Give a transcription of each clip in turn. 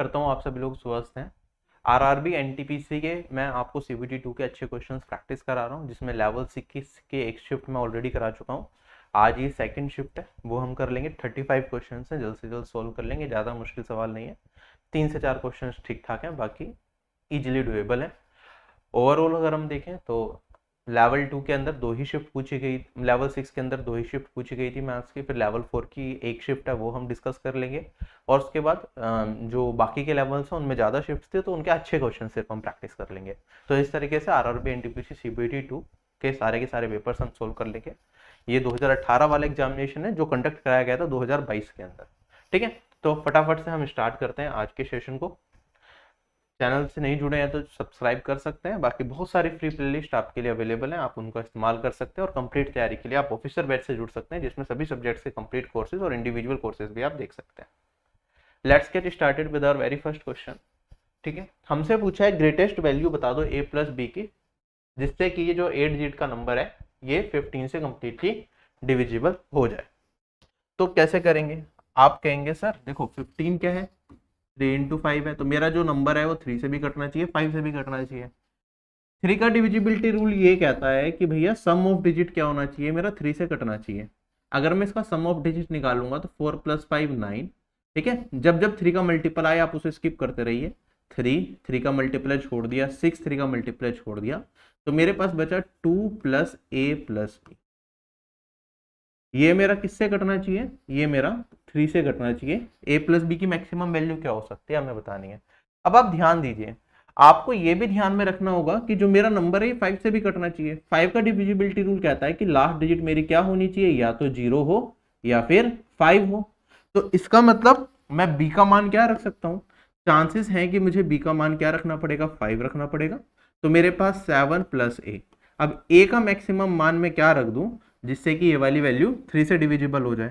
करता हूँ आप सभी लोग स्वस्थ हैं। आरआरबी एनटीपीसी के मैं आपको सीबीटी 2 के अच्छे क्वेश्चंस प्रैक्टिस करा रहा हूँ, जिसमें लेवल 21 के एक शिफ्ट मैं ऑलरेडी करा चुका हूँ। आज ये सेकंड शिफ्ट है, वो हम कर लेंगे। 35 क्वेश्चन हैं, जल्द से जल्द सोल्व कर लेंगे। ज़्यादा मुश्किल सवाल नहीं है, 3 से 4 क्वेश्चन ठीक ठाक हैं, बाकी ईजिली डुएबल है। ओवरऑल अगर हम देखें तो लेवल 2 के अंदर 2 ही शिफ्ट पूछी गई, लेवल 6 के अंदर 2 ही शिफ्ट पूछी गई थी मैथ्स की। फिर लेवल 4 की एक शिफ्ट है, वो हम डिस्कस कर लेंगे। और उसके बाद जो बाकी के लेवल्स हैं उनमें ज़्यादा शिफ्ट थे, तो उनके अच्छे क्वेश्चन सिर्फ हम प्रैक्टिस कर लेंगे। तो इस तरीके से आरआरबी एनटीपीसी सीबीटी 2 के सारे पेपर्स हम सोल्व कर लेंगे। ये 2018 वाला एग्जामिनेशन है जो कंडक्ट कराया गया था 2022 के अंदर। ठीक है, तो फटाफट से हम स्टार्ट करते हैं आज के सेशन को। चैनल से नहीं जुड़े हैं तो सब्सक्राइब कर सकते हैं। बाकी बहुत सारी फ्री प्लेलिस्ट आपके लिए अवेलेबल है, आप उनका इस्तेमाल कर सकते हैं। और कंप्लीट तैयारी के लिए आप ऑफिसर बैच से जुड़ सकते हैं, जिसमें सभी सब्जेक्ट्स के कंप्लीट कोर्सेज और इंडिविजुअल कोर्सेज भी आप देख सकते हैं। Let's get started with our very first question. ठीक है, हमसे पूछा है ग्रेटेस्ट वैल्यू बता दो a प्लस बी की, जिससे कि ये जो 8 डिजिट का नंबर है ये 15 से कम्प्लीटली डिविजिबल हो जाए। तो कैसे करेंगे? आप कहेंगे सर देखो 15 क्या है, 3 इंटू 5 है, तो मेरा जो नंबर है वो 3 से भी कटना चाहिए, 5 से भी कटना चाहिए। 3 का डिविजिबिलिटी रूल ये कहता है कि भैया सम ऑफ डिजिट क्या होना चाहिए, मेरा 3 से कटना चाहिए। अगर मैं इसका सम ऑफ डिजिट निकालूंगा तो 4 + 5 9। ठीक है, जब जब 3 का मल्टीपल आए आप उसे स्किप करते रहिए। 3 का मल्टीप्लाई छोड़ दिया, 6 3 का मल्टीप्लाई छोड़ दिया, तो मेरे पास बचा 2 + a + b। ये मेरा किससे कटना चाहिए? ये मेरा 3 से कटना चाहिए। a + b की मैक्सिमम वैल्यू क्या हो सकती है हमें बतानी है। अब आप ध्यान दीजिए, आपको ये भी ध्यान में रखना होगा कि जो मेरा नंबर है ये 5 से भी कटना चाहिए। 5 का डिविजिबिलिटी रूल कहता है कि लास्ट डिजिट मेरी क्या होनी चाहिए, या तो 0 हो या फिर 5 हो। तो इसका मतलब मैं b का मान क्या रख सकता हूँ? चांसेस हैं कि मुझे b का मान क्या रखना पड़ेगा, 5 रखना पड़ेगा। तो मेरे पास 7 + a। अब a का मैक्सिमम मान मैं क्या रख दूं जिससे कि ये वाली वैल्यू 3 से डिविजिबल हो जाए।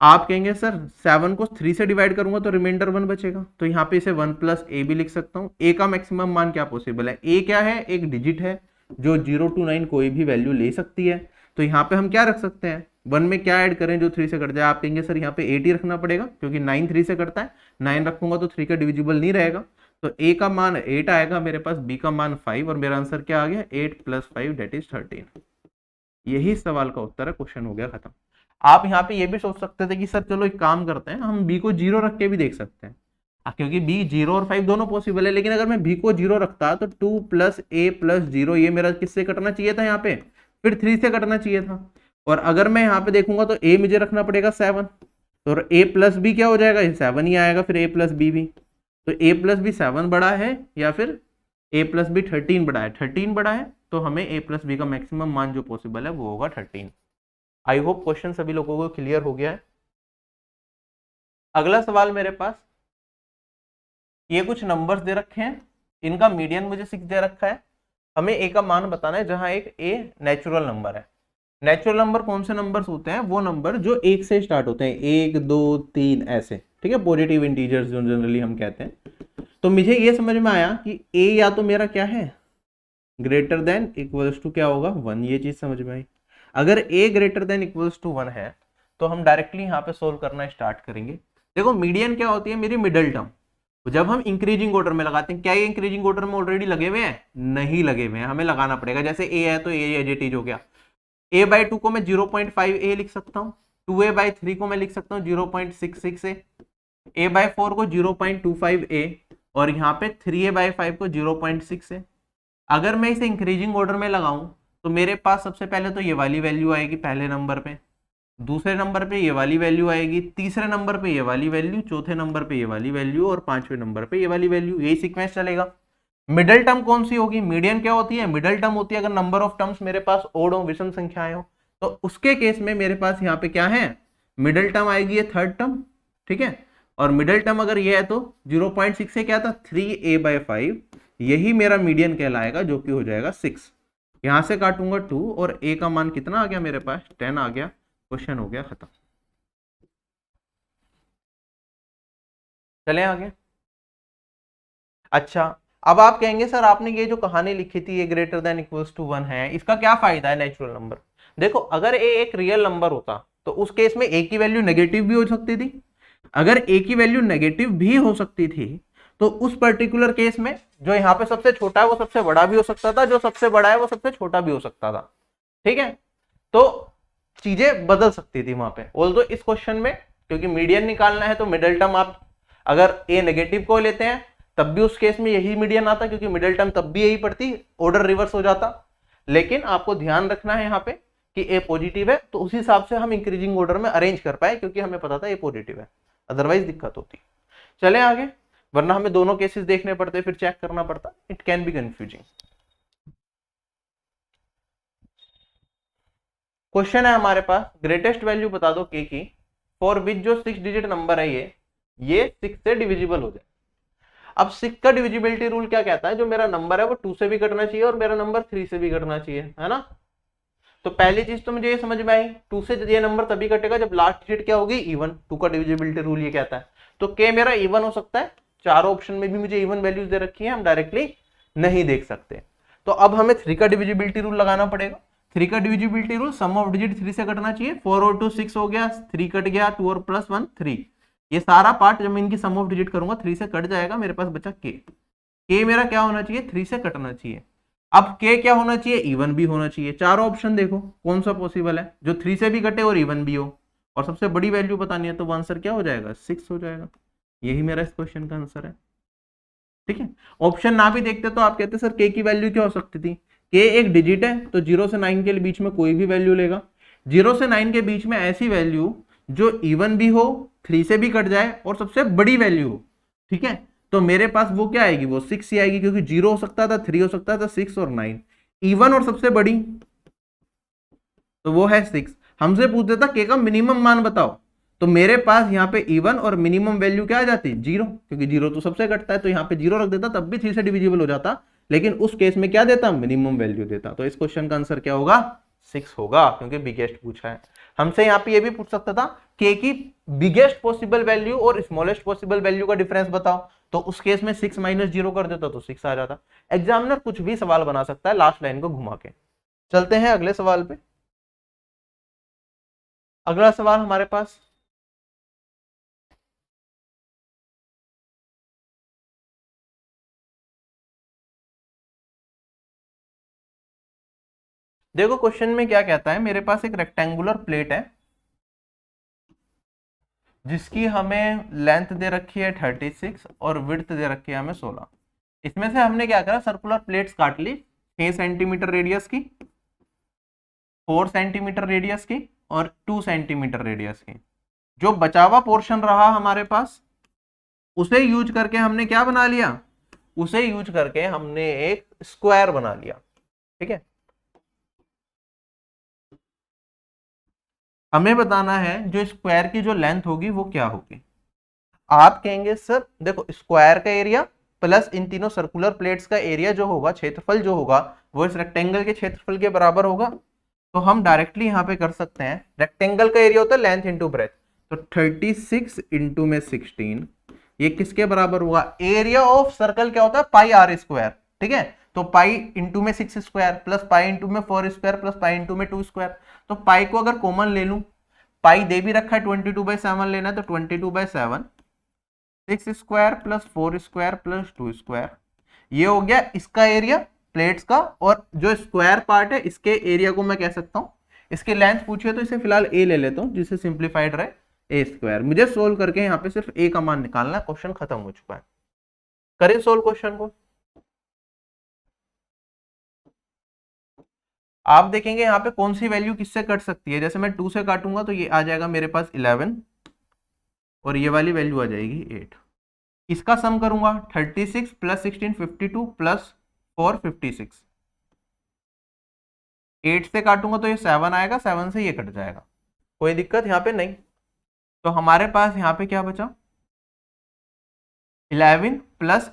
आप कहेंगे सर 7 को 3 से डिवाइड करूंगा तो रिमाइंडर 1 बचेगा, तो यहाँ पे इसे 1 + a भी लिख सकता हूँ। a का मैक्सिमम मान क्या पॉसिबल है? a क्या है? एक डिजिट है जो 0 to 9 कोई भी वैल्यू ले सकती है। तो यहाँ पे हम क्या रख सकते हैं? 1 में क्या ऐड करें जो 3 से कट जाए? आप कहेंगे सर यहाँ पे 8 ही रखना पड़ेगा, क्योंकि 9 3 से कटता है। 9 रखूंगा तो 3 का डिविजिबल नहीं रहेगा, तो a का मान 8 आएगा मेरे पास, b का मान 5, और मेरा आंसर क्या आ गया? 8 + 5 दैट इज 13। यही सवाल का उत्तर है, क्वेश्चन हो गया खत्म। आप यहाँ पे ये भी सोच सकते थे कि सर चलो एक काम करते हैं, हम b को 0 रख के भी देख सकते हैं, क्योंकि b 0 और 5 दोनों पॉसिबल है। लेकिन अगर मैं b को 0 रखता तो 2 + a + 0 ये मेरा किससे कटना चाहिए था? यहाँ पे फिर 3 से कटना चाहिए था। और अगर मैं यहाँ पे देखूंगा तो a मुझे रखना पड़ेगा 7, तो a + b क्या हो जाएगा? 7 ही आएगा, फिर a + b भी। तो a + b 7 बड़ा है या फिर a + b 13 बड़ा है? 13 बड़ा है, तो हमें a + b का मैक्सिमम मान जो पॉसिबल है वो होगा 13। आई होप क्वेश्चन सभी लोगों को क्लियर हो गया है। अगला सवाल मेरे पास, ये कुछ नंबर्स दे रखे हैं, इनका मीडियन मुझे 6 दे रखा है। हमें a का मान बताना है, जहां एक a नेचुरल नंबर है। नेचुरल नंबर कौन से नंबर्स होते हैं? वो नंबर जो 1 से स्टार्ट होते हैं, 1 2 3 ऐसे। ठीक है, पॉजिटिव इंटीजर्स जो जनरली हम कहते हैं। तो मुझे ये समझ में आया कि a या तो मेरा क्या है, ग्रेटर देन इक्वल्स टू क्या होगा, 1। ये चीज समझ में आई। अगर a greater than equals to 1 है तो हम डायरेक्टली यहाँ पे सोल्व करना स्टार्ट करेंगे। देखो मीडियन क्या होती है? मेरी मिडल टर्म। जब हम इंक्रीजिंग ऑर्डर में लगाते हैं, क्या ये इंक्रीजिंग ऑर्डर में ऑलरेडी लगे हुए हैं? नहीं लगे हुए हैं, हमें लगाना पड़ेगा। जैसे a है तो a एज इट इज हो गया। a/2 को मैं 0.5a लिख सकता हूँ, 2a/3 को मैं लिख सकता हूँ 0.66a, a/4 को 0.25a, और यहाँ पे 3a/5 को 0.6a। अगर मैं इसे इंक्रीजिंग ऑर्डर में लगाऊं तो मेरे पास सबसे पहले तो ये वाली वैल्यू आएगी पहले नंबर पे, दूसरे नंबर पे ये वाली वैल्यू आएगी, तीसरे नंबर पे ये वाली वैल्यू, चौथे नंबर पे ये वाली वैल्यू, और पांचवें नंबर पे ये वाली वैल्यू। यही सीक्वेंस चलेगा। मिडिल टर्म कौन सी होगी? मीडियन क्या होती है? मिडिल टर्म होती है अगर नंबर ऑफ टर्म्स मेरे पास ओड हो, विषम संख्याएं हो। तो उसके केस में मेरे पास यहाँ पे क्या है? मिडिल टर्म आएगी ये थर्ड टर्म। ठीक है, और मिडिल टर्म अगर ये है तो 0.6 से क्या था, 3a/5, यही मेरा मीडियन कहलाएगा, जो कि हो जाएगा 6। यहां से काटूंगा 2, और a का मान कितना आ गया मेरे पास? 10 आ गया। क्वेश्चन हो गया खत्म। चले आगे। अच्छा, अब आप कहेंगे सर आपने ये जो कहानी लिखी थी, ये ग्रेटर देन इक्वल्स टू 1 है, इसका क्या फायदा है नेचुरल नंबर? देखो अगर a एक रियल नंबर होता तो उस केस में a की वैल्यू नेगेटिव भी हो सकती थी। अगर ए की वैल्यू नेगेटिव भी हो सकती थी तो उस पर्टिकुलर केस में जो यहाँ पे सबसे छोटा है वो सबसे बड़ा भी हो सकता था, जो सबसे बड़ा है वो सबसे छोटा भी हो सकता था। ठीक है, तो चीजें बदल सकती थी वहां पे। ऑल्दो इस क्वेश्चन में क्योंकि मीडियन निकालना है तो मिडिल टर्म आप अगर ए नेगेटिव को लेते हैं तब भी उस केस में यही मीडियन आता, क्योंकि मिडिल टर्म तब भी यही पड़ती, ऑर्डर रिवर्स हो जाता। लेकिन आपको ध्यान रखना है यहाँ पे कि ए पॉजिटिव है तो उस हिसाब से हम इंक्रीजिंग ऑर्डर में अरेंज कर पाए, क्योंकि हमें पता था ए पॉजिटिव है, अदरवाइज दिक्कत होती। चले आगे, वरना हमें दोनों केसेस देखने पड़ते फिर चेक करना पड़ता, it can be confusing. Question है हमारे पास, ग्रेटेस्ट वैल्यू बता दो के की फॉर विच जो 6 डिजिट नंबर है ये 6 से डिविजिबल हो जाए। अब 6 का डिविजिबिलिटी रूल क्या कहता है, जो मेरा नंबर है वो 2 से भी कटना चाहिए और मेरा नंबर 3 से भी कटना चाहिए, है ना। तो पहली चीज तो मुझे ये समझ में आई, 2 से ये नंबर तभी कटेगा जब लास्ट डिजिट क्या होगी इवन। 2 का डिविजिबिलिटी रूल ये कहता है, तो के मेरा इवन हो सकता है। चारों ऑप्शन में भी मुझे इवन वैल्यूज दे रखी है, हम डायरेक्टली नहीं देख सकते। तो अब हमें 3 का डिविजिबिलिटी रूल लगाना पड़ेगा। 3 का divisibility rule sum of digit 3 से कटना चाहिए। 4 और 2 6 हो गया, 3 कट गया, 2 और प्लस 1 3। ये सारा पार्ट जब मैं इनकी सम ऑफ डिजिट करूंगा 3 से कट जाएगा, मेरे पास बचा के मेरा क्या होना चाहिए 3 से कटना चाहिए। अब के क्या होना चाहिए इवन भी होना चाहिए। चारों ऑप्शन देखो कौन सा पॉसिबल है जो 3 से भी कटे और इवन भी हो, और सबसे बड़ी वैल्यू बतानी है तो आंसर क्या हो जाएगा 6 हो जाएगा। यही मेरा इस क्वेश्चन का आंसर है। ठीक है, ऑप्शन ना भी देखते तो आप कहते सर के की वैल्यू क्या हो सकती थी। के एक डिजिट है तो 0 से 9 के बीच में कोई भी वैल्यू लेगा। 0 से 9 के बीच में ऐसी वैल्यू जो इवन भी हो, 3 से भी कट जाए और सबसे बड़ी वैल्यू हो। ठीक है, तो मेरे पास वो क्या आएगी, वो 6 ही आएगी, क्योंकि 0 हो सकता था, 3 हो सकता था, 6 और 9 इवन और सबसे बड़ी तो वो है 6। हमसे पूछ देता के का मिनिमम मान बताओ, तो मेरे पास यहाँ पे इवन और मिनिमम वैल्यू क्या आ जाती 0, क्योंकि 0 तो सबसे कटता है, तो यहाँ पे 0 रख देता तब भी 3 से डिविजिबल हो जाता। लेकिन उस केस में क्या देता मिनिमम वैल्यू देता। तो इस क्वेश्चन का आंसर क्या होगा 6 होगा, क्योंकि बिगेस्ट पूछा है हमसे। यहाँ पे ये भी पूछ सकता था के की बिगेस्ट पॉसिबल वैल्यू और स्मॉलेस्ट पॉसिबल वैल्यू का डिफरेंस बताओ, तो उस केस में 6 माइनस 0 कर देता तो 6 आ जाता। एग्जामिनर कुछ भी सवाल बना सकता है लास्ट लाइन को घुमा के। चलते हैं अगले सवाल पे। अगला सवाल हमारे पास, देखो क्वेश्चन में क्या कहता है, मेरे पास एक रेक्टेंगुलर प्लेट है जिसकी हमें लेंथ दे रखी है 36 और विड्थ दे रखी है हमें 16। इसमें से हमने क्या करा, सर्कुलर प्लेट्स काट ली 6 सेंटीमीटर रेडियस की, 4 सेंटीमीटर रेडियस की और 2 सेंटीमीटर रेडियस की। जो बचा हुआ पोर्शन रहा हमारे पास उसे यूज करके हमने क्या बना लिया, उसे यूज करके हमने एक स्क्वायर बना लिया। ठीक है, हमें बताना है जो स्क्वायर की जो लेंथ होगी वो क्या होगी। आप कहेंगे सर देखो स्क्वायर का एरिया प्लस इन तीनों सर्कुलर प्लेट्स का एरिया जो होगा, क्षेत्रफल जो होगा वो इस रेक्टेंगल के क्षेत्रफल के बराबर होगा। तो हम डायरेक्टली यहाँ पे कर सकते हैं, रेक्टेंगल का एरिया होता है लेंथ इंटू ब्रेथ, तो 36 इंटू में 16 ये किसके बराबर होगा, एरिया ऑफ सर्कल क्या होता है पाई आर स्क्वायर। ठीक है, तो पाई इंटू में 6 स्क्वायर प्लस पाई इंटू में 4 स्क्वायर प्लस पाई इंटू में 2 स्क्वायर। तो पाई को अगर कॉमन ले लूं, पाई दे भी रखा है 22/7 लेना है, तो 22/7 6 square plus 4 square plus 2 square, ये हो गया इसका एरिया प्लेट्स का। और जो स्क्वायर पार्ट है इसके एरिया को मैं कह सकता हूं, इसकी लेंथ पूछिए तो इसे फिलहाल ए ले लेता हूं जिससे सिंप्लीफाइड रहे, ए स्क्वायर। मुझे सोल्व करके यहाँ पे सिर्फ ए का मान निकालना है, क्वेश्चन खत्म हो चुका है। करें सोल्व क्वेश्चन को। आप देखेंगे यहाँ पे कौन सी वैल्यू किससे कट सकती है, जैसे मैं 2 से काटूंगा तो ये आ जाएगा मेरे पास 11 और ये वाली वैल्यू आ जाएगी 8। इसका सम करूंगा 36 प्लस 16 52 प्लस 4 56। 8 से काटूंगा तो ये 7 आएगा, 7 से ये कट जाएगा, कोई दिक्कत यहाँ पे नहीं। तो हमारे पास यहाँ पे क्या बचा 11 प्लस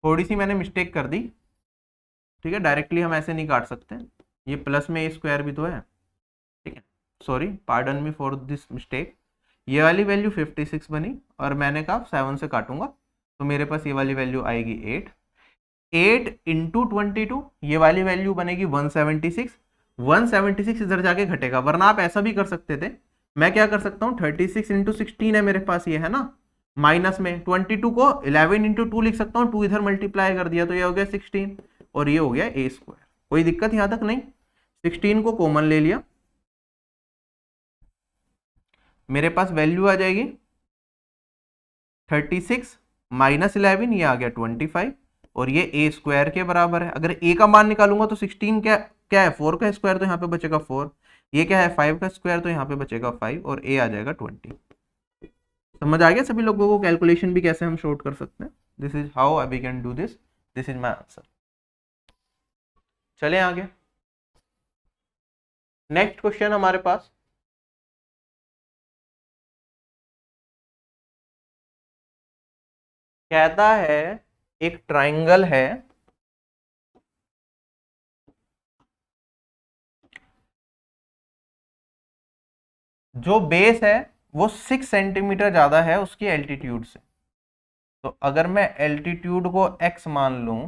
थोड़ी सी मैंने मिस्टेक कर दी। ठीक है, डायरेक्टली हम ऐसे नहीं काट सकते, ये प्लस में ए स्क्वायर भी तो है। ठीक है, sorry pardon me for this mistake. ये वाली वैल्यू 56 बनी और मैंने कहा 7 से काटूंगा तो मेरे पास ये वाली वैल्यू आएगी 8। 8 इंटू 22 ये वाली वैल्यू बनेगी 176। 176 इधर जाके घटेगा, वरना आप ऐसा भी कर सकते थे मैं क्या कर सकता हूँ, 36 इंटू 16 है मेरे पास, ये है ना, माइनस में 22 को 11 इंटू 2 लिख सकता हूँ, 2 इधर मल्टीप्लाई कर दिया तो ये हो गया 16 और ये हो गया a स्क्वायर। कोई दिक्कत यहाँ तक नहीं, 16 को कॉमन ले लिया, मेरे पास वैल्यू आ जाएगी 36 माइनस 11, ये आ गया 25 और ये a स्क्वायर के बराबर है। अगर a का मान निकालूंगा तो 16 क्या क्या है, 4 का स्क्वायर, तो यहाँ पे बचेगा 4, ये क्या है 5 का स्क्वायर, तो यहाँ पे बचेगा 5 और a आ जाएगा 20। समझ आ गया सभी लोगों को कैलकुलेशन भी कैसे हम शॉर्ट कर सकते हैं? This is how we can do this, this is my answer. चले आगे, नेक्स्ट क्वेश्चन हमारे पास कहता है एक ट्राइंगल है, जो बेस है वो 6 सेंटीमीटर ज्यादा है उसकी एल्टीट्यूड से। तो अगर मैं एल्टीट्यूड को x मान लूं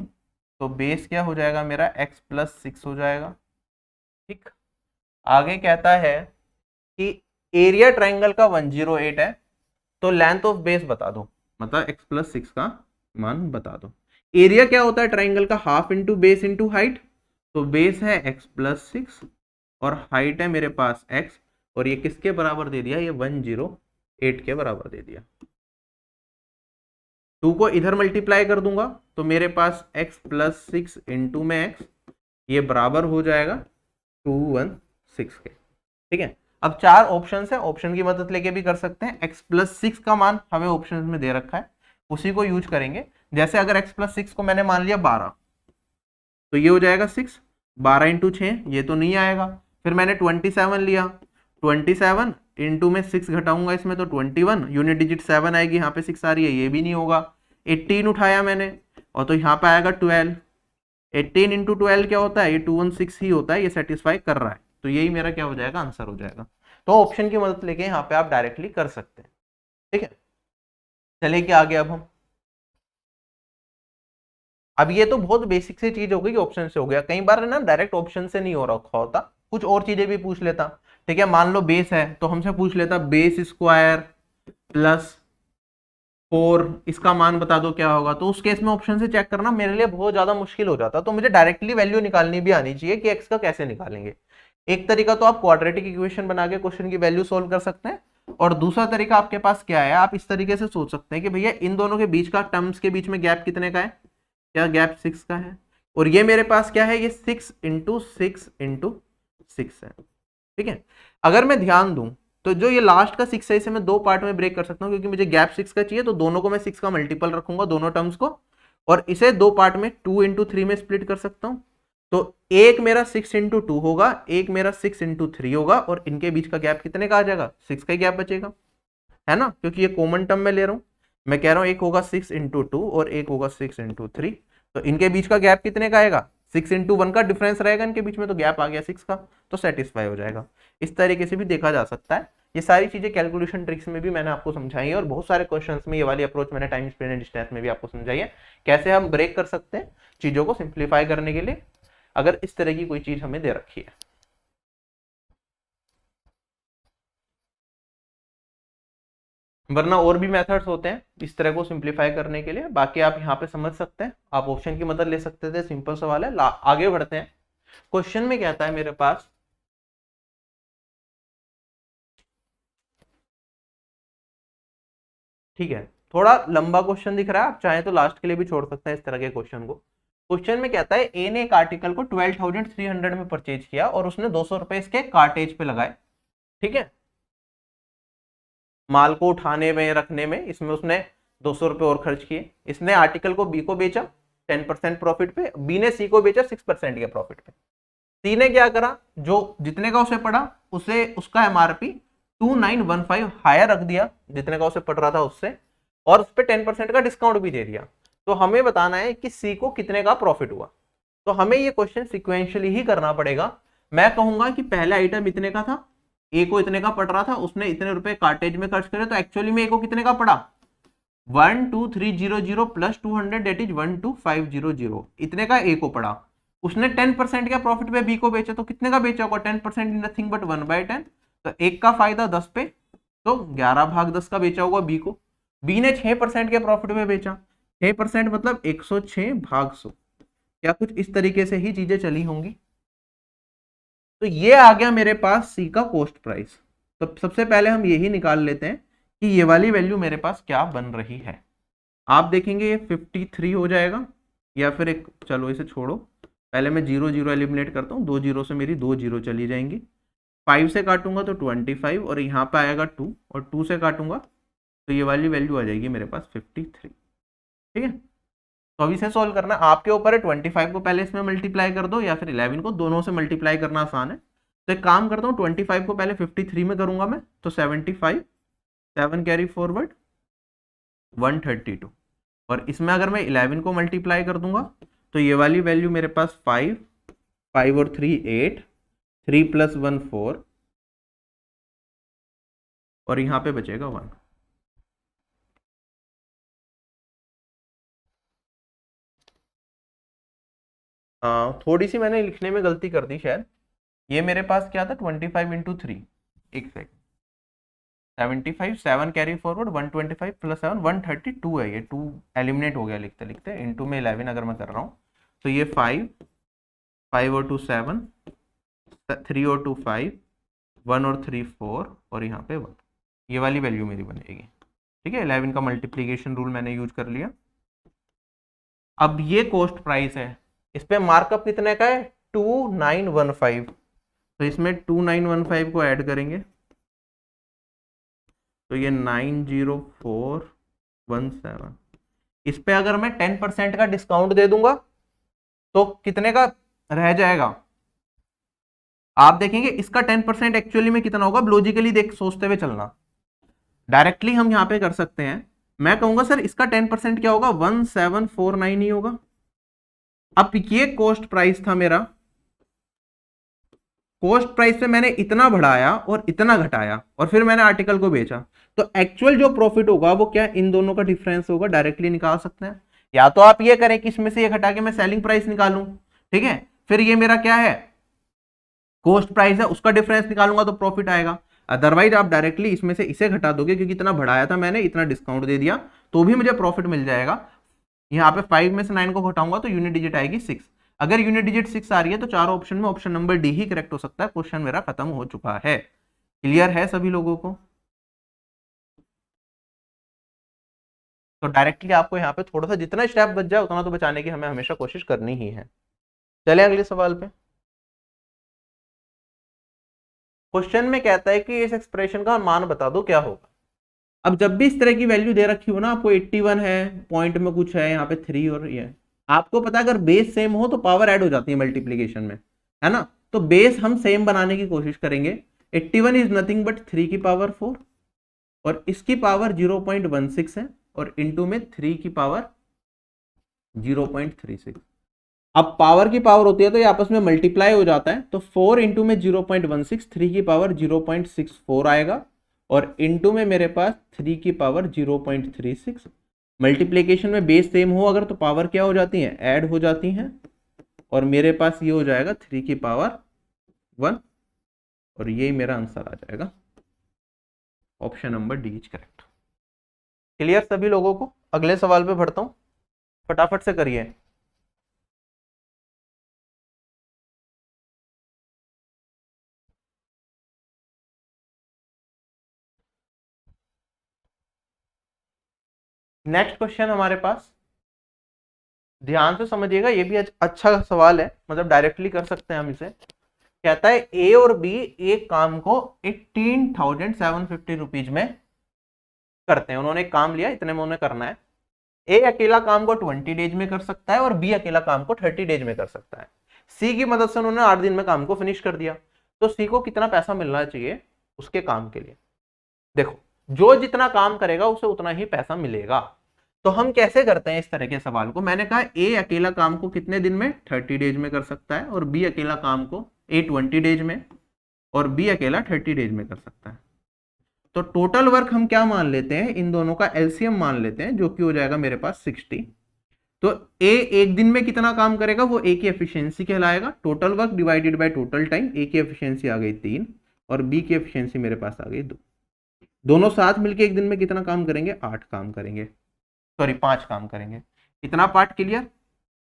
तो बेस क्या हो जाएगा मेरा, x प्लस 6 हो जाएगा। ठीक, आगे कहता है कि एरिया ट्राइंगल का 108 है, तो लेंथ ऑफ बेस बता दो, मतलब x प्लस 6 का मान बता दो। एरिया क्या होता है ट्राइंगल का, half into base into height, तो बेस है x प्लस 6 और हाइट है मेरे पास x, और ये किसके बराबर दे दिया, ये 108 के बराबर दे दिया। 2 को इधर मल्टीप्लाई कर दूंगा तो मेरे पास x प्लस 6 इंटू में x, ये बराबर हो जाएगा 216 के। ठीक है, अब 4 ऑप्शन है, ऑप्शन की मदद लेके भी कर सकते हैं। x प्लस 6 का मान हमें ऑप्शन में दे रखा है, उसी को यूज करेंगे। जैसे अगर x प्लस 6 को मैंने मान लिया 12, तो ये हो जाएगा 6, 12 इंटू 6 ये तो नहीं आएगा। फिर मैंने 27 लिया, 27 इंटू में 6 घटाऊंगा इसमें तो 21, यूनिट डिजिट 7 आएगी, यहाँ पे 6 आ रही है, ये भी नहीं होगा। 18 उठाया मैंने और तो यहाँ पे आएगा 12, 18 इंटू 12 क्या होता है, ये 216 ही होता है, ये सेटिस्फाई कर रहा है, तो यही मेरा क्या हो जाएगा, आंसर हो जाएगा। तो ऑप्शन की मदद लेके यहाँ पे आप डायरेक्टली कर सकते हैं। ठीक है, चलिए कि आगे अब ये तो बहुत बेसिक सी चीज हो गई, ऑप्शन से हो गया। कई बार ना डायरेक्ट ऑप्शन से नहीं हो रखा होता, कुछ और चीजें भी पूछ लेता। ठीक है, मान लो बेस है तो हमसे पूछ लेता बेस स्क्वायर प्लस 4, इसका मान बता दो क्या होगा, तो उस केस में ऑप्शन से चेक करना मेरे लिए बहुत ज्यादा मुश्किल हो जाता। तो मुझे डायरेक्टली वैल्यू निकालनी भी आनी चाहिए कि एक्स का कैसे निकालेंगे। एक तरीका तो आप क्वाड्रेटिक इक्वेशन बना के क्वेश्चन की वैल्यू सोल्व कर सकते हैं, और दूसरा तरीका आपके पास क्या है, आप इस तरीके से सोच सकते हैं कि भैया इन दोनों के बीच का, टर्म्स के बीच में गैप कितने का है, क्या गैप 6 का है, और ये मेरे पास क्या है, ये 6 इंटू 6 इंटू 6 है। ठीक है, अगर मैं ध्यान दूं तो जो ये लास्ट का 6 है इसे मैं दो पार्ट में ब्रेक कर सकता हूं, क्योंकि मुझे गैप 6 का चाहिए, तो दोनों को मैं 6 का मल्टीपल रखूंगा दोनों टर्म्स को, और इसे दो पार्ट में 2 इंटू 3 में स्प्लिट कर सकता हूं। तो एक मेरा 6 इंटू 2 होगा, एक मेरा 6 इंटू 3 होगा, और इनके बीच का गैप कितने का आ जाएगा, 6 का ही गैप बचेगा, है ना, क्योंकि ये कॉमन टर्म में ले रहा हूं। मैं कह रहा हूं एक होगा 6 इंटू 2 और एक होगा 6 इंटू 3, तो इनके बीच का गैप कितने का आएगा, 6 इंटू 1 का डिफरेंस रहेगा इनके बीच में, तो गैप आ गया 6 का, तो सेटिस्फाई हो जाएगा। इस तरीके से भी देखा जा सकता है। ये सारी चीजें कैलकुलेशन ट्रिक्स में भी मैंने आपको समझाई है, और बहुत सारे क्वेश्चंस में ये वाली अप्रोच मैंने टाइम स्पेंड एंड डिस्टेंस में भी आपको समझाई है, कैसे हम ब्रेक कर सकते हैं चीजों को सिंप्लीफाई करने के लिए, अगर इस तरह की कोई चीज हमें दे रखी है। वरना और भी मेथड्स होते हैं इस तरह को सिंप्लीफाई करने के लिए, बाकी आप यहाँ पे समझ सकते हैं, आप ऑप्शन की मदद ले सकते थे, सिंपल सवाल है। आगे बढ़ते हैं, क्वेश्चन में कहता है मेरे पास, ठीक है, थोड़ा लंबा क्वेश्चन दिख रहा है, आप चाहे तो लास्ट के लिए भी छोड़ सकते हैं इस तरह के क्वेश्चन को। क्वेश्चन में कहता है ए ने एक आर्टिकल को 12,300 में परचेज किया और उसने 200 रुपए इसके कार्टेज पे लगाए। ठीक है, माल को उठाने में, रखने में, इसमें उसने 200 रुपए और खर्च किए। इसने आर्टिकल को बी को बेचा 10% प्रॉफिट पे, बी ने सी को बेचा 6% के प्रॉफिट पे। सी ने क्या करा, जो जितने का उसे पड़ा उसे उसका एमआरपी 2915 हायर रख दिया जितने का उसे पड़ रहा था उससे, और उस पर 10% का डिस्काउंट भी दे दिया। तो हमें बताना है कि सी को कितने का प्रॉफिट हुआ। तो हमें ये क्वेश्चन सिक्वेंशियली ही करना पड़ेगा। मैं कहूंगा कि पहला आइटम इतने का था, ए को इतने का पड़ रहा था, उसने इतने रुपए कार्टेज में खर्च करे, तो एक्चुअली में ए को कितने का पड़ा, 12300 प्लस 200 डेट इज 12500, इतने का ए को पड़ा। उसने 10% का प्रॉफिट पे बी को बेचा, तो कितने का बेचा होगा, 10% नथिंग बट 1/10, तो एक का फायदा 10 पे, तो 11/10 का बेचा होगा बी को। बी ने 6% के प्रॉफिट में बेचा, 6% मतलब 106/100। क्या कुछ इस तरीके से ही चीजें चली होंगी। तो ये आ गया मेरे पास सी का कॉस्ट प्राइस। तो सबसे पहले हम यही निकाल लेते हैं कि ये वाली वैल्यू मेरे पास क्या बन रही है। आप देखेंगे ये 53 हो जाएगा, या फिर एक, चलो इसे छोड़ो, पहले मैं 0 0 एलिमिनेट करता हूँ, 2 जीरो से मेरी 2 जीरो चली जाएंगी। 5 से काटूंगा तो 25, और यहाँ पे आएगा 2, और 2 से काटूंगा तो ये वाली वैल्यू आ जाएगी मेरे पास 53। ठीक है, तो अब इसे सॉल्व करना आपके ऊपर है। 25 को पहले इसमें मल्टीप्लाई कर दो, या फिर 11 को, दोनों से मल्टीप्लाई करना आसान है। तो एक काम करता हूँ, 25 को पहले 53 में करूंगा मैं, तो 75, 7 कैरी फॉरवर्ड 132, और इसमें अगर मैं 11 को मल्टीप्लाई कर दूंगा तो ये वाली वैल्यू मेरे पास 5, 5 और 3 8, 3 + 1 4, और यहाँ पे बचेगा 1। थोड़ी सी मैंने लिखने में गलती कर दी शायद। ये मेरे पास क्या था, 25 × 3, एक सेकंड, 75, 7 कैरी फॉरवर्ड 125 + 7 132 है। ये 2 एलिमिनेट हो गया लिखते लिखते, इनटू में 11 अगर मैं कर रहा हूँ तो ये 5, 5 और 2 7, 3 और 2 5, 1 और 3 4, और यहाँ पे 1, ये वाली वैल्यू मेरी बनेगी। ठीक है, 11 का मल्टीप्लीकेशन रूल मैंने यूज कर लिया। अब ये कॉस्ट प्राइस है, इस पे मार्कअप कितने का है, 2915। तो इसमें 2915 को ऐड करेंगे तो ये 90417। इस पे अगर मैं 10% का डिस्काउंट दे दूंगा तो कितने का रह जाएगा। आप देखेंगे इसका 10% एक्चुअली में कितना होगा, लॉजिकली देख सोचते हुए चलना। डायरेक्टली हम यहां पे कर सकते हैं, मैं कहूंगा सर इसका 10% क्या होगा, 1749 ही होगा। अब ये कॉस्ट प्राइस था मेरा, कॉस्ट प्राइस पे मैंने इतना बढ़ाया और इतना घटाया, और फिर मैंने आर्टिकल को बेचा, तो एक्चुअल जो प्रॉफिट होगा वो क्या, इन दोनों का डिफरेंस होगा। डायरेक्टली निकाल सकते हैं, या तो आप ये करें कि इसमें से ये घटा के मैं सेलिंग प्राइस निकालूं, ठीक है, फिर ये मेरा क्या है, कॉस्ट प्राइस है, उसका डिफरेंस निकालूंगा तो प्रॉफिट आएगा। अदरवाइज आप डायरेक्टली इसमें से इसे घटा दोगे, क्योंकि इतना बढ़ाया था मैंने, इतना डिस्काउंट दे दिया, तो भी मुझे प्रॉफिट मिल जाएगा। यहाँ पे 5 में से 9 को घटाऊंगा तो यूनिट डिजिट आएगी 6। अगर यूनिट डिजिट 6 आ रही है तो चारों ऑप्शन में ऑप्शन नंबर डी ही करेक्ट हो सकता है। क्वेश्चन मेरा खत्म हो चुका है। क्लियर है सभी लोगों को। तो डायरेक्टली आपको यहाँ पे थोड़ा सा जितना स्टेप बच जाए उतना तो बचाने की हमें हमेशा कोशिश करनी ही है। चले अगले सवाल पे। क्वेश्चन में कहता है कि इस एक्सप्रेशन का मान बता दो क्या होगा। अब जब भी इस तरह की वैल्यू दे रखी हो ना, आपको 81 है, पॉइंट में कुछ है, यहाँ पे 3 और ये, आपको पता है अगर बेस सेम हो तो पावर ऐड हो जाती है मल्टीप्लीकेशन में, है ना। तो बेस हम सेम बनाने की कोशिश करेंगे। 81 इज नथिंग बट 3 की पावर 4, और इसकी पावर 0.16 है, और इंटू में 3 की पावर 0.36। अब पावर की पावर होती है तो ये आपस में मल्टीप्लाई हो जाता है, तो 4 इंटू में 0.16, 3 की पावर 0.64 आएगा, और इंटू में मेरे पास 3 की पावर 0.36। मल्टीप्लीकेशन में बेस सेम हो अगर तो पावर क्या हो जाती है, ऐड हो जाती हैं, और मेरे पास ये हो जाएगा 3 की पावर 1, और यही मेरा आंसर आ जाएगा। Option number D is correct. Clear सभी लोगों को। अगले सवाल पे बढ़ता हूं, फटाफट से करिए। नेक्स्ट क्वेश्चन हमारे पास, ध्यान से समझिएगा, ये भी अच्छा सवाल है, मतलब डायरेक्टली कर सकते हैं हम इसे। कहता है ए और बी एक काम को 18,750 रुपीज में करते हैं। उन्होंने एक काम लिया, इतने में उन्हें करना है। ए अकेला काम को 20 डेज में कर सकता है, और बी अकेला काम को 30 डेज में कर सकता है। सी की मदद से उन्होंने 8 दिन में काम को फिनिश कर दिया। तो सी को कितना पैसा मिलना चाहिए उसके काम के लिए। देखो, जो जितना काम करेगा उसे उतना ही पैसा मिलेगा। तो हम कैसे करते हैं इस तरह के सवाल को। मैंने कहा ए अकेला काम को कितने दिन में, 30 डेज में कर सकता है, और बी अकेला काम को ए 20 डेज में, और बी अकेला 30 डेज में कर सकता है। तो टोटल वर्क हम क्या मान लेते हैं, इन दोनों का एलसीएम मान लेते हैं, जो कि हो जाएगा मेरे पास 60। तो ए एक दिन में कितना काम करेगा वो ए की एफिशिएंसी कहलाएगा। Total work divided by total time, A की एफिशिएंसी आ गई 3, और बी की एफिशिएंसी मेरे पास आ गई 2। दोनों साथ मिलके एक दिन में कितना काम करेंगे, 8 काम करेंगे, सॉरी 5 काम करेंगे। इतना पार्ट क्लियर।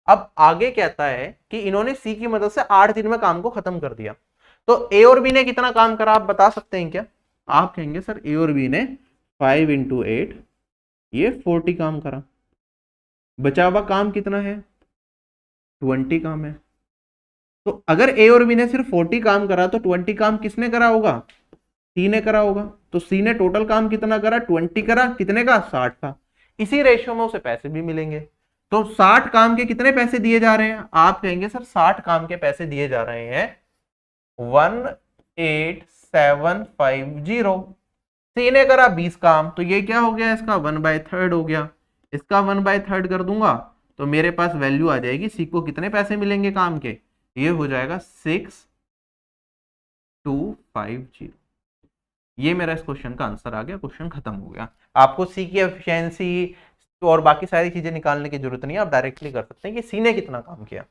अब आगे कहता है कि इन्होंने सी की मदद से 8 दिन में काम को खत्म कर दिया। तो ए और बी ने कितना काम करा आप बता सकते हैं क्या? आप कहेंगे सर ए और बी ने 5 × 8 ये 40 काम करा। बचा हुआ काम कितना है? 20 काम है। तो अगर ए और बी ने सिर्फ 40 काम करा तो 20 काम किसने करा होगा? सी ने करा होगा। तो सी ने टोटल काम कितना करा? 20 करा। कितने का? 60 का। इसी रेशियो में उसे पैसे भी मिलेंगे। तो 60 काम के कितने पैसे दिए जा रहे हैं? आप कहेंगे सर 60 काम के पैसे दिए जा रहे हैं 18750। सी ने करा 20 काम, तो ये क्या हो गया? इसका 1/3 हो गया। इसका 1/3 कर दूंगा तो मेरे पास वैल्यू आ जाएगी सी को कितने पैसे मिलेंगे काम के? ये हो जाएगा 6250। ये मेरा इस क्वेश्चन का आंसर आ गया। क्वेश्चन खत्म हो गया। आपको सी की एफिशिएंसी और बाकी सारी चीजें निकालने की जरूरत नहीं है, आप डायरेक्टली कर सकते हैं कि सी ने कितना काम किया।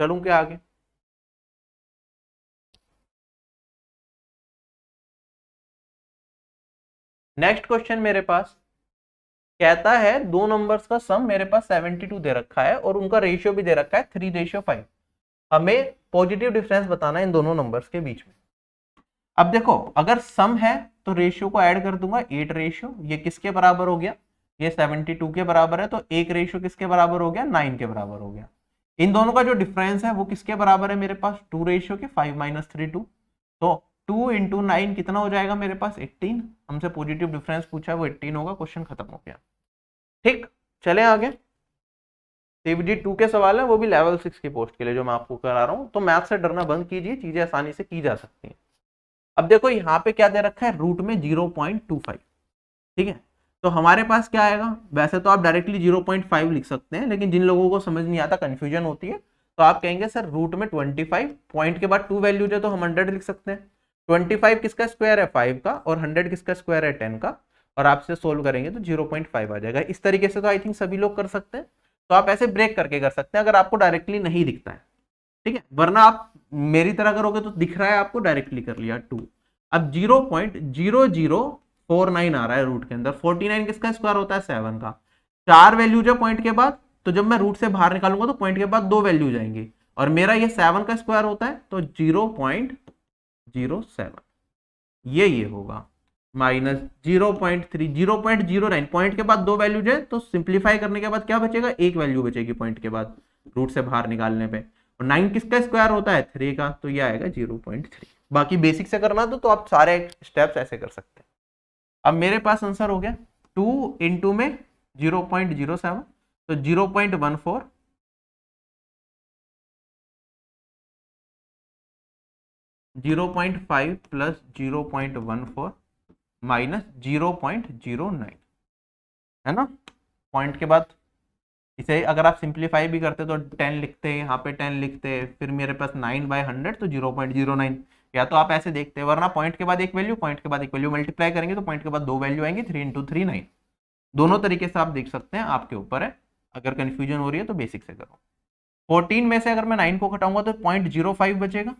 चलूं क्या आगे? नेक्स्ट क्वेश्चन मेरे पास कहता है दो नंबर्स का सम मेरे पास 72 दे रखा है और उनका रेशियो भी दे रखा है 3:5। हमें पॉजिटिव डिफरेंस बताना है इन दोनों नंबर्स के बीच में। अब देखो अगर सम है तो रेशियो को ऐड कर दूंगा 8 रेशियो। ये किसके बराबर हो गया? ये 72 के बराबर है। तो एक रेशियो किसके बराबर हो गया? 9 के बराबर हो गया। इन दोनों का जो डिफरेंस है वो किसके बराबर है मेरे पास? 2 रेशियो के 5 - 3 2। तो 2 × 9 कितना हो जाएगा मेरे पास? 18। हमसे पॉजिटिव डिफरेंस पूछा है वो 18 होगा। क्वेश्चन खत्म हो गया। ठीक, चले आगे। सीबीडी 2 के सवाल है वो भी लेवल 6 की पोस्ट के लिए जो मैं आपको करा रहा हूं। तो मैथ से डरना बंद कीजिए, चीजें आसानी से की जा सकती हैं। अब देखो यहाँ पे क्या दे रखा है? रूट में 0.25। ठीक है, तो हमारे पास क्या आएगा? वैसे तो आप डायरेक्टली 0.5 लिख सकते हैं, लेकिन जिन लोगों को समझ नहीं आता, कंफ्यूजन होती है, तो आप कहेंगे सर रूट में 25, पॉइंट के बाद 2 वैल्यूज है तो हम 100 लिख सकते हैं। 25 किसका स्क्वायर है? 5 का, और 100 किसका स्क्वायर है? 10 का। और आपसे सोल्व करेंगे तो 0.5 आ जाएगा। इस तरीके से तो आई थिंक सभी लोग कर सकते हैं। तो आप ऐसे ब्रेक करके कर सकते हैं अगर आपको डायरेक्टली नहीं दिखता है। ठीक है, वरना आप मेरी तरह करोगे तो दिख रहा है आपको, डायरेक्टली कर लिया 2। अब 0.0049 आ रहा है रूट के अंदर। 49 किसका स्क्वायर होता है? 7 का। 4 वैल्यूज है पॉइंट के बाद, तो जब मैं रूट से बाहर निकालूंगा तो पॉइंट के बाद 2 वैल्यू जाएंगी, और मेरा ये 7 का स्क्वायर होता है तो 0.07 ये होगा माइनस 0.3 0.09। पॉइंट के बाद 2 वैल्यूज है तो सिंप्लीफाई करने के बाद क्या बचेगा? एक वैल्यू बचेगी पॉइंट के बाद रूट से बाहर निकालने पे। और 9 किसका स्क्वायर होता है? 3 का, तो ये आएगा 0.3। बाकी बेसिक से करना तो आप सारे स्टेप्स ऐसे कर सकते हैं। अब मेरे पास आंसर हो गया 2 इंटू में 0.07 तो 0.14, 0.5 प्लस 0.14 माइनस 0.09 है ना। पॉइंट के बाद इसे अगर आप सिंप्लीफाई भी करते तो 10 लिखते, यहाँ पे 10 लिखते, फिर मेरे पास 9/100 तो 0.09। या तो आप ऐसे देखते, वरना पॉइंट के बाद एक वैल्यू, पॉइंट के बाद एक वैल्यू मल्टीप्लाई करेंगे तो पॉइंट के बाद 2 वैल्यू आएंगे। 3 × 3 9। दोनों तरीके से आप देख सकते हैं, आपके ऊपर है। अगर कंफ्यूजन हो रही है तो बेसिक से करो। 14 में से अगर मैं 9 को घटाऊंगा तो 0.05 बचेगा,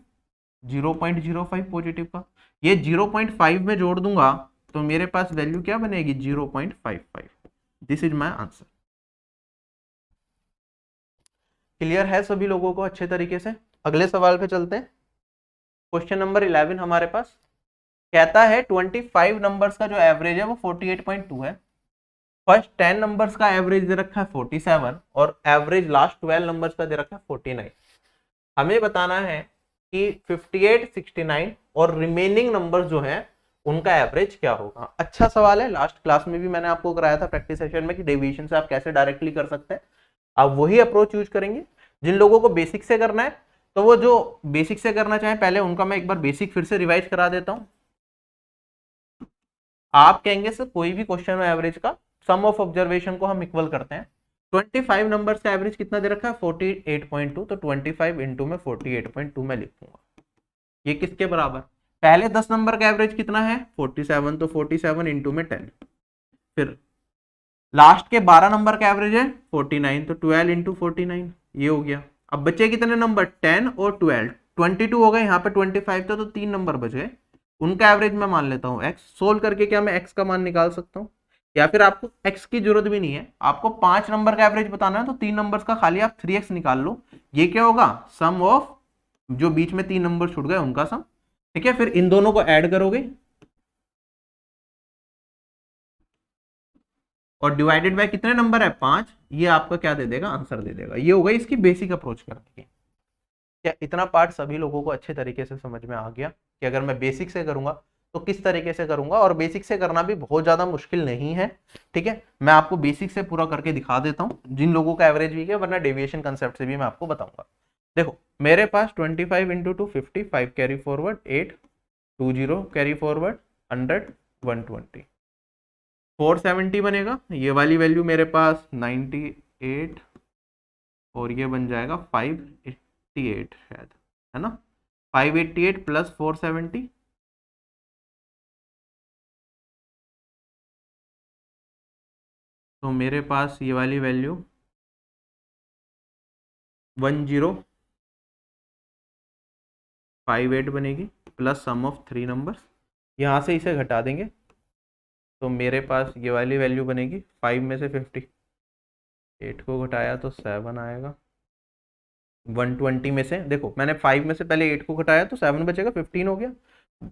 0.05 पॉजिटिव का। ये 0.5 में जोड़ दूंगा तो मेरे पास वैल्यू क्या बनेगी? 0.55। This is my answer. Clear है सभी लोगों को अच्छे तरीके से? अगले सवाल पे चलते हैं। क्वेश्चन नंबर 11 हमारे पास कहता है 25 नंबर्स का जो एवरेज है वो 48.2 है। फर्स्ट 10 नंबर्स का एवरेज दे रखा है 47 और एवरेज लास्ट 12 नंबर्स का दे रखा है 49। हमें बताना है कि 58, 69 और रिमेनिंग नंबर्स जो हैं उनका एवरेज क्या होगा। अच्छा सवाल है, लास्ट क्लास में भी मैंने आपको कराया था प्रैक्टिस सेशन में कि डेविएशन से आप कैसे डायरेक्टली कर सकते हैं। आप वही अप्रोच यूज करेंगे। जिन लोगों को बेसिक से करना है तो वो जो बेसिक से करना चाहें पहले उनका मैं एक बार बेसिक फिर से रिवाइज करा देता हूं। आप कहेंगे सर कोई भी क्वेश्चन में एवरेज का सम ऑफ ऑब्जर्वेशन को हम इक्वल करते हैं। 25 नंबर्स का एवरेज कितना दे रखा है? 48.2। तो 25 इंटू में 48.2 में लिखूंगा। ये किसके बराबर? पहले 10 नंबर का एवरेज कितना है? 47, तो 47 इंटू में 10। फिर लास्ट के 12 नंबर का एवरेज है 49, तो 12 इंटू 49 ये हो गया। अब बचे कितने नंबर? 10 और 12। 22 हो गए, यहाँ पे 25 था तो 3 नंबर बच गए, उनका एवरेज मैं मान लेता हूँ x। सोल्व करके क्या मैं x का मान निकाल सकता हूँ, या फिर आपको x की जरूरत भी नहीं है, आपको 5 नंबर का एवरेज बताना है तो 3 नंबर्स का खाली आप 3x निकाल लो। ये क्या होगा, सम ऑफ जो बीच में 3 नंबर छूट गए उनका सम। ठीक है, फिर इन दोनों को ऐड करोगे और डिवाइडेड बाय कितने नंबर है 5, ये आपका क्या दे देगा, आंसर दे देगा। ये होगा इसकी बेसिक अप्रोच करने की। क्या इतना पार्ट सभी लोगों को अच्छे तरीके से समझ में आ गया कि अगर मैं बेसिक से करूंगा तो किस तरीके से करूंगा, और बेसिक से करना भी बहुत ज्यादा मुश्किल नहीं है। ठीक है, मैं आपको बेसिक से पूरा करके दिखा देता हूं जिन लोगों का एवरेज वीक है, वरना डेविएशन कंसेप्ट से भी मैं आपको बताऊंगा। देखो मेरे पास 25 into 250, 5 carry forward, 8 20 carry forward, 100 120, 470 बनेगा। ये वाली वैल्यू मेरे पास 98 और ये बन जाएगा 588 शायद, है ना। 588 प्लस 470, तो मेरे पास ये वाली वैल्यू 1058 बनेगी, प्लस सम ऑफ 3 नंबर्स, यहाँ से इसे घटा देंगे तो मेरे पास ये वाली वैल्यू बनेगी 5 में से 58 को घटाया तो 7 आएगा। 120 में से देखो मैंने 5 में से पहले 8 को घटाया तो 7 बचेगा, 15 हो गया।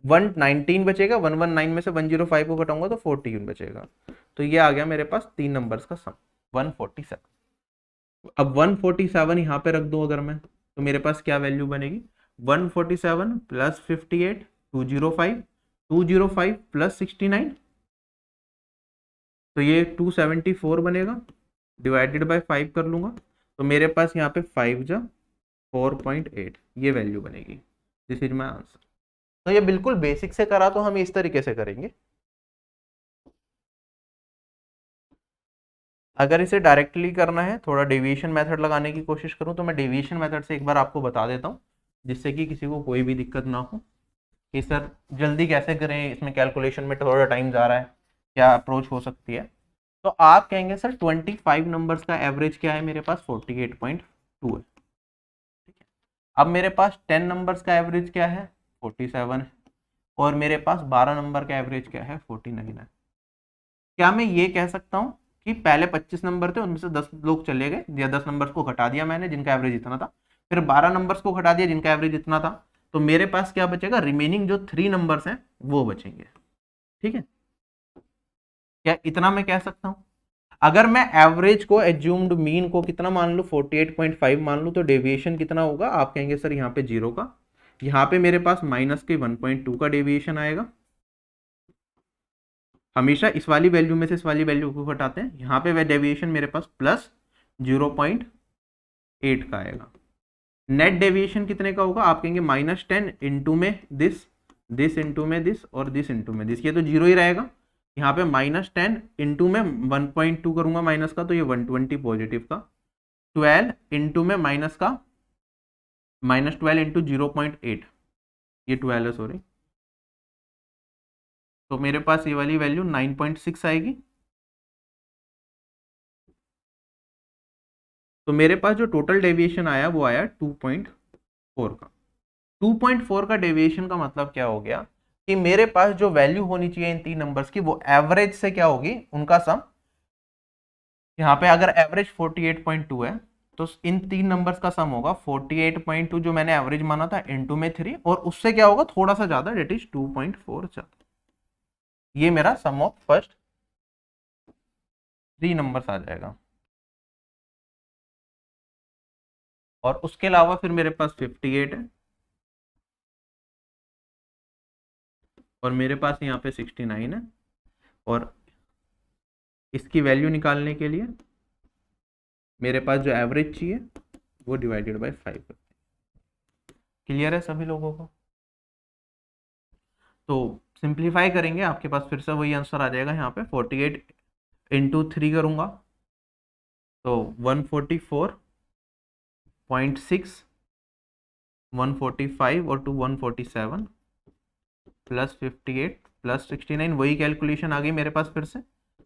119 बचेगा, 119 में से 105 को घटाऊंगा तो 14 बचेगा। तो ये आ गया मेरे पास 3 नंबर्स का सम 147। अब 147 यहाँ पे रख दूं अगर मैं, तो मेरे पास क्या वैल्यू बनेगी, 147 प्लस 58 205, 205 प्लस 69, तो ये 274 बनेगा, डिवाइडेड बाय 5 कर लूंगा तो मेरे पास यहाँ पे 5 जा 4.8 ये वैल्यू बनेगी। This is my answer. तो ये बिल्कुल बेसिक से करा तो हम इस तरीके से करेंगे। अगर इसे डायरेक्टली करना है, थोड़ा डेविएशन मेथड लगाने की कोशिश करूं, तो मैं डेविएशन मेथड से एक बार आपको बता देता हूं जिससे कि किसी को कोई भी दिक्कत ना हो कि सर जल्दी कैसे करें, इसमें कैलकुलेशन में थोड़ा टाइम जा रहा है, क्या अप्रोच हो सकती है। तो आप कहेंगे सर 25 नंबर्स का एवरेज क्या है, मेरे पास 48.2 है। ठीक है, अब मेरे पास 10 नंबर्स का एवरेज क्या है, 47 है, और मेरे पास 12 नंबर का एवरेज क्या है, 49 है। क्या मैं ये कह सकता हूँ कि पहले 25 नंबर थे उनमें से 10 लोग चले गए, या 10 नंबर्स को घटा दिया मैंने जिनका एवरेज इतना था, फिर 12 नंबर्स को घटा दिया जिनका एवरेज इतना था, तो मेरे पास क्या बचेगा, रिमेनिंग जो 3 नंबर्स हैं वो बचेंगे। ठीक है, क्या इतना मैं कह सकता हूं। अगर मैं एवरेज को, एज्यूम्ड मीन को कितना मान लूं, 48.5 मान लूं, तो डेविएशन कितना होगा, आप कहेंगे सर यहाँ पे 0 का, यहाँ पे मेरे पास माइनस के 1.2 का डेविएशन आएगा। हमेशा इस वाली वैल्यू में से इस वाली वैल्यू को घटाते हैं, यहाँ पे डेविएशन मेरे पास प्लस 0.8 का आएगा। नेट डेविएशन कितने का होगा, आप कहेंगे -10 इंटू में दिस इंटू में दिस और दिस इंटू में दिस, ये तो 0 ही रहेगा। यहाँ पे -10 इंटू में 1.2 करूंगा माइनस का, तो ये 120 पॉजिटिव का, 12 इंटू में माइनस का, -12 इंटू 0.8, ये 12 है सॉरी, तो मेरे पास ये वाली वैल्यू 9.6 आएगी। तो मेरे पास जो टोटल डेविएशन आया वो आया 2.4 का। 2.4 का डेविएशन का मतलब क्या हो गया कि मेरे पास जो वैल्यू होनी चाहिए इन 3 नंबर्स की वो एवरेज से क्या होगी, उनका सम। यहाँ पे अगर एवरेज 48.2 है तो इन 3 नंबर्स का सम होगा 48.2 जो मैंने एवरेज माना था इंटू में 3, और उससे क्या होगा थोड़ा सा ज्यादा, डेट इज 2.4 ज्यादा। ये मेरा सम ऑफ फर्स्ट 3 नंबर्स आ जाएगा। और उसके अलावा फिर मेरे पास 58 है, और मेरे पास यहाँ पे 69 है, और इसकी वैल्यू निकालने के लिए मेरे पास जो एवरेज चाहिए वो डिवाइडेड बाय 5 करते हैं। क्लियर है सभी लोगों को। तो सिंप्लीफाई करेंगे, आपके पास फिर से वही आंसर आ जाएगा। यहाँ पे 48 इंटू 3 करूँगा तो 144.6, 145 और 147 प्लस 58 प्लस 69, वही कैलकुलेशन आ गई मेरे पास फिर से,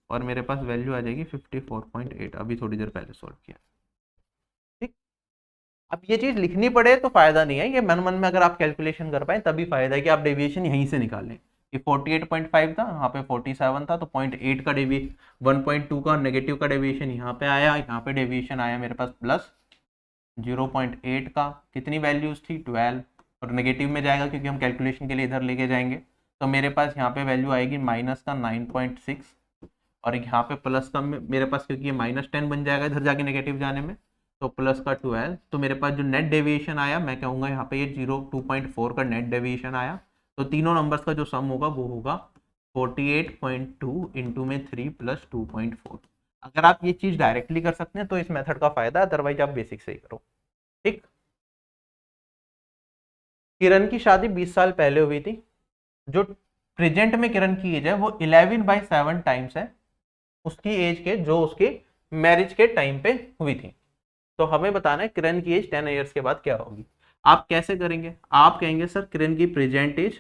और मेरे पास वैल्यू आ जाएगी 54.8, अभी थोड़ी देर पहले सॉल्व किया। ठीक, अब ये चीज लिखनी पड़े तो फायदा नहीं है, ये मन मन में अगर आप कैलकुलेशन कर पाए तभी फायदा है कि आप डेविएशन यहीं से निकाल लें। ये 48.5 था, यहाँ पे 47 था, तो 0.8 का डेवी 1.2 का नेगेटिव का डेविएशन यहाँ पे आया, यहाँ पे डेविएशन आया मेरे पास प्लस 0.8 का, कितनी वैल्यूज थी 12, और नेगेटिव में जाएगा क्योंकि हम कैलकुलेशन के लिए इधर लेके जाएंगे, तो मेरे पास यहाँ पे वैल्यू आएगी माइनस का 9.6, और यहाँ पे प्लस का मेरे पास, क्योंकि ये -10 बन जाएगा इधर जाके नेगेटिव जाने में, तो प्लस का 12, तो मेरे पास जो नेट डेविएशन आया मैं कहूँगा यहाँ पे ये 2.4 का नेट डेविएशन आया, तो तीनों नंबर्स का जो सम होगा वो होगा 48.2 इंटू में 3 प्लस 2.4। अगर आप ये चीज डायरेक्टली कर सकते हैं तो इस मेथड का फायदा है, अदरवाइज आप बेसिक से ही करो। ठीक। किरण की शादी 20 साल पहले हुई थी, जो प्रेजेंट में किरण की एज है वो 11/7 टाइम्स है उसकी एज के जो उसके मैरिज के टाइम पे हुई थी। तो हमें बताना है किरण की एज 10 ईयर्स के बाद क्या होगी। आप कैसे करेंगे, आप कहेंगे सर किरण की प्रेजेंट एज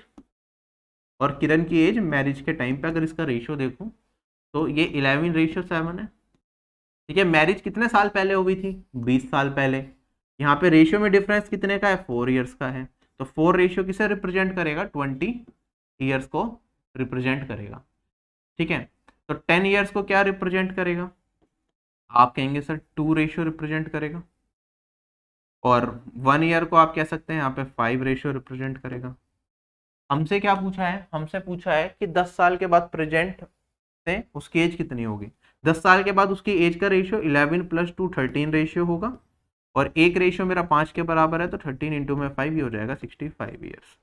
और किरण की एज मैरिज के टाइम पे अगर इसका रेशियो देखूं तो ये 11/7 है। ठीक है, मैरिज कितने साल पहले हुई थी, 20 साल पहले। यहाँ पे रेशियो में डिफरेंस कितने का है, 4 ईयर्स का है, तो 4 रेशियो किसे रिप्रेजेंट करेगा, 20 ईयर्स को रिप्रेजेंट करेगा। ठीक है, तो 10 ईयर्स को क्या रिप्रेजेंट करेगा, आप कहेंगे सर 2 रेशियो रिप्रेजेंट करेगा, और 1 ईयर को आप कह सकते हैं यहाँ पे 5 रेशियो रिप्रेजेंट करेगा। हमसे क्या पूछा है, हमसे पूछा है कि 10 साल के बाद प्रेजेंट से उसकी एज कितनी होगी। 10 साल के बाद उसकी एज का रेशियो 11 + 2 13 रेशियो होगा, और एक रेशियो मेरा 5 के बराबर है, तो 13 इंटू में 5 ही हो जाएगा 65 ईयर्स।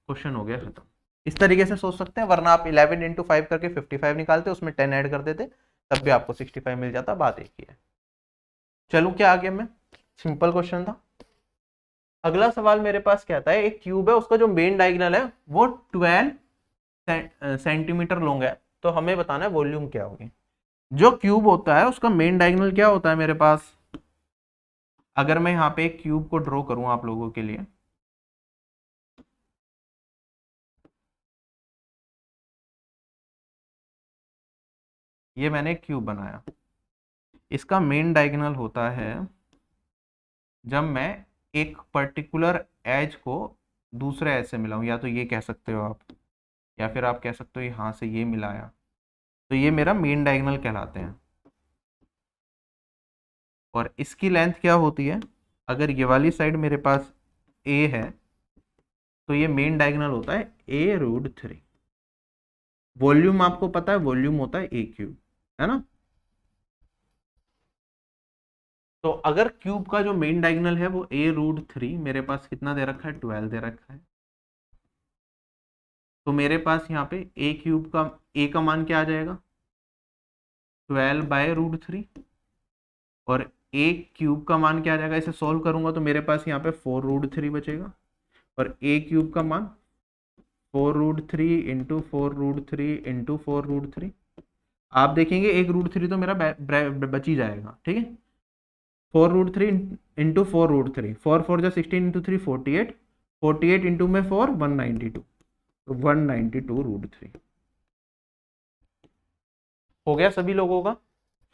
क्वेश्चन हो गया खत्म। इस तरीके से सोच सकते हैं, वरना आप 11 इंटू 5 करके 55 निकालते, उसमें 10 ऐड कर देते, तब भी आपको 65 मिल जाता, बात एक ही है। चलो क्या आगे में, सिंपल क्वेश्चन था। अगला सवाल मेरे पास क्या आता है, एक क्यूब है, उसका जो मेन डायगोनल है वो 12 सेंटीमीटर लॉन्ग है, तो हमें बताना है वॉल्यूम क्या होगी। जो क्यूब होता है उसका मेन डायगोनल क्या होता है मेरे पास, अगर मैं यहाँ पे एक क्यूब को ड्रॉ करूं आप लोगों के लिए, ये मैंने एक क्यूब बनाया, इसका मेन डायगोनल होता है जब मैं एक पर्टिकुलर एज को दूसरे एज से मिलाऊं, या तो ये कह सकते हो आप, या फिर आप कह सकते हो यहाँ से ये मिलाया, तो ये मेरा मेन डायगोनल कहलाते हैं। और इसकी लेंथ क्या होती है, अगर ये वाली साइड मेरे पास ए है तो ये मेन डायगोनल होता है a√3। वॉल्यूम आपको पता है, वॉल्यूम होता है ए क्यूब, है ना। तो अगर क्यूब का जो मेन डायगोनल है वो a√3, मेरे पास कितना दे रखा है, 12 दे रखा है, तो मेरे पास यहाँ पे ए क्यूब का ए का मान क्या आ जाएगा, 12/√3, और ए क्यूब का मान क्या आ जाएगा, इसे सॉल्व करूंगा तो मेरे पास यहाँ पे 4√3 बचेगा, और ए क्यूब का मान 4√3 इंटू 4√3 इंटू 4√3, आप देखेंगे एक √3 तो मेरा बच ही जाएगा। ठीक है, 4√3 इंटू 4√3, 4 × 16 इंटू 3 48, 48 इंटू में 4 192, तो 192√3 हो गया सभी लोगों का,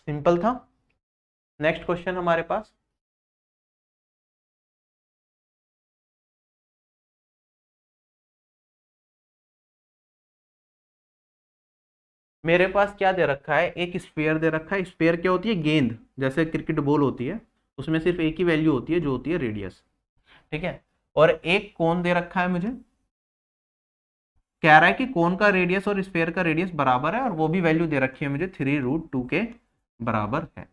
सिंपल था। नेक्स्ट क्वेश्चन हमारे पास, मेरे पास क्या दे रखा है, एक स्फीयर दे रखा है। स्फीयर क्या होती है, गेंद, जैसे क्रिकेट बॉल होती है, उसमें सिर्फ एक ही वैल्यू होती है जो होती है रेडियस। ठीक है, और एक कोन दे रखा है, मुझे कह रहा है कि कोन का रेडियस और स्फीयर का रेडियस बराबर है, और वो भी वैल्यू दे रखी है मुझे 3√2 के बराबर है।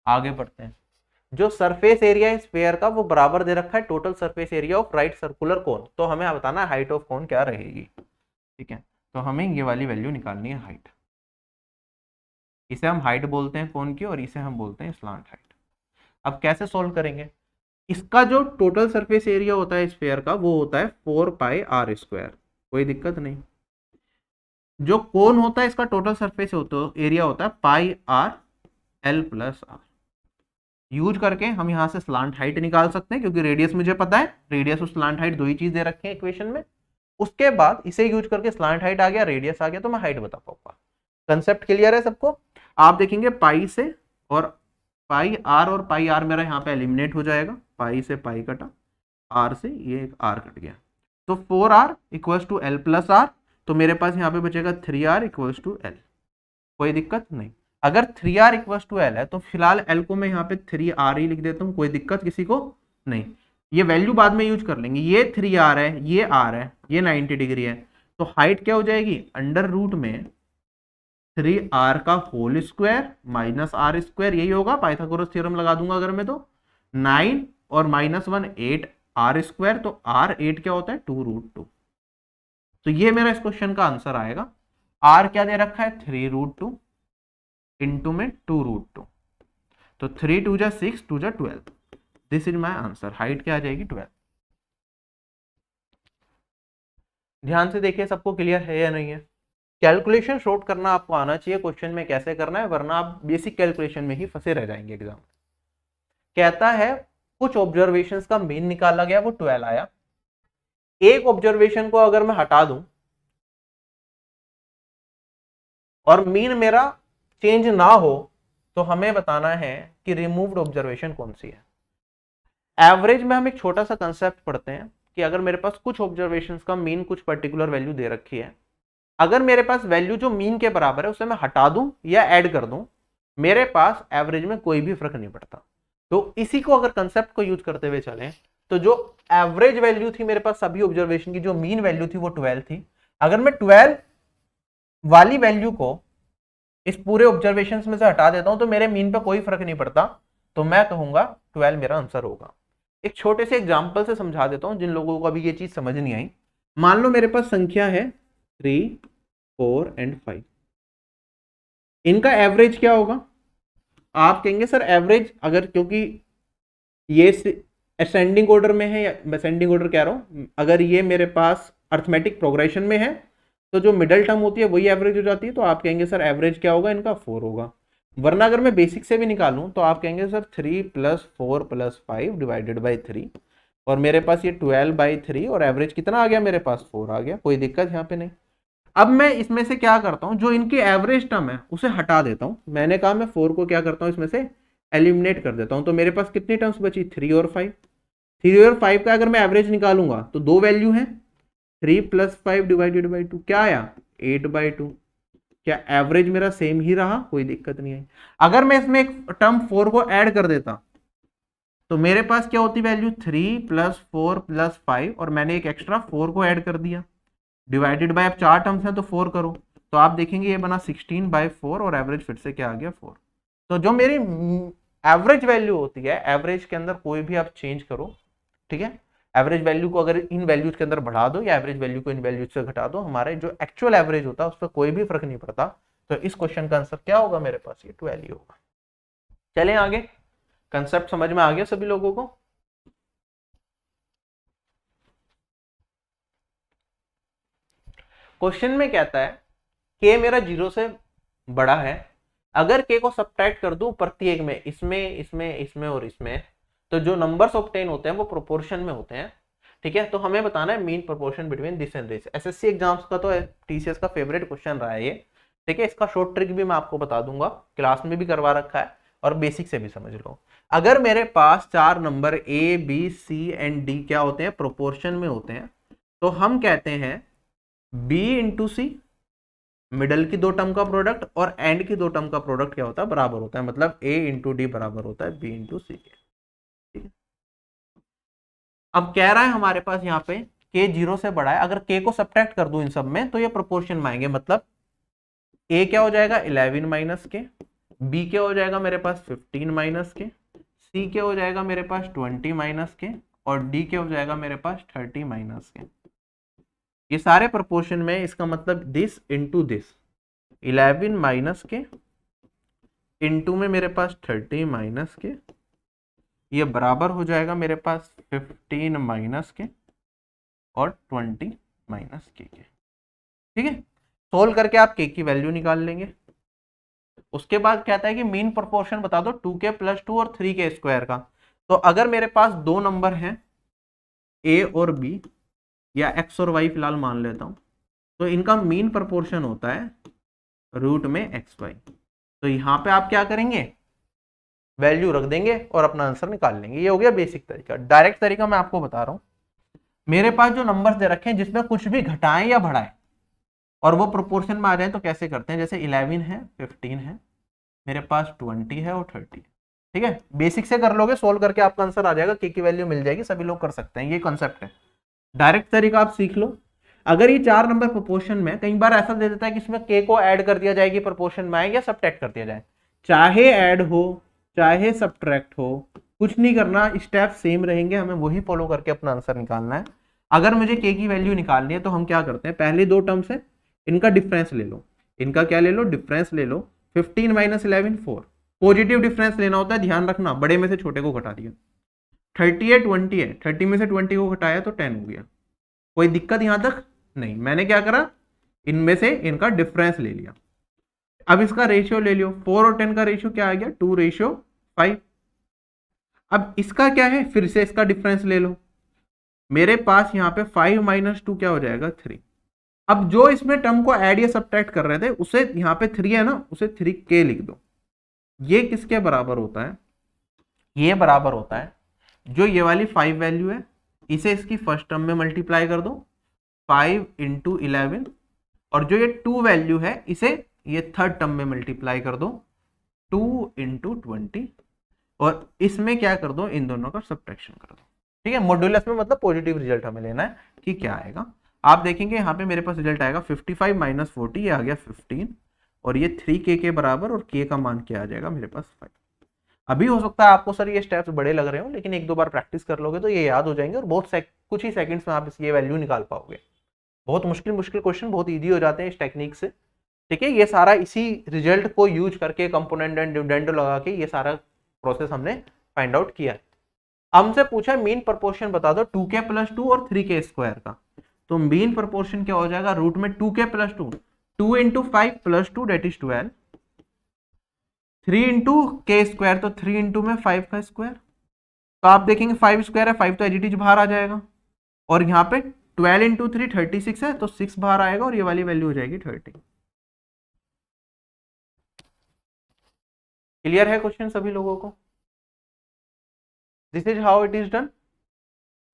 आगे बढ़ते हैं, जो सरफेस एरिया है स्फीयर का वो बराबर दे रखा है total surface area of right circular cone, तो हमें बताना है हाइट ऑफ कोन क्या रहेगी। ठीक है, तो हमें ये वाली वैल्यू निकालनी है हाइट, इसे हम हाइट बोलते हैं कोन की, और इसे हम बोलते हैं स्लांट हाइट। अब कैसे सॉल्व करेंगे, इसका जो टोटल सरफेस एरिया होता है स्फीयर का वो होता है 4πr², कोई दिक्कत नहीं। जो कोन होता है इसका टोटल सरफेस एरिया होता है πr/l+r। यूज करके हम यहाँ से स्लांट हाइट निकाल सकते हैं, क्योंकि रेडियस मुझे पता है, रेडियस और स्लांट हाइट दो ही चीज दे रखे हैं इक्वेशन में। उसके बाद इसे यूज करके स्लांट हाइट आ गया, रेडियस आ गया, तो मैं हाइट बता पाऊंगा। कंसेप्ट क्लियर है सबको। आप देखेंगे पाई से और पाई आर और पाई आर मेरा यहाँ पे एलिमिनेट हो जाएगा, पाई से पाई कटा, आर से ये एक आर कट गया, तो 4r equals to L plus R, तो मेरे पास यहाँ पे बचेगा 3r इक्वल्स टू एल। कोई दिक्कत नहीं। अगर 3r इक्वल्स टू एल है तो फिलहाल एल को मैं यहाँ पे 3r ही लिख देता हूँ, कोई दिक्कत किसी को नहीं। ये वैल्यू बाद में यूज कर लेंगे। ये 3r है, ये r है, ये 90 डिग्री है, तो हाइट क्या हो जाएगी, अंडर रूट में 3r का whole square minus R square, यही होगा। पाइथागोरस थ्योरम लगा दूंगा अगर मैं तो 9 और -1 8 आर स्क्वायर, तो आर 8 क्या होता है 2√2। तो ये मेरा इस क्वेश्चन का आंसर आएगा। आर क्या दे रखा है 3√2 इंटू में 2√2, तो 3 2 जा 6 2 जा 12, this is my answer. Height क्या आ जाएगी 12। ध्यान से देखिए, सबको क्लियर है या नहीं है। कैलकुलेशन शॉर्ट करना आपको आना चाहिए, क्वेश्चन में कैसे करना है, वरना आप बेसिक कैलकुलेशन में ही फंसे रह जाएंगे एग्जाम। कहता है कुछ ऑब्जर्वेशंस का मीन निकाला गया, वो 12 आया। एक ऑब्जर्वेशन को अगर मैं हटा दूं और मीन मेरा चेंज ना हो, तो हमें बताना है कि रिमूव्ड ऑब्जर्वेशन कौन सी है। एवरेज में हम एक छोटा सा कंसेप्ट पढ़ते हैं कि अगर मेरे पास कुछ ऑब्जर्वेशंस का मीन कुछ पर्टिकुलर वैल्यू दे रखी है, अगर मेरे पास वैल्यू जो मीन के बराबर है उसे मैं हटा दूं या ऐड कर दूं, मेरे पास एवरेज में कोई भी फर्क नहीं पड़ता। तो इसी को अगर कंसेप्ट को यूज करते हुए चलें, तो जो एवरेज वैल्यू थी मेरे पास सभी ऑब्जर्वेशन की, जो मीन वैल्यू थी वो 12 थी। अगर मैं 12 वाली वैल्यू को इस पूरे ऑब्जर्वेशंस में से हटा देता हूं तो मेरे मीन पे कोई फर्क नहीं पड़ता, तो मैं कहूंगा 12 मेरा आंसर होगा। एक छोटे से एग्जांपल से समझा देता हूं जिन लोगों को अभी ये चीज समझ नहीं आई। मान लो मेरे पास संख्या है 3 4 एंड 5, इनका एवरेज क्या होगा। आप कहेंगे सर एवरेज, अगर क्योंकि ये असेंडिंग ऑर्डर में है, या असेंडिंग ऑर्डर कह रहा हूं, अगर ये मेरे पास अर्थमेटिक प्रोग्रेशन में है तो जो मिडल टर्म होती है वही एवरेज हो जाती है, तो आप कहेंगे सर एवरेज क्या होगा इनका 4 होगा। वरना अगर मैं बेसिक से भी निकालूं तो आप कहेंगे सर 3 + 4 + 5 डिवाइडेड बाई 3, और मेरे पास ये 12/3 और एवरेज कितना आ गया मेरे पास 4 आ गया, कोई दिक्कत यहाँ पे नहीं। अब मैं इसमें से क्या करता हूँ, जो इनकी एवरेज टर्म है उसे हटा देता हूँ। मैंने कहा मैं 4 को क्या करता हूँ इसमें से एलिमिनेट कर देता हूँ, तो मेरे पास कितनी टर्म्स बची 3 और 5। 3 और 5 का अगर मैं एवरेज निकालूंगा तो दो वैल्यू है, 3 + 5 डिवाइडेड बाई 2 क्या आया 8/2। क्या एवरेज मेरा सेम ही रहा, कोई दिक्कत नहीं आई। अगर मैं इसमें एक टर्म 4 को ऐड कर देता तो मेरे पास क्या होती वैल्यू 3 + 4 + 5, और मैंने एक एक्स्ट्रा 4 को ऐड कर दिया, डिवाइडेड बाय, अब 4 टर्म्स हैं तो 4 करो, तो आप देखेंगे ये बना 16/4 और एवरेज फिर से क्या आ गया 4। तो जो मेरी एवरेज वैल्यू होती है, एवरेज के अंदर कोई भी आप चेंज करो, ठीक है, एवरेज वैल्यू को अगर इन वैल्यूज के अंदर बढ़ा दो या एवरेज वैल्यू को इन वैल्यूज से घटा दो, हमारे जो एक्चुअल एवरेज होता है उस पर कोई भी फर्क नहीं पड़ता। तो इस क्वेश्चन का आंसर क्या होगा मेरे पास, ये 12 ही होगा। चलें आगे, कंसेप्ट समझ में आ गया सभी लोगों को। क्वेश्चन में कहता है के मेरा 0 से बड़ा है, अगर के को सब्ट्रैक्ट कर दूं प्रत्येक में, इसमें इसमें इसमें और इसमें, तो जो नंबर्स ऑब्टेन होते हैं वो प्रोपोर्शन में होते हैं, ठीक है। तो हमें बताना है mean proportion between this and this. SSC exams का तो टीसीएस का फेवरेट क्वेश्चन रहा है ये, ठीक है। इसका शॉर्ट ट्रिक भी मैं आपको बता दूंगा, क्लास में भी करवा रखा है और बेसिक से भी समझ लो। अगर मेरे पास 4 number A B C and D क्या होते हैं, प्रोपोर्शन में होते हैं, तो हम कहते हैं बी इंटू सी, मिडल की दो टर्म का प्रोडक्ट और एंड की दो टर्म का प्रोडक्ट क्या होता है, बराबर होता है, मतलब ए इंटू डी बराबर होता है बी इंटू सी के, ठीक है। अब कह रहा है हमारे पास यहाँ पे के 0 से बड़ा है, अगर के को सब्ट्रैक्ट कर दूं इन सब में तो ये प्रोपोर्शन में आएंगे, मतलब ए क्या हो जाएगा 11 - के, बी क्या हो जाएगा मेरे पास 15 - के, सी क्या हो जाएगा मेरे पास 20 - के, और डी क्या हो जाएगा मेरे पास 30 - के। ये सारे प्रोपोर्शन में, इसका मतलब दिस इंटू दिस, 11 - के इंटू में मेरे पास 30 - के, ये बराबर हो जाएगा मेरे पास 15 - के और 20 - के, ठीक है। सोल्व करके आप के की वैल्यू निकाल लेंगे। उसके बाद कहता है कि मीन प्रोपोर्शन बता दो 2k + 2 और 3k स्क्वायर का। तो अगर मेरे पास दो नंबर हैं ए और बी, या एक्स और वाई फिलहाल मान लेता हूं, तो इनका मीन प्रोपोर्शन होता है रूट में एक्स वाई। तो यहां पे आप क्या करेंगे, वैल्यू रख देंगे और अपना आंसर निकाल लेंगे। ये हो गया बेसिक तरीका। डायरेक्ट तरीका मैं आपको बता रहा हूँ, मेरे पास जो नंबर्स दे रखे हैं जिसमें कुछ भी घटाएं या बढ़ाएं और वो प्रोपोर्शन में आ जाए तो कैसे करते हैं। जैसे 11 है, 15 है, मेरे पास 20 है और 30 है। ठीक है, बेसिक से कर लोगे, सोल्व करके आपका आंसर आ जाएगा, के की वैल्यू मिल जाएगी, सभी लोग कर सकते हैं, ये कॉन्सेप्ट है। डायरेक्ट तरीका आप सीख लो। अगर ये 4 नंबर प्रोपोर्शन में, कई बार ऐसा दे देता है कि इसमें के को ऐड कर दिया जाएगी प्रोपोर्शन में आए या सब्ट्रैक्ट कर दिया जाए, चाहे ऐड हो चाहे सब्ट्रैक्ट हो, कुछ नहीं करना, स्टेप सेम रहेंगे, हमें वही फॉलो करके अपना आंसर निकालना है। अगर मुझे के की वैल्यू निकालनी है तो हम क्या करते हैं, पहले दो टर्म्स है इनका डिफरेंस ले लो, इनका क्या ले लो, डिफरेंस ले लो। 15 माइनस 11 4, पॉजिटिव डिफरेंस लेना होता है, ध्यान रखना, बड़े में से छोटे को घटा दिया। 30 है 20 है, 30 में से 20 को घटाया तो 10 हो गया, कोई दिक्कत यहां तक नहीं। मैंने क्या करा, इनमें से इनका डिफरेंस ले लिया। अब इसका रेशियो ले लियो, 4 और 10 का रेशियो क्या आ गया, 2:5। अब इसका क्या है, फिर से इसका डिफरेंस ले लो, मेरे पास यहाँ पे 5 माइनस 2 क्या हो जाएगा, 3। अब जो इसमें टर्म को ऐड या सब्ट्रैक्ट कर रहे थे उसे, यहाँ पे 3 है ना, उसे 3k लिख दो। ये किसके बराबर होता है, ये बराबर होता है जो ये वाली 5 वैल्यू है, इसे इसकी फर्स्ट टर्म में मल्टीप्लाई कर दो, 5 इंटू 11, और जो ये 2 वैल्यू है इसे ये थर्ड टर्म में मल्टीप्लाई कर दो, 2 इंटू 20, और इसमें क्या कर दो, इन दोनों का सब्ट्रैक्शन कर दो। ठीक है, मॉड्यूलस में मतलब पॉजिटिव रिजल्ट हमें लेना है कि क्या आएगा। आप देखेंगे यहाँ पे मेरे पास रिजल्ट आएगा 55 माइनस 40, ये आ गया 15, और ये 3k के बराबर, और k का मान क्या आ जाएगा मेरे पास 5। अभी हो सकता है आपको सर ये स्टेप्स बड़े लग रहे हो, लेकिन एक दो बार प्रैक्टिस कर लोगे तो ये याद हो जाएंगे और बहुत कुछ ही सेकंड्स में आप ये वैल्यू निकाल पाओगे। बहुत मुश्किल मुश्किल क्वेश्चन बहुत ईजी हो जाते हैं इस टेक्निक से। ठीक है, ये सारा इसी रिजल्ट को यूज करके कंपोनेंट एंड डिविडेंड लगा के ये सारा प्रोसेस हमने फाइंड आउट किया है। हमसे पूछा मीन प्रोपोर्शन बता दो 2k प्लस 2 और 3k स्क्वायर का, तो मीन प्रोपोर्शन क्या हो जाएगा, रूट में 2k plus 2, 2 into 5 plus 2 that is 12, 3 into K square, तो 3 इंटू में 5 का स्क्वायर, तो आप देखेंगे 5 स्क्वायर है, 5 तो एज बाहर आ जाएगा, और यहाँ पे 12 इंटू 3 36 है, तो 6 बाहर आएगा और ये वाली वैल्यू हो जाएगी 30। क्लियर है क्वेश्चन सभी लोगों को? This is how it is done.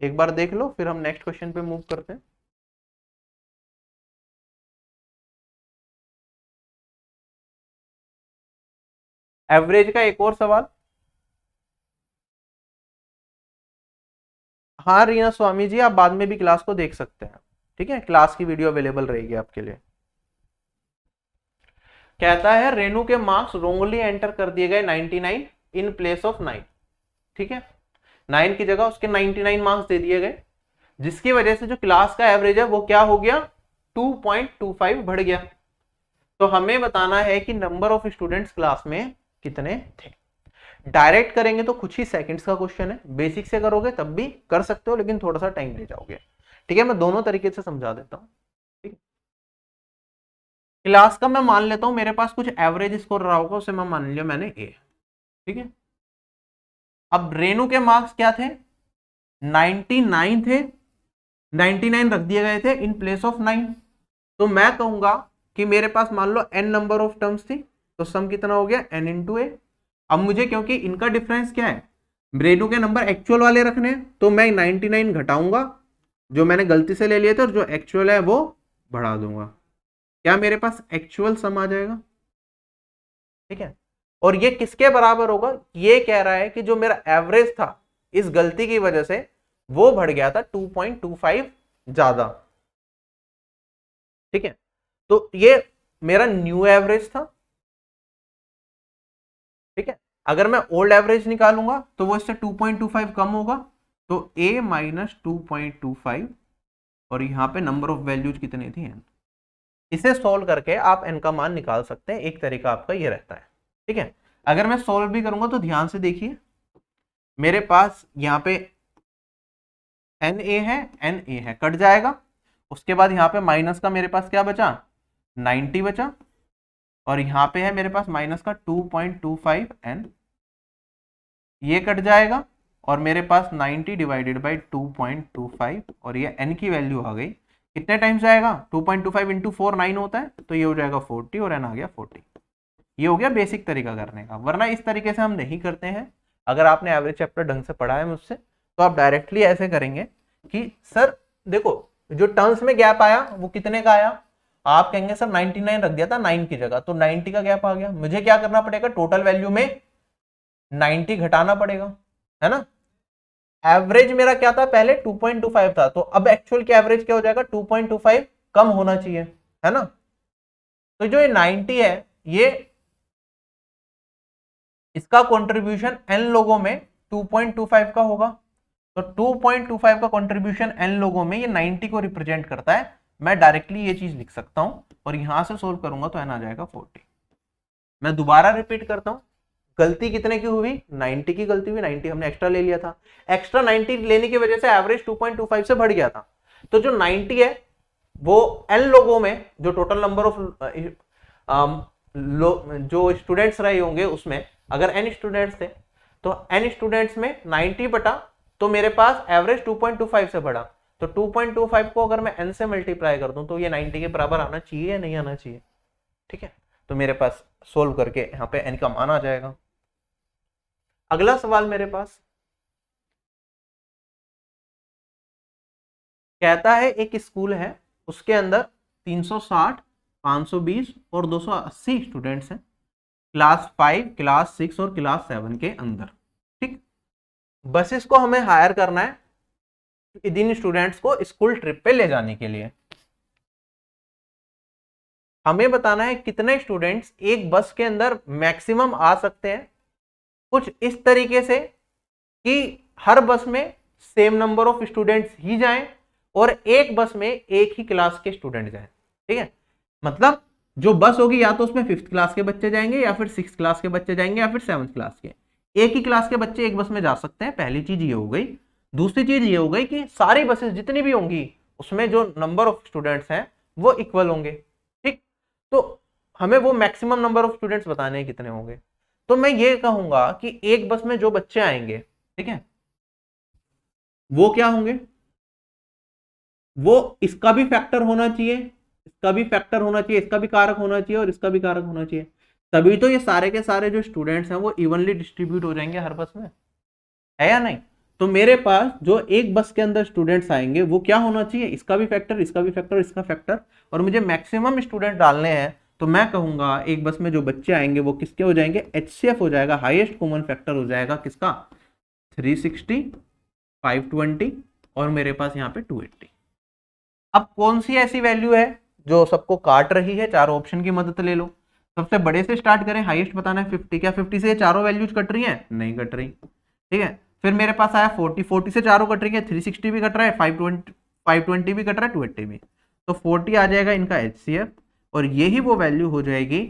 एक बार देख लो, फिर हम नेक्स्ट क्वेश्चन पे मूव करते हैं। एवरेज का एक और सवाल। हाँ रीना स्वामी जी, आप बाद में भी क्लास को देख सकते हैं, ठीक है, क्लास की वीडियो अवेलेबल रहेगी आपके लिए। कहता है रेनू के मार्क्स रोंगली एंटर कर दिए गए 99 इन प्लेस ऑफ 9। ठीक है, 9 की जगह उसके 99 मार्क्स दे दिए गए, जिसकी वजह से जो क्लास का एवरेज है वो क्या हो गया, 2.25 बढ़ गया। तो हमें बताना है कि नंबर ऑफ स्टूडेंट्स क्लास में कितने थे। डायरेक्ट करेंगे तो कुछ ही सेकंड्स का क्वेश्चन है, बेसिक से करोगे तब भी कर सकते हो, लेकिन थोड़ा सा टाइम ले जाओगे। ठीक है, मैं दोनों तरीके से समझा देता हूँ। क्लास का मैं मान लेता हूं मेरे पास कुछ एवरेज स्कोर रहा होगा, उसे मैं मान लिया मैंने ए। ठीक है, अब रेनू के मार्क्स क्या थे, 99 थे, 99 रख दिए गए थे इन प्लेस ऑफ 9। तो मैं कहूंगा कि मेरे पास मान लो n नंबर ऑफ टर्म्स थी, तो सम कितना हो गया n इंटू ए। अब मुझे क्योंकि इनका डिफरेंस क्या है, रेनू के नंबर एक्चुअल वाले रखने हैं, तो मैं 99 घटाऊंगा जो मैंने गलती से ले लिए थे, और जो एक्चुअल है वो बढ़ा दूंगा, क्या मेरे पास एक्चुअल सम आ जाएगा। ठीक है, और ये किसके बराबर होगा, ये कह रहा है कि जो मेरा एवरेज था इस गलती की वजह से वो बढ़ गया था 2.25 ज्यादा। ठीक है, तो ये मेरा न्यू एवरेज था। ठीक है, अगर मैं ओल्ड एवरेज निकालूंगा तो वो इससे 2.25 कम होगा, तो a माइनस 2.25, और यहां पे नंबर ऑफ वैल्यूज कितनी थी n। इसे सॉल्व करके आप n का मान निकाल सकते हैं, एक तरीका आपका ये रहता है। ठीक है, अगर मैं सॉल्व भी करूंगा तो ध्यान से देखिए, मेरे पास यहाँ पे एन ए है, कट जाएगा, उसके बाद यहाँ पे माइनस का मेरे पास क्या बचा, 90 बचा, और यहाँ पे है मेरे पास माइनस का 2.25 n, ये कट जाएगा, और मेरे पास 90 डिवाइडेड बाई 2.25, और ये n की वैल्यू आ गई, कितने टाइम्स आएगा, 2.25 इंटू 4 9 होता है, तो ये हो जाएगा 40, और n आ गया 40। ये हो गया बेसिक तरीका करने का, वरना इस तरीके से हम नहीं करते हैं। अगर आपने एवरेज चैप्टर ढंग से पढ़ा है मुझसे तो आप डायरेक्टली ऐसे करेंगे कि सर देखो जो टर्म्स में गैप आया वो कितने का आया, आप कहेंगे सर 99 रख दिया था 9 की जगह, तो 90 का गैप आ गया, मुझे क्या करना पड़ेगा, टोटल वैल्यू में 90 घटाना पड़ेगा, है ना। एवरेज मेरा क्या था पहले 2.25 था, तो अब एक्चुअल क्या एवरेज क्या हो जाएगा 2.25 कम होना चाहिए, है ना। तो जो ये 90 है ये इसका कंट्रीब्यूशन n लोगों में 2.25 का होगा, तो 2.25 का कंट्रीब्यूशन n लोगों में ये 90 को रिप्रेजेंट करता है। मैं डायरेक्टली ये चीज लिख सकता हूं और यहां से सोल्व करूंगा तो n आ जाएगा 40। मैं दोबारा रिपीट करता हूं, गलती कितने की हुई, 90 की गलती हुई, 90 हमने एक्स्ट्रा ले लिया था, एक्स्ट्रा 90 लेने की वजह से एवरेज 2.25 से बढ़ गया था। तो जो 90 है वो n लोगों में, जो टोटल नंबर ऑफ जो स्टूडेंट्स रहे होंगे उसमें, अगर n स्टूडेंट्स थे तो n स्टूडेंट्स में 90 बटा, तो मेरे पास एवरेज 2.25 से बढ़ा, तो 2.25 को अगर मैं n से मल्टीप्लाई कर दूं तो ये 90 के बराबर आना चाहिए या नहीं आना चाहिए, ठीक है। तो मेरे पास सोल्व करके यहाँ पे n का मान आ जाएगा। अगला सवाल मेरे पास कहता है एक स्कूल है उसके अंदर 360, 520 और 280 स्टूडेंट्स हैं, क्लास 5, क्लास 6 और क्लास 7 के अंदर, ठीक। बसेस को हमें हायर करना है इन स्टूडेंट्स को स्कूल ट्रिप पे ले जाने के लिए। हमें बताना है कितने स्टूडेंट्स एक बस के अंदर मैक्सिमम आ सकते हैं, कुछ इस तरीके से कि हर बस में सेम नंबर ऑफ स्टूडेंट्स ही जाएं और एक बस में एक ही क्लास के स्टूडेंट जाएं, ठीक है। मतलब जो बस होगी या तो उसमें 5th क्लास के बच्चे जाएंगे या फिर 6th क्लास के बच्चे जाएंगे या फिर 7th क्लास के, एक ही क्लास के बच्चे एक बस में जा सकते हैं, पहली चीज ये हो गई। दूसरी चीज ये हो गई कि सारी बसेस जितनी भी होंगी उसमें जो नंबर ऑफ स्टूडेंट्स हैं वो इक्वल होंगे, ठीक। तो हमें वो मैक्सिमम नंबर ऑफ स्टूडेंट्स बताने हैं कितने होंगे। तो मैं ये कहूंगा कि एक बस में जो बच्चे आएंगे, ठीक है, वो क्या होंगे, वो इसका भी फैक्टर होना चाहिए, इसका भी फैक्टर होना चाहिए, इसका भी कारक होना चाहिए और इसका भी कारक होना चाहिए, तभी तो ये सारे के सारे जो स्टूडेंट्स हैं वो इवनली डिस्ट्रीब्यूट हो जाएंगे हर बस में, है या नहीं। तो मेरे पास जो एक बस के अंदर स्टूडेंट्स आएंगे वो क्या होना चाहिए, इसका भी फैक्टर, इसका भी फैक्टर, इसका फैक्टर, और मुझे मैक्सिमम स्टूडेंट डालने हैं, तो मैं कहूंगा एक बस में जो बच्चे आएंगे वो किसके हो जाएंगे, HCF हो जाएगा, हाईएस्ट कॉमन फैक्टर हो जाएगा किसका, 360, 520 और मेरे पास यहाँ पे 280। अब कौन सी ऐसी वैल्यू है जो सबको काट रही है, चारों ऑप्शन की मदद ले लो। सबसे बड़े से स्टार्ट करें, हाईएस्ट बताना है 50, क्या 50 से ये चारों वैल्यूज कट रही हैं, नहीं कट रही, ठीक है। फिर मेरे पास आया 40, 40 से चारों कट रही है, 360 भी कट रहा है, 520 भी कट रहा है, 280 भी, तो 40 आ जाएगा इनका HCF, और यही वो वैल्यू हो जाएगी,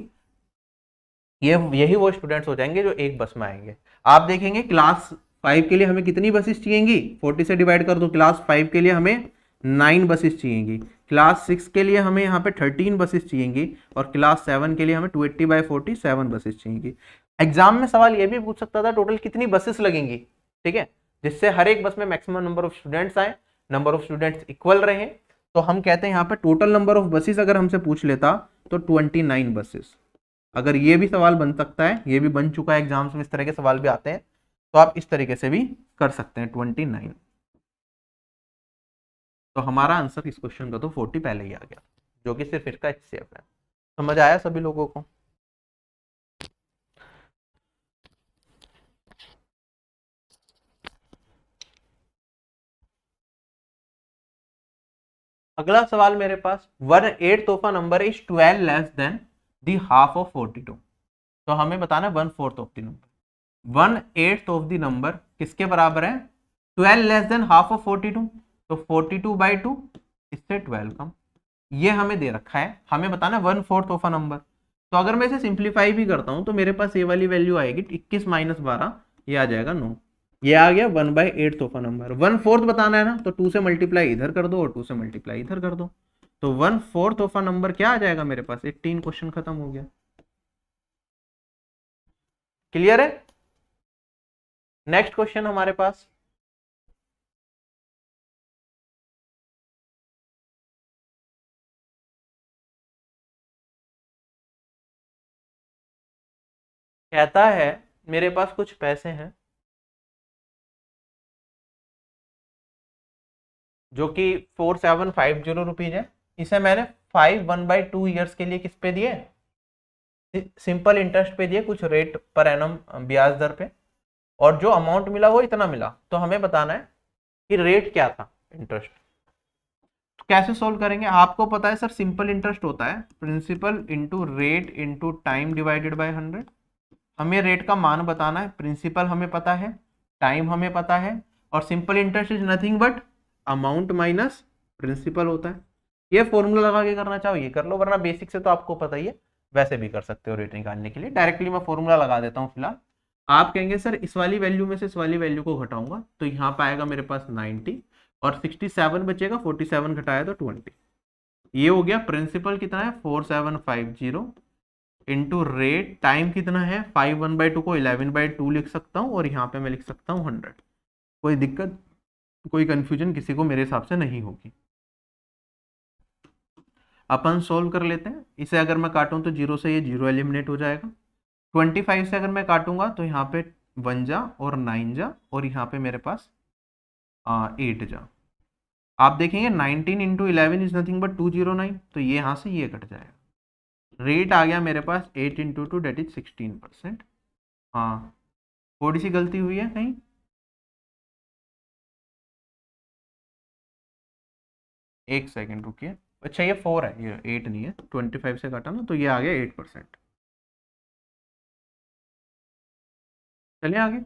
ये यही वो स्टूडेंट्स हो जाएंगे जो एक बस में आएंगे। आप देखेंगे क्लास 5 के लिए हमें कितनी बसेस चाहिएंगी, 40 से डिवाइड कर दो, क्लास 5 के लिए हमें 9 बसेस चाहिएंगी, क्लास 6 के लिए हमें यहाँ पे 13 बसेस चाहिएंगी और क्लास 7 के लिए हमें 280/40 7 बसेस चाहिएंगी। एग्जाम में सवाल ये भी पूछ सकता था टोटल कितनी बसेस लगेंगी, ठीक है, जिससे हर एक बस में मैक्सिमम नंबर ऑफ स्टूडेंट्स आए, नंबर ऑफ स्टूडेंट्स इक्वल रहे। तो हम कहते हैं यहाँ पे टोटल नंबर ऑफ बसेस अगर हमसे पूछ लेता तो 29 बसेस। अगर ये भी सवाल बन सकता है, ये भी बन चुका है एग्जाम्स में, इस तरह के सवाल भी आते हैं, तो आप इस तरीके से भी कर सकते हैं 29। तो हमारा आंसर इस क्वेश्चन का तो 40 पहले ही आ गया, जो कि सिर्फ इसका HCF है। समझ आया सभी लोगों को। अगला सवाल मेरे पास, 1/8 of a number is 12 less than the half of 42। तो हमें बताना है 1/4 of the number, 1/8 of the number किसके बराबर है, 12 लेस देन हाफ ऑफ 42, तो 42/2, इससे 12 कम, ये हमें दे रखा है, हमें बताना 1/4 ऑफ अ नंबर। तो अगर मैं इसे सिंप्लीफाई भी करता हूं तो मेरे पास ये वाली वैल्यू आएगी 21 - 12, ये आ जाएगा 9, ये आ गया 1/8 ऑफ अ नंबर। 1/4 बताना है ना, तो 2 से मल्टीप्लाई इधर कर दो और 2 से मल्टीप्लाई इधर कर दो, तो 1/4 ऑफ अ नंबर क्या आ जाएगा मेरे पास, 18। क्वेश्चन खत्म हो गया। क्लियर है। नेक्स्ट क्वेश्चन हमारे पास, कहता है मेरे पास कुछ पैसे हैं जो कि 4750 रुपीज है, इसे मैंने 5 1/2 ईयर्स के लिए किस पे दिए, सिंपल इंटरेस्ट पे दिए, कुछ रेट पर एनम ब्याज दर पे, और जो अमाउंट मिला वो इतना मिला। तो हमें बताना है कि रेट क्या था इंटरेस्ट। तो कैसे सोल्व करेंगे, आपको पता है सर सिंपल इंटरेस्ट होता है principal into rate into time divided by 100। हमें रेट का मान बताना है, प्रिंसिपल हमें पता है, टाइम हमें पता है, और simple interest is nothing but amount minus principal होता है। ये फॉर्मूला लगा के करना चाहो ये कर लो, वरना बेसिक से तो आपको पता ही है, वैसे भी कर सकते हो रेट निकालने के लिए। डायरेक्टली मैं फॉर्मूला लगा देता हूँ फिलहाल। आप कहेंगे सर इस वाली वैल्यू में से इस वाली वैल्यू को घटाऊंगा तो यहाँ पे आएगा मेरे पास 90 और 67 बचेगा, 47 घटाया तो 20। ये हो गया प्रिंसिपल कितना है 4750 इंटू रेट, टाइम कितना है 5 1/2 को 11/2 लिख सकता हूँ, और यहाँ पे मैं लिख सकता हूँ 100। कोई दिक्कत कोई कंफ्यूजन किसी को मेरे हिसाब से नहीं होगी। अपन सोल्व कर लेते हैं। इसे अगर मैं काटूं तो 0 से ये 0 एलिमिनेट हो जाएगा। 25 से अगर मैं काटूंगा तो यहाँ पे 1 जा और 9 जा, और यहाँ पे मेरे पास 8 जा। आप देखेंगे 19 इंटू 11 इज नथिंग बट 209, तो ये यहाँ से ये कट जाएगा। रेट आ गया मेरे पास 8 इंटू 2 डेट इज 16%। हाँ थोड़ी सी गलती हुई है कहीं, एक सेकेंड रुकिए। अच्छा ये 4 है, ये 8 नहीं है, 25 से काटा ना तो ये आ गया 8%। चलिए आगे।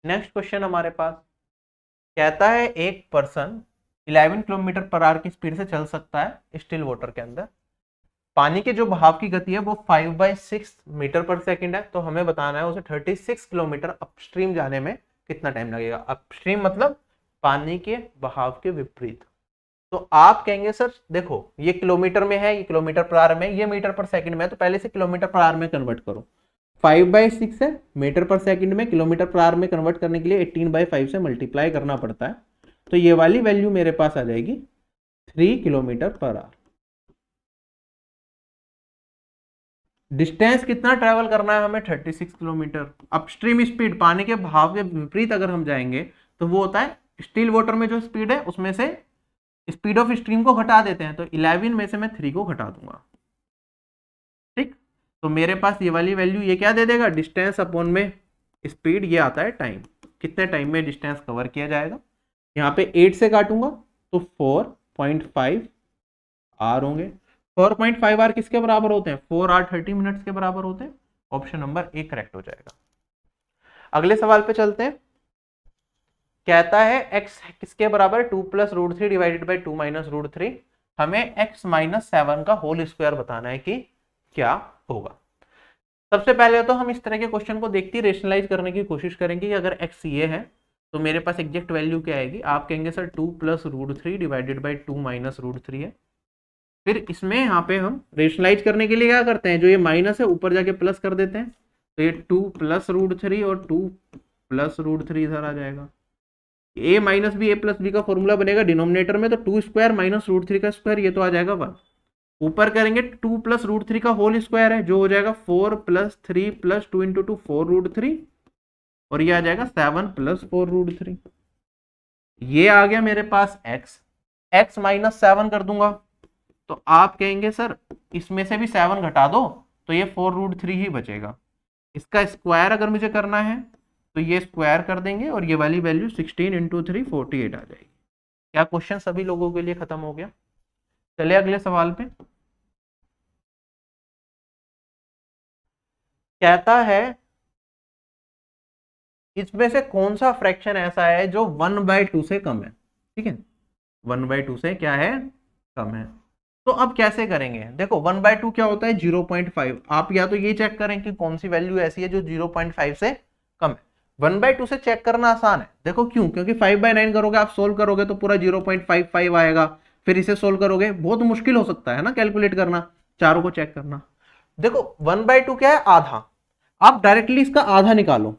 नेक्स्ट क्वेश्चन हमारे पास कहता है एक पर्सन 11 किलोमीटर पर आवर की स्पीड से चल सकता है स्टिल वाटर के अंदर। पानी के जो बहाव की गति है वो 5/6 मीटर पर सेकंड है। तो हमें बताना है उसे 36 किलोमीटर अपस्ट्रीम जाने में कितना टाइम लगेगा। अपस्ट्रीम मतलब पानी के बहाव के विपरीत। तो आप कहेंगे सर देखो ये किलोमीटर में है, ये किलोमीटर पर आवर में, ये मीटर पर सेकंड में है, तो पहले से किलोमीटर पर आवर में कन्वर्ट करो। 5/6 है, मीटर पर सेकंड में किलोमीटर पर आवर में कन्वर्ट करने के लिए 18/5 से मल्टीप्लाई करना पड़ता है। तो ये वाली वैल्यू मेरे पास आ जाएगी 3 किलोमीटर पर आवर। डिस्टेंस कितना ट्रेवल करना है हमें 36 किलोमीटर। अपस्ट्रीम स्पीड पानी के बहाव के विपरीत अगर हम जाएंगे तो वो होता है स्टिल वाटर में जो स्पीड है उसमें से स्पीड ऑफ स्ट्रीम को घटा देते हैं, तो 11 में से मैं 3 को घटा दूंगा। ठीक, तो मेरे पास ये वाली वैल्यू ये क्या दे देगा, डिस्टेंस अपॉन में स्पीड, ये आता है टाइम, कितने टाइम में डिस्टेंस कवर किया जाएगा। यहाँ पे 8 से काटूंगा तो 4.5 आर होंगे। 4.5 आर किसके बराबर होते हैं, 4 आर 30 मिनट्स के बराबर होते हैं। ऑप्शन नंबर ए करेक्ट हो जाएगा। अगले सवाल पे चलते हैं। कहता है x किसके बराबर 2 + √3 डिवाइडेड बाई 2 - √3। हमें x - 7 का होल स्क्वायर बताना है कि क्या होगा। सबसे पहले तो हम इस तरह के क्वेश्चन को देखते ही रेशनलाइज करने की कोशिश करेंगे कि अगर x ये है तो मेरे पास एग्जैक्ट वैल्यू क्या आएगी। आप कहेंगे सर 2 + √3 डिवाइडेड बाई 2 - √3 है। फिर इसमें यहाँ पे हम रेशनलाइज करने के लिए क्या करते हैं, जो ये माइनस है ऊपर जाके प्लस कर देते हैं, तो ये 2 + √3 और 2 + √3 इधर आ जाएगा। a - b a + b का फॉर्मूला बनेगा डिनोमिनेटर में, तो 2 स्क्वायर - √3 का स्क्वायर, ये तो आ जाएगा 1। ऊपर करेंगे 2 + √3 का होल स्क्वायर है जो हो जाएगा 4 + 3 + 2 × 2 4 √3, और ये आ जाएगा 7 + 4 √3। ये आ गया मेरे पास x - 7 कर दूंगा तो आप कहेंगे सर इसमें से भी 7 घटा दो तो ये 4 √3 ही बचेगा। इसका स्क्वायर अगर मुझे करना है तो ये स्क्वायर कर देंगे और ये वाली वैल्यू 16 × 3 48 आ जाएगी। क्या क्वेश्चन सभी लोगों के लिए खत्म हो गया। चलिए अगले सवाल पे। कहता है इसमें से कौन सा फ्रैक्शन ऐसा है जो 1/2 से कम है। ठीक है, 1/2 से क्या है, कम है। तो अब कैसे करेंगे, देखो 1/2 क्या होता है 0.5। आप या तो ये चेक करें कि कौन सी वैल्यू ऐसी है जो 0.5 से कम है। 1/2 से चेक करना आसान है, देखो क्यों, क्योंकि 5/9 करोगे आप सोल्व करोगे तो पूरा 0.55 आएगा, फिर इसे सोल्व करोगे बहुत मुश्किल हो सकता है ना कैलकुलेट करना, चारों को चेक करना। देखो 1/2 क्या है, आधा। आप डायरेक्टली इसका आधा निकालो।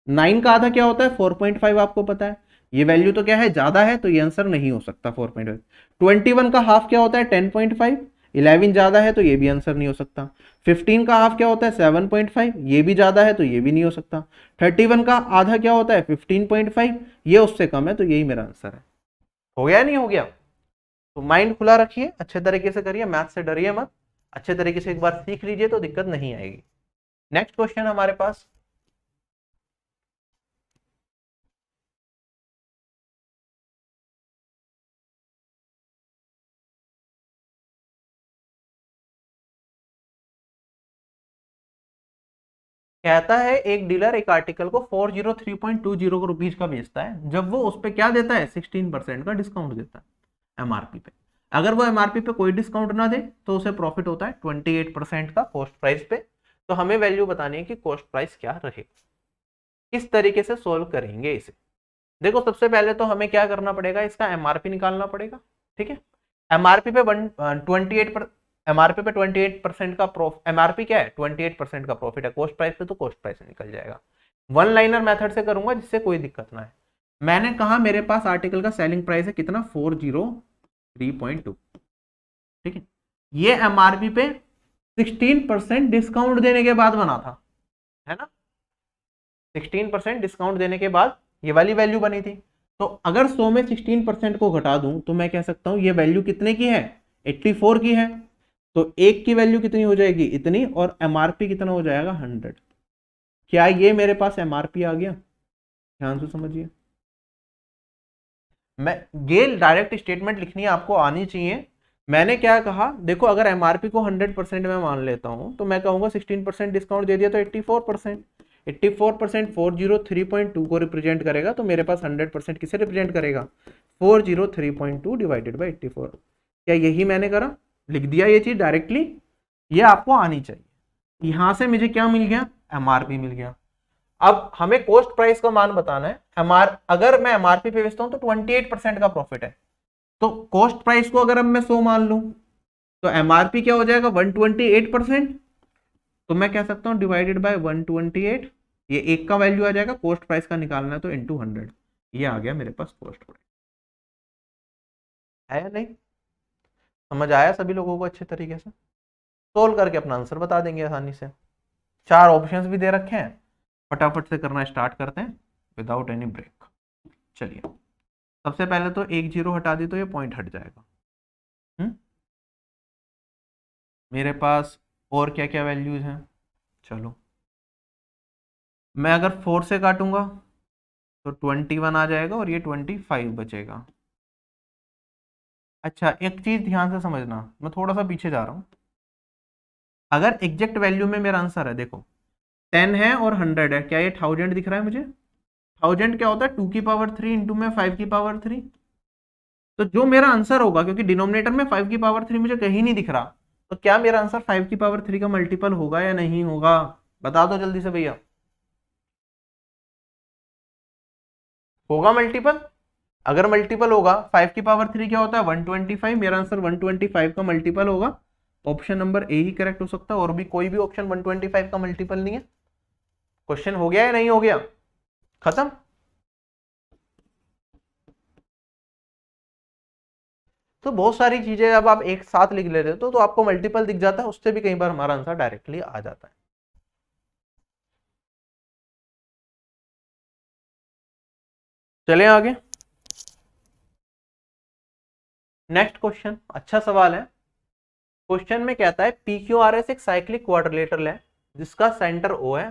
9 का आधा क्या होता है 4.5, आपको पता है। ये वैल्यू तो क्या है, ज्यादा है, तो ये आंसर नहीं हो सकता 4.5। 21 का हाफ क्या होता है 10.5, 11 ज्यादा है तो ये भी आंसर नहीं हो सकता। 15 का हाफ क्या होता है 7.5, ये भी ज्यादा है तो ये भी नहीं हो सकता। 31 का आधा क्या होता है 15.5, ये उससे कम है, तो यही मेरा आंसर है। हो गया नहीं हो गया? तो माइंड खुला रखिए, अच्छे तरीके से करिए, मैथ से डरिए मत, अच्छे तरीके से एक बार सीख लीजिए तो दिक्कत नहीं आएगी। नेक्स्ट क्वेश्चन हमारे पास, कहता है एक डीलर एक आर्टिकल को 403.20 रुपीज का बेचता है, जब वो उस पर क्या देता है 16% का डिस्काउंट देता है एमआरपी पे। अगर वो एमआरपी पे कोई डिस्काउंट ना दे तो उसे प्रॉफिट होता है 28% का कॉस्ट प्राइस पे। तो हमें वैल्यू बतानी है कि कॉस्ट प्राइस क्या रहेगा। किस तरीके से सोल्व करेंगे इसे? देखो सबसे पहले तो हमें क्या करना पड़ेगा, इसका एमआरपी निकालना पड़ेगा। ठीक है, एमआरपी पे 128 पर एमआरपी पे 28% का प्रॉफिट, एमआरपी क्या है 28% का प्रॉफिट है, कॉस्ट प्राइस पे तो कॉस्ट प्राइस निकल जाएगा। वन लाइनर मेथड से करूंगा जिससे कोई दिक्कत ना है। मैंने कहा मेरे पास आर्टिकल का सेलिंग प्राइस है कितना 403.2। ठीक है, ये एमआरपी पे 16% डिस्काउंट देने के बाद बना था, है ना। 16% डिस्काउंट देने के बाद ये वाली वैल्यू बनी थी। तो अगर 100 में 16% को घटा दूं तो मैं कह सकता हूं ये वैल्यू कितने की है 84 की है। तो एक की वैल्यू कितनी हो जाएगी इतनी, और एमआरपी कितना हो जाएगा 100। क्या ये मेरे पास एमआरपी आ गया? ध्यान से समझिए, मैं ये डायरेक्ट स्टेटमेंट लिखनी आपको आनी चाहिए। मैंने क्या कहा, देखो अगर एमआरपी को 100% में मान लेता हूं तो मैं कहूंगा 16% डिस्काउंट दे दिया तो 84%। 84% 403.2 को रिप्रेजेंट करेगा, तो मेरे पास 100% किसे रिप्रेजेंट करेगा 403.2 डिवाइडेड बाई 84। क्या यही मैंने करा, लिख दिया ये चीज डायरेक्टली। ये आपको आनी चाहिए। यहां से मुझे क्या मिल गया, एमआरपी मिल गया। अब हमें कॉस्ट प्राइस का मान बताना है। अगर मैं एमआरपी पे बेचता हूं तो 28% का प्रॉफिट है। तो कॉस्ट प्राइस को अगर अब मैं 100 मान लूं तो एमआरपी क्या हो जाएगा 128%। तो मैं कह सकता हूं डिवाइडेड बाय 128, ये एक का वैल्यू आ जाएगा, कॉस्ट प्राइस का निकालना है तो इंटू 100। ये आ गया मेरे पास कॉस्ट प्राइस। है या नहीं? समझ आया सभी लोगों को अच्छे तरीके से? सोल्व करके अपना आंसर बता देंगे आसानी से। चार ऑप्शंस भी दे रखे हैं, फटाफट से करना स्टार्ट करते हैं विदाउट एनी ब्रेक। चलिए, सबसे पहले तो एक जीरो हटा दी तो ये पॉइंट हट जाएगा। मेरे पास और क्या क्या वैल्यूज हैं, चलो मैं अगर 4 से काटूंगा तो 21 आ जाएगा और ये 25 बचेगा। अच्छा एक चीज ध्यान से समझना, मैं थोड़ा सा पीछे जा रहा हूँ। अगर एग्जैक्ट वैल्यू में मेरा आंसर है, देखो 10 है और 100 है, क्या ये 1000 दिख रहा है मुझे? 1000 क्या होता है 2 की पावर 3 इंटू में 5 की पावर 3। तो जो मेरा आंसर होगा, क्योंकि डिनोमिनेटर में 5 की पावर 3 मुझे कहीं नहीं दिख रहा, तो क्या मेरा आंसर 5 की पावर 3 का मल्टीपल होगा या नहीं होगा? बता दो जल्दी से भैया। होगा मल्टीपल। अगर मल्टीपल होगा 5 की पावर 3 क्या होता है 125, मेरा आंसर 125 का मल्टीपल होगा। Option number A he correct हो सकता है, और भी कोई भी ऑप्शन 125 का मल्टीपल नहीं है। क्वेश्चन हो गया या नहीं हो गया? खत्म। तो बहुत सारी चीजें जब आप एक साथ लिख ले रहे हो तो आपको मल्टीपल दिख जाता है, उससे भी कई बार हमारा आंसर डायरेक्टली आ जाता है। चलें आगे। नेक्स्ट क्वेश्चन अच्छा सवाल है। क्वेश्चन में कहता है पी क्यू आर एस एक साइक्लिक क्वाड्रिलेटरल है जिसका सेंटर ओ है।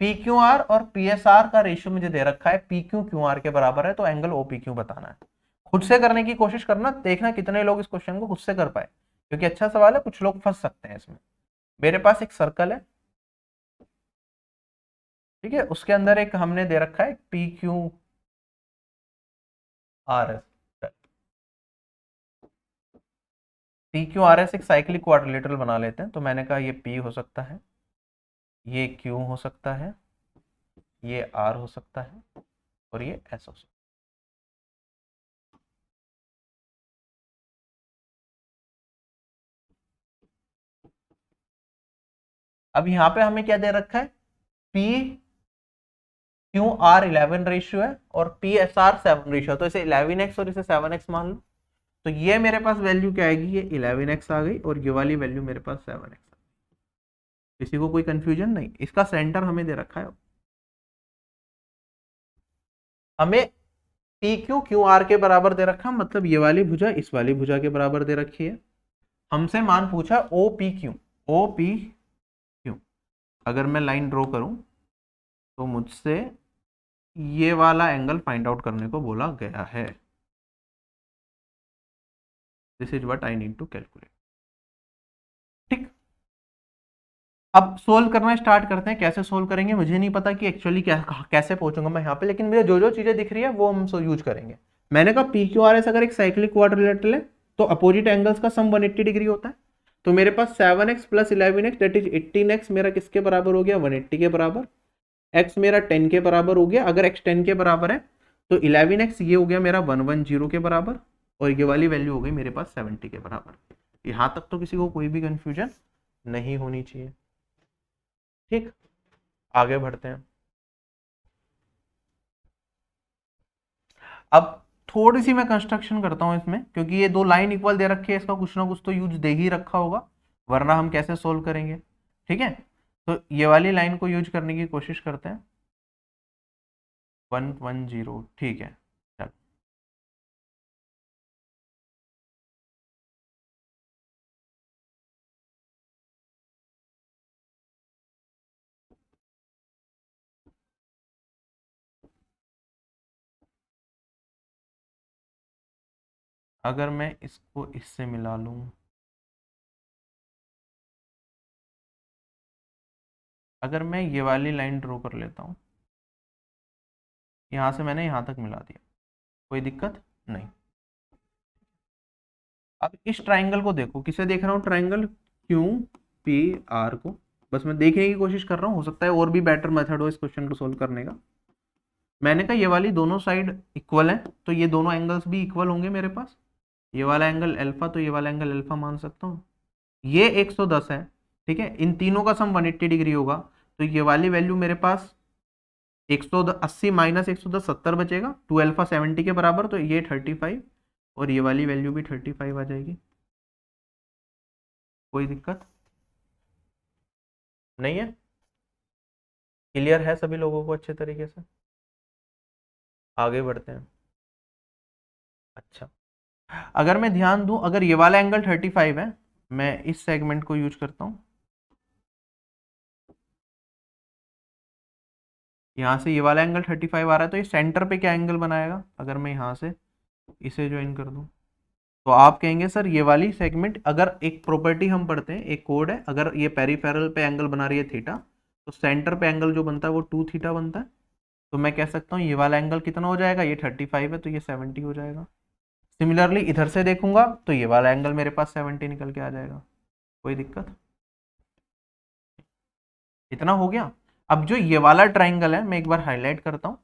पी क्यू आर और पी एस आर का रेशियो मुझे दे रखा है पी क्यू क्यू आर के बराबर है, तो एंगल ओ पी क्यू बताना है। खुद से करने की कोशिश करना, देखना कितने लोग इस क्वेश्चन को खुद से कर पाए, क्योंकि अच्छा सवाल है, कुछ लोग फंस सकते हैं इसमें। मेरे पास एक सर्कल है, ठीक है, उसके अंदर एक हमने दे रखा है P Q R S. P Q R S एक साइक्लिक क्वाड्रिलेटरल बना लेते हैं, तो मैंने कहा ये पी हो सकता है, ये क्यू हो सकता है, ये आर हो सकता है, और ये एस हो सकता है। अब यहाँ पे हमें क्या दे रखा है, पी क्यू आर 11 रेशियो है और पी एस आर 7 रेशियो, तो इसे 11x और इसे 7x मान लो। तो ये मेरे पास वैल्यू क्या आएगी, ये 11x आ गई और ये वाली वैल्यू मेरे पास 7x। किसी को कोई कंफ्यूजन नहीं, इसका सेंटर हमें दे रखा है, हमें पी क्यू क्यू आर के बराबर दे रखा, मतलब ये वाली भुजा इस वाली भुजा के बराबर दे रखी है। हमसे मान पूछा O P Q, O P Q. अगर मैं लाइन ड्रॉ करूं तो मुझसे ये वाला एंगल फाइंड आउट करने को बोला गया है। This is what I need to calculate. ठीक, अब सोल्व करना स्टार्ट करते हैं। कैसे सोल्व करेंगे मुझे नहीं पता कि एक्चुअली कैसे पहुंचूंगा मैं यहाँ पे, लेकिन मुझे जो जो चीजें दिख रही है वो हम यूज करेंगे। मैंने कहा पी क्यू आर एस अगर एक साइक्लिक क्वाड्रिलेटरल है तो अपोजिट एंगल्स का सम 180 डिग्री होता है। तो मेरे पास 7x plus 11x that is 18x मेरा किसके बराबर हो गया, 180 के बराबर। x मेरा 10 के बराबर हो गया, अगर x 10 के बराबर है तो 11x ये हो गया मेरा 110 के बराबर, और ये वाली वैल्यू हो गई मेरे पास 70 के बराबर। यहाँ तक तो किसी को कोई भी कंफ्यूजन नहीं होनी चाहिए। ठीक, आगे बढ़ते हैं। अब थोड़ी सी मैं कंस्ट्रक्शन करता हूं इसमें, क्योंकि ये दो लाइन इक्वल दे रखी है, इसका कुछ ना कुछ तो यूज दे ही रखा होगा, वरना हम कैसे सोल्व करेंगे। ठीक है, तो ये वाली लाइन को यूज करने की कोशिश करते हैं। 110, ठीक है। चलो, अगर मैं इसको इससे मिला लूं, अगर मैं ये वाली लाइन ड्रॉ कर लेता हूं, यहां से मैंने यहां तक मिला दिया, कोई दिक्कत नहीं। अब इस ट्राइंगल को देखो, किसे देख रहा हूँ, ट्राइंगल क्यू पी आर को, बस मैं देखने की कोशिश कर रहा हूँ, हो सकता है और भी बेटर मेथड हो इस क्वेश्चन को सोल्व करने का। मैंने कहा ये वाली दोनों साइड इक्वल है, तो ये दोनों एंगल्स भी इक्वल होंगे मेरे पास। ये वाला एंगल अल्फा, तो ये वाला एंगल अल्फा मान सकता हूँ। ये 110 है, ठीक है, इन तीनों का सम 180 डिग्री होगा, तो ये वाली वैल्यू मेरे पास 180 माइनस 110 70 बचेगा, 2 अल्फा 70 के बराबर, तो ये 35 और ये वाली वैल्यू भी 35 आ जाएगी। कोई दिक्कत नहीं है, क्लियर है सभी लोगों को अच्छे तरीके से। आगे बढ़ते हैं। अच्छा, अगर मैं ध्यान दूं, अगर ये वाला एंगल 35 है, मैं इस सेगमेंट को यूज करता हूं, यहां से ये वाला एंगल 35 आ रहा है, तो ये सेंटर पे क्या एंगल बनाएगा, अगर मैं यहां से इसे ज्वाइन कर दूं, तो आप कहेंगे सर ये वाली सेगमेंट, अगर एक प्रॉपर्टी हम पढ़ते हैं, एक कोड है, अगर ये पेरिफेरल पे एंगल बना रही है थीटा, तो सेंटर पे एंगल जो बनता है वो 2 थीटा बनता है। तो मैं कह सकता हूँ ये वाला एंगल कितना हो जाएगा, ये 35 है तो ये 70 हो जाएगा। सिमिलरली इधर से देखूंगा तो ये वाला एंगल मेरे पास 70 निकल के आ जाएगा। कोई दिक्कत, इतना हो गया। अब जो ये वाला ट्राइंगल है मैं एक बार हाईलाइट करता हूँ,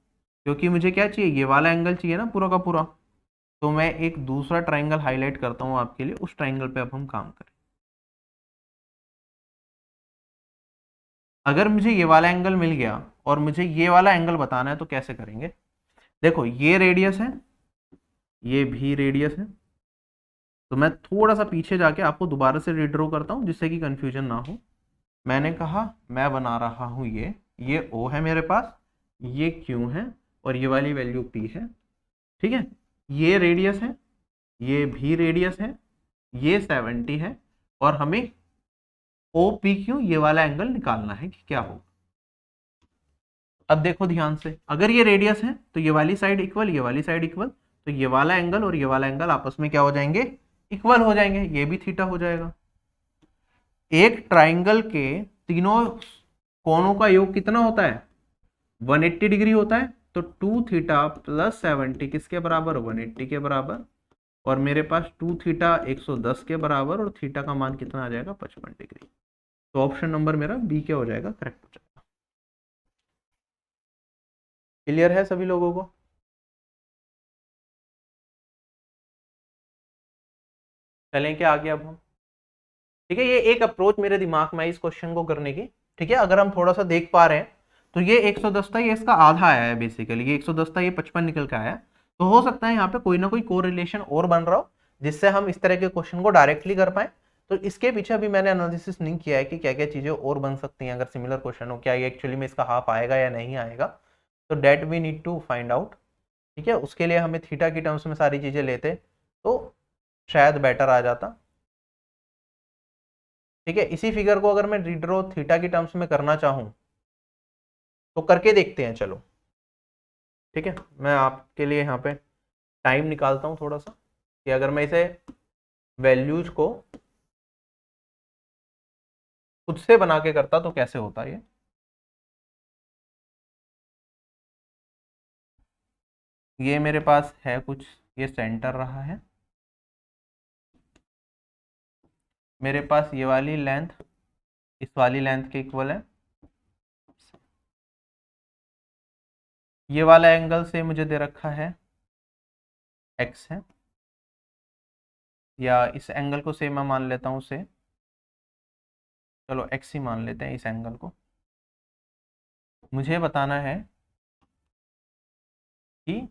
क्योंकि मुझे क्या चाहिए, ये वाला एंगल चाहिए ना पूरा का पूरा, तो मैं एक दूसरा ट्राइंगल हाईलाइट करता हूँ आपके लिए, उस ट्राइंगल पे अब हम काम करें। अगर मुझे ये वाला एंगल मिल गया और मुझे ये वाला एंगल बताना है तो कैसे करेंगे। देखो ये रेडियस है, ये भी रेडियस है, तो मैं थोड़ा सा पीछे जाके आपको दोबारा से रीड्रॉ करता हूँ जिससे कि कंफ्यूजन ना हो। मैंने कहा मैं बना रहा हूँ ये ओ है मेरे पास, ये क्यू है और ये वाली वैल्यू पी है। ठीक है, ये रेडियस है, ये भी रेडियस है, ये 70 है, और हमें ओ पी क्यू ये वाला एंगल निकालना है कि क्या होगा। अब देखो ध्यान से, अगर ये रेडियस है तो ये वाली साइड इक्वल, ये वाली साइड इक्वल, तो ये वाला एंगल और ये वाला एंगल आपस में क्या हो जाएंगे, इक्वल हो जाएंगे, ये भी थीटा हो जाएगा। एक ट्राइंगल के तीनों कोणों का योग कितना होता है, 180 डिग्री होता है, तो 2 थीटा प्लस 70 किसके बराबर, 180 के बराबर, और मेरे पास 2 थीटा 110 के बराबर, और थीटा का मान कितना आ जाएगा, 55 डिग्री। तो ऑप्शन नंबर मेरा बी क्या हो जाएगा, करेक्ट हो जाएगा। क्लियर है सभी लोगों को। चलें क्या आगे अब हम। ठीक है, ये एक अप्रोच मेरे दिमाग में आई इस क्वेश्चन को करने की। ठीक है, अगर हम थोड़ा सा देख पा रहे हैं तो ये 110 था, ये इसका आधा आया है बेसिकली, ये 110 था, ये 55 निकल के आया। तो हो सकता है यहाँ पे कोई ना कोई कोरिलेशन और बन रहा हो जिससे हम इस तरह के क्वेश्चन को डायरेक्टली कर पाए। तो इसके पीछे अभी मैंने एनालिसिस नहीं किया है कि क्या क्या चीजें और बन सकती हैं अगर सिमिलर क्वेश्चन हो, क्या ये एक्चुअली में इसका हाफ आएगा या नहीं आएगा। तो that we need to find out. ठीक है, उसके लिए हमें थीटा की टर्म्स में सारी चीजें लेते तो शायद बेटर आ जाता। ठीक है, इसी फिगर को अगर मैं रीड्रॉ थीटा की टर्म्स में करना चाहूं तो करके देखते हैं, चलो। ठीक है, मैं आपके लिए यहाँ पे टाइम निकालता हूँ थोड़ा सा कि अगर मैं इसे वैल्यूज को खुद से बना के करता तो कैसे होता ये मेरे पास है कुछ, ये सेंटर रहा है, मेरे पास ये वाली लेंथ इस वाली लेंथ के इक्वल है, ये वाला एंगल से मुझे दे रखा है x है, या इस एंगल को से मैं मान लेता हूँ से, चलो x ही मान लेते हैं इस एंगल को। मुझे बताना है कि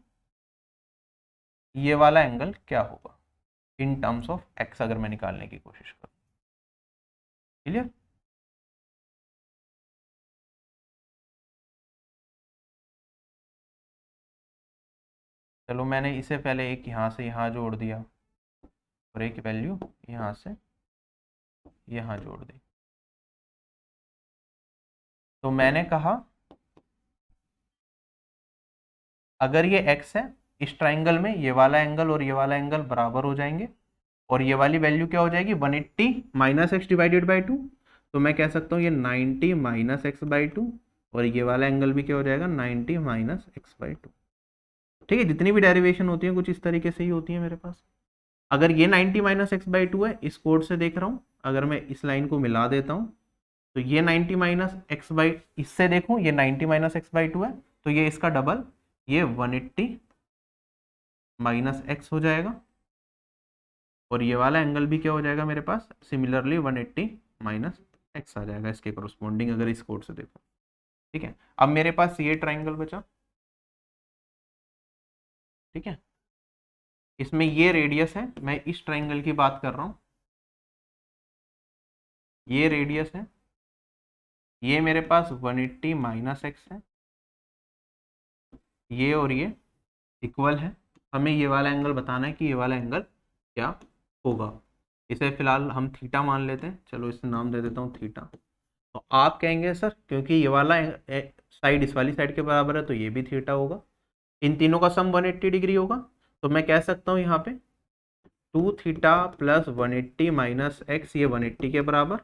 ये वाला एंगल क्या होगा इन टर्म्स ऑफ x अगर मैं निकालने की कोशिश करूँ। क्लियर? चलो मैंने इसे पहले एक यहाँ से यहाँ जोड़ दिया और एक वैल्यू यहाँ से यहाँ जोड़ दी। तो मैंने कहा अगर ये x है, इस ट्राइंगल में ये वाला एंगल और ये वाला एंगल बराबर हो जाएंगे और ये वाली वैल्यू क्या हो जाएगी 180 माइनस एक्स डिवाइडेड बाई 2। तो मैं कह सकता हूँ ये 90 माइनस एक्स बाई 2 और ये वाला एंगल भी क्या हो जाएगा 90 माइनस एक्स बाई 2। ठीक है, जितनी भी डेरिवेशन होती है कुछ इस तरीके से ही होती है मेरे पास। अगर ये 90 माइनस एक्स बाई 2 है, इस कोड से देख रहा हूँ, अगर मैं इस लाइन को मिला देता हूँ तो ये 90 माइनस एक्स बाई, इससे देखूँ ये 90 माइनस एक्स बाई 2 है तो ये इसका डबल, ये 180 माइनस एक्स हो जाएगा और ये वाला एंगल भी क्या हो जाएगा मेरे पास सिमिलरली 180 माइनस एक्स आ जाएगा इसके कोरस्पॉन्डिंग, अगर इस कोड से देखो। ठीक है, अब मेरे पास ये ट्राइंगल बचा। ठीक है, इसमें ये रेडियस है, मैं इस ट्राइंगल की बात कर रहा हूँ, ये रेडियस है, ये मेरे पास 180 माइनस एक्स है, ये और ये इक्वल है। हमें ये वाला एंगल बताना है कि ये वाला एंगल क्या होगा। इसे फिलहाल हम थीटा मान लेते हैं, चलो इसे नाम दे देता हूँ थीटा। तो आप कहेंगे सर क्योंकि ये वाला साइड इस वाली साइड के बराबर है तो ये भी थीटा होगा, इन तीनों का सम 180 डिग्री होगा। तो मैं कह सकता हूँ यहाँ पे 2 थीटा प्लस 180 माइनस एक्स, ये 180 के बराबर,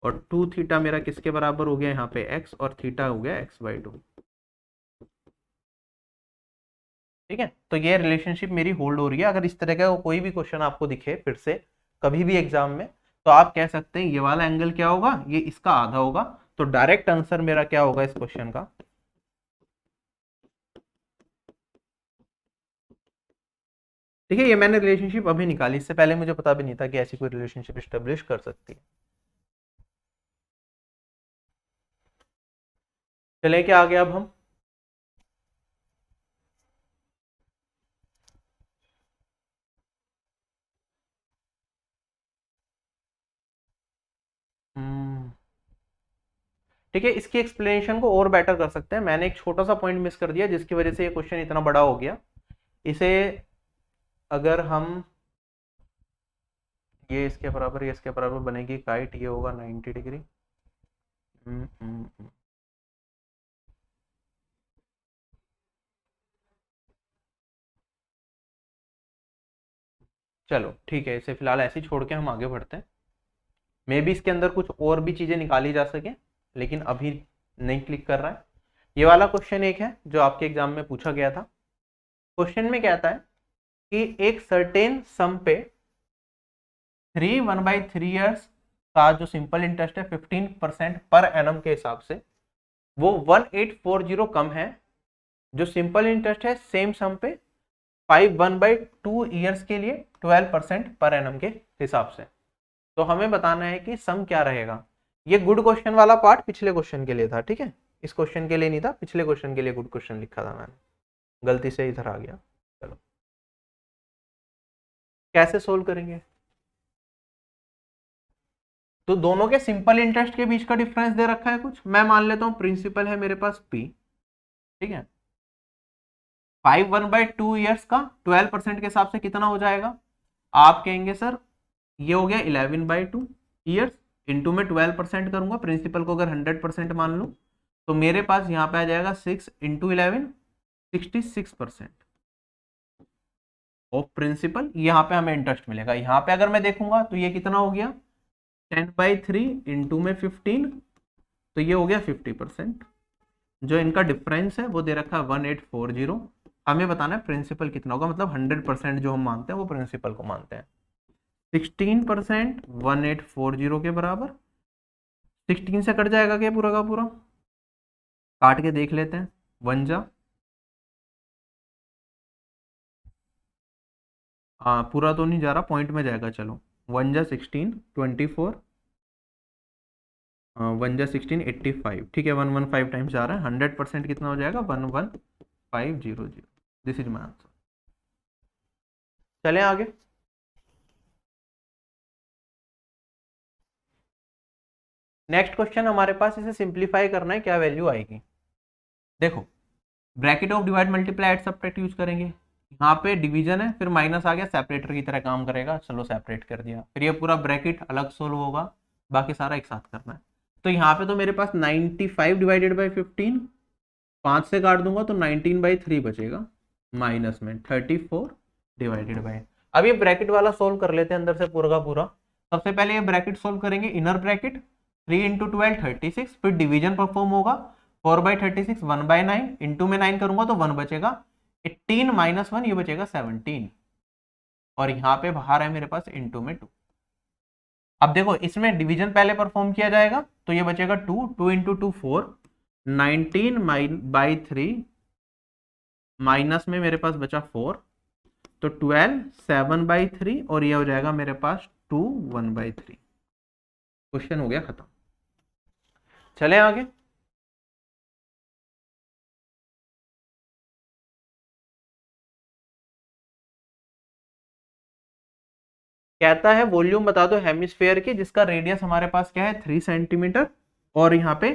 और 2 थीटा मेरा किसके बराबर हो गया यहाँ पे x, और थीटा हो गया x बाई 2। ठीक है, तो ये रिलेशनशिप मेरी होल्ड हो रही है। अगर इस तरह का कोई भी क्वेश्चन आपको दिखे फिर से कभी भी एग्जाम में, तो आप कह सकते हैं ये वाला एंगल क्या होगा, ये इसका आधा होगा। तो डायरेक्ट आंसर मेरा क्या होगा इस क्वेश्चन का, ठीक है, ये मैंने रिलेशनशिप अभी निकाली, इससे पहले मुझे पता भी नहीं था कि ऐसी कोई रिलेशनशिप स्टेब्लिश कर सकती है। चले क्या आगे अब हम, ठीक है, इसकी एक्सप्लेनेशन को और बेटर कर सकते हैं। मैंने एक छोटा सा पॉइंट मिस कर दिया जिसकी वजह से ये क्वेश्चन इतना बड़ा हो गया। इसे अगर हम ये इसके बराबर, ये इसके बराबर बनेगी काइट, ये होगा 90 डिग्री। चलो ठीक है, इसे फिलहाल ऐसे ही छोड़ के हम आगे बढ़ते हैं। मे भी इसके अंदर कुछ और भी चीजें निकाली जा सके, लेकिन अभी नहीं क्लिक कर रहा है। ये वाला क्वेश्चन एक है जो आपके एग्जाम में पूछा गया था। क्वेश्चन में कहता है कि एक सर्टेन सम पे 1/3 ईयर्स का जो सिंपल इंटरेस्ट है 15% पर एनम के हिसाब से वो 1840 कम है, जो सिंपल इंटरेस्ट है सेम सम पे 1/2 ईयर्स के लिए 12% पर एनम के हिसाब से। तो हमें बताना है कि सम क्या रहेगा। ये गुड क्वेश्चन वाला पार्ट पिछले क्वेश्चन के लिए था, ठीक है, इस क्वेश्चन के लिए नहीं था, पिछले क्वेश्चन के लिए गुड क्वेश्चन लिखा था मैंने, गलती से इधर आ गया। चलो कैसे सोल्व करेंगे, तो दोनों के सिंपल इंटरेस्ट के बीच का डिफरेंस दे रखा है कुछ, मैं मान लेता हूं प्रिंसिपल है मेरे पास P, ठीक है। 1/2 ईयर्स का 12% के हिसाब से कितना हो जाएगा, आप कहेंगे सर ये हो गया 11/2 ईयर्स, इंटू में 12% करूंगा, प्रिंसिपल को अगर 100% मान लूं तो मेरे पास यहाँ पे आ जाएगा 6 इंटू 11 66% ऑफ प्रिंसिपल, यहाँ पे हमें इंटरेस्ट मिलेगा। यहाँ पे अगर मैं देखूंगा तो ये कितना हो गया 10/3 इंटू में 15, तो ये हो गया 50%। जो इनका डिफरेंस है वो दे रखा है 1840, हमें बताना है प्रिंसिपल कितना होगा, मतलब 100% जो हम मानते हैं वो प्रिंसिपल को मानते हैं। 16% 1840 के बराबर, 16 से कट जाएगा क्या पूरा का पूरा, काट के देख लेते हैं, 1 जा पूरा तो नहीं जा रहा, पॉइंट में जाएगा, चलो 1 जा 16 24, 1 जा 16 85, ठीक है 115 टाइम्स जा रहा है, 100% कितना हो जाएगा 11500, दिस इज माई आंसर। चलें आगे, नेक्स्ट क्वेश्चन हमारे पास, इसे सिंप्लीफाई करना है, क्या वैल्यू आएगी, देखो bracket of divide multiply add subtract use करेंगे, यहाँ पे डिवीजन है फिर माइनस आ गया, सेपरेटर की तरह काम करेगा, चलो सेपरेट कर दिया, फिर ये पूरा ब्रैकेट अलग सोल्व होगा, बाकी सारा एक साथ करना है। तो यहाँ पे तो मेरे पास 95 डिवाइडेड बाई 15, 5 से काट दूंगा तो 19/3 बचेगा, माइनस में 34 डिवाइडेड बाई, अब ये ब्रैकेट वाला सोल्व कर लेते हैं अंदर से पूरा का पूरा। सबसे पहले ये ब्रैकेट सोल्व करेंगे, इनर ब्रैकेट 3 इंटू 12 36, फिर डिवीजन परफॉर्म होगा, 4/36 1/9, इंटू में 9 करूंगा तो 1 बचेगा, 18 माइनस 1 ये बचेगा 17, और यहाँ पे बाहर है मेरे पास इंटू में 2। अब देखो इसमें डिवीजन पहले परफॉर्म किया जाएगा तो ये बचेगा 2 इंटू 2 4, 19/3 माइनस में मेरे पास बचा 4, तो 12 7/3, और ये हो जाएगा मेरे पास 2 1/3। क्वेश्चन हो गया खत्म। चलें आगे, कहता है वॉल्यूम बता दो हेमिस्फेयर की जिसका रेडियस हमारे पास क्या है 3 सेंटीमीटर, और यहाँ पे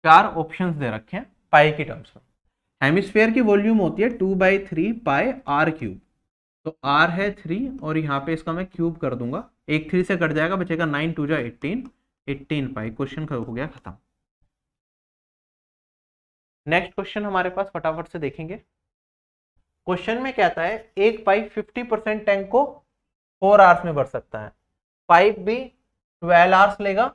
4 ऑप्शंस दे रखे हैं पाई की टर्म्स में। हेमिस्फेयर की वॉल्यूम होती है 2/3 पाई आर क्यूब, तो आर है 3 और यहाँ पे इसका मैं क्यूब कर दूंगा, एक 3 से कट जाएगा, बचेगा 9 2 जा 18 पाई। क्वेश्चन हो गया खत्म। नेक्स्ट क्वेश्चन हमारे पास फटाफट से देखेंगे। क्वेश्चन में कहता है एक पाइप 50% टैंक को 4 आवर्स में भर सकता है, पाइप भी 12 आवर्स लेगा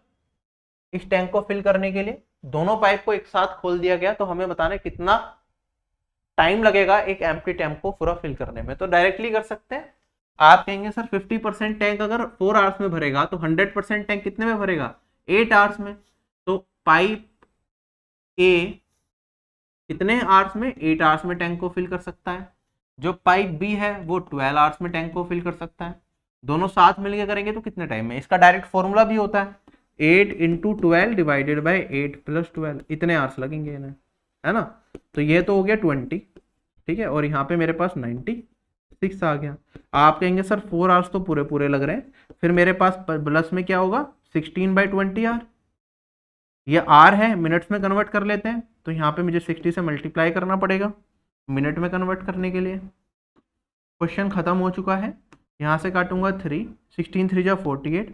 इस टैंक को फिल करने के लिए। दोनों पाइप को एक साथ खोल दिया गया, तो हमें बताना है कितना टाइम लगेगा एक एम्प्टी टैंक को पूरा फिल करने में। तो डायरेक्टली कर सकते हैं, आप कहेंगे सर 50% टैंक अगर 4 आवर्स में भरेगा तो 100% टैंक कितने में भरेगा 8 आवर्स में। तो पाइप ए कितने आवर्स में 8 आवर्स में टैंक को फिल कर सकता है, जो पाइप बी है वो 12 आवर्स में टैंक को फिल कर सकता है। दोनों साथ मिलकर करेंगे तो कितने टाइम में, इसका डायरेक्ट फॉर्मूला भी होता है 8 इंटू 12 डिवाइडेड बाई 8 प्लस 12, इतने आवर्स लगेंगे इन्हें, है ना। तो ये तो हो गया 20, ठीक है, और यहाँ पे मेरे पास 96 आ गया। आप कहेंगे सर 4 आवर्स तो पूरे पूरे लग रहे हैं, फिर मेरे पास प्लस में क्या होगा 16/20 आर, ये आर है मिनट्स में कन्वर्ट कर लेते हैं, तो यहाँ पे मुझे 60 से मल्टीप्लाई करना पड़ेगा मिनट में कन्वर्ट करने के लिए। क्वेश्चन खत्म हो चुका है, यहाँ से काटूंगा 3, 16 3 जा 48,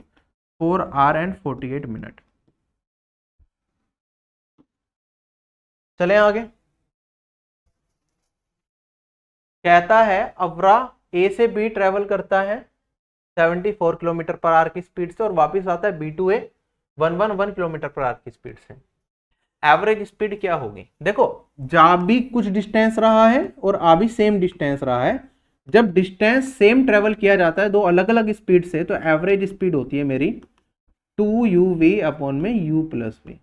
4 आर एंड 48 मिनट। चले आगे, कहता है अवरा ए से बी ट्रेवल करता है 74 किलोमीटर पर आवर की स्पीड से और वापस आता है B to A 111 kilometre per hour की स्पीड से। एवरेज स्पीड क्या होगी, देखो जा भी कुछ डिस्टेंस रहा है और आ भी सेम डिस्टेंस रहा है। जब डिस्टेंस सेम ट्रेवल किया जाता है दो अलग अलग स्पीड से, तो एवरेज स्पीड होती है मेरी 2uv अपॉन में u प्लस v।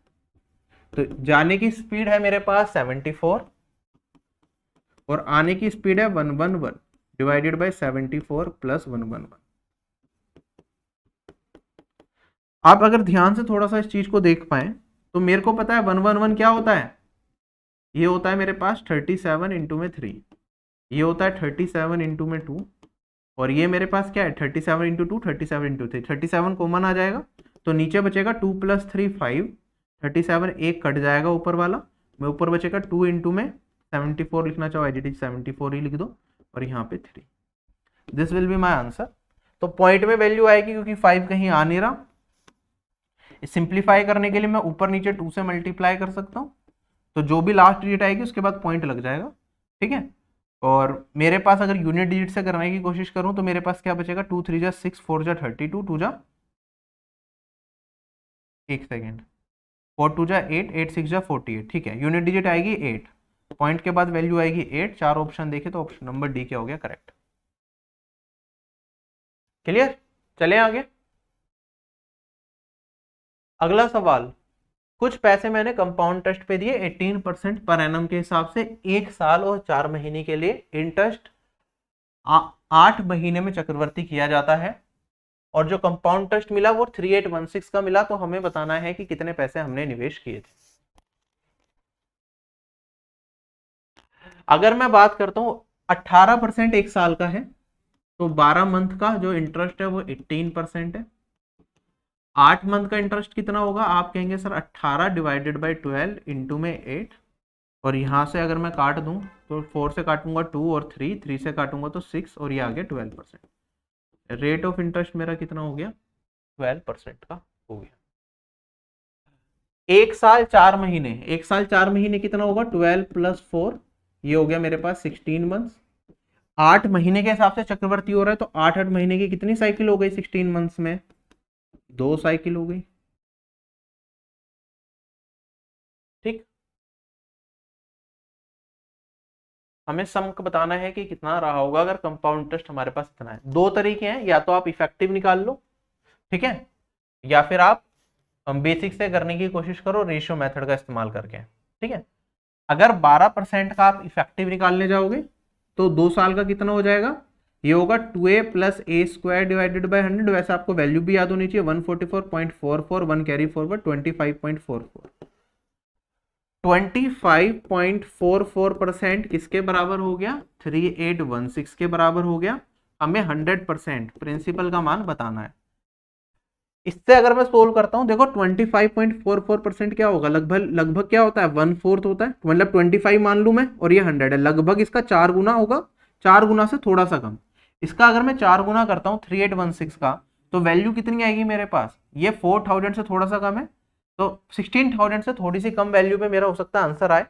तो जाने की स्पीड है मेरे पास 74 और आने की स्पीड है 111 डिवाइडेड बाय 74 प्लस 111। आप अगर ध्यान से थोड़ा सा इस चीज को देख पाए तो मेरे को पता है 111 क्या होता है, ये होता है मेरे पास 37 इंटू में 3, ये होता है 37 इंटू में 2, और ये मेरे पास क्या है 37 इंटू 2, 37 इंटू 3, 37 कॉमन आ जाएगा तो नीचे बचेगा 2 + 3 5, 37 एक कट जाएगा ऊपर वाला, मैं ऊपर बचेगा 2 इंटू में 74 लिखना चाहो एज इट इज 74 ही लिख दो, और यहाँ पे 3, this will be my answer. तो पॉइंट में वैल्यू आएगी क्योंकि 5 कहीं आ नहीं रहा, सिंप्लीफाई करने के लिए मैं ऊपर नीचे 2 से मल्टीप्लाई कर सकता हूँ, तो जो भी लास्ट डिजिट आएगी उसके बाद पॉइंट लग जाएगा, ठीक है। और मेरे पास अगर यूनिट डिजिट से करने की कोशिश करूं तो मेरे पास क्या बचेगा 2 3 जा 6 4 जा 32, 2 जा 1 सेकेंड 4 2 जा 8, 8 6 जा 48, ठीक है। यूनिट डिजिट आएगी 8, पॉइंट के बाद वैल्यू आएगी 8, चार ऑप्शन देखे तो ऑप्शन नंबर डी क्या हो गया करेक्ट। क्लियर, चले आगे। अगला सवाल, कुछ पैसे मैंने कंपाउंड टेस्ट पे दिए 18% पर एनम के हिसाब से 1 साल और 4 महीने के लिए, इंटरेस्ट 8 महीने में चक्रवर्ती किया जाता है, और जो कंपाउंड टेस्ट मिला वो 3816 का मिला, तो हमें बताना है कि कितने पैसे हमने निवेश किए थे। अगर मैं बात करता हूं 18% 1 साल का है, तो 12 मंथ का जो इंटरेस्ट है वो 18% है। 8 मंथ का इंटरेस्ट कितना होगा, आप कहेंगे सर 18 डिवाइडेड बाई 12 इंटू में 8, और यहाँ से अगर मैं काट दूं तो 4 से काटूंगा 2 और 3, 3 से काटूंगा तो 6, और ये आ गया 12%। रेट ऑफ इंटरेस्ट मेरा कितना हो गया 12% का हो गया। 1 साल 4 महीने, 1 साल 4 महीने कितना होगा 12 + 4, ये हो गया मेरे पास 16 मंथ्स। 8 महीने के हिसाब से चक्रवर्ती हो रहा है तो 8 महीने की कितनी साइकिल हो गई 16 मंथ्स में, 2 साइकिल हो गई, ठीक। हमें सम बताना है कि कितना रहा होगा अगर कंपाउंड इंटरेस्ट हमारे पास इतना है। दो तरीके हैं, या तो आप इफेक्टिव निकाल लो, ठीक है, या फिर आप बेसिक से करने की कोशिश करो रेशियो मेथड का इस्तेमाल करके, ठीक है। अगर 12% का आप इफेक्टिव निकालने जाओगे तो 2 साल का कितना हो जाएगा, ये होगा 2a + a² डिवाइडेड बाय 100, वैसे आपको वैल्यू भी याद होनी चाहिए 144.44, 1 कैरी फॉरवर्ड 25.44, 25.44% किसके बराबर हो गया 3816 के बराबर हो गया। हमें 100% प्रिंसिपल का मान बताना है। इससे अगर मैं सोल्व करता हूं देखो 25.44% क्या होगा, लगभग लगभग क्या होता है 1/4 होता है, मतलब 25 मान लू मैं और ये 100 है, लगभग इसका 4 गुना होगा, 4 गुना से थोड़ा सा कम। इसका अगर मैं 4 गुना करता हूँ 3816 का, तो वैल्यू कितनी आएगी मेरे पास, ये 4000 से थोड़ा सा कम है, तो 16000 से थोड़ी सी कम वैल्यू पे मेरा हो सकता है आंसर आए।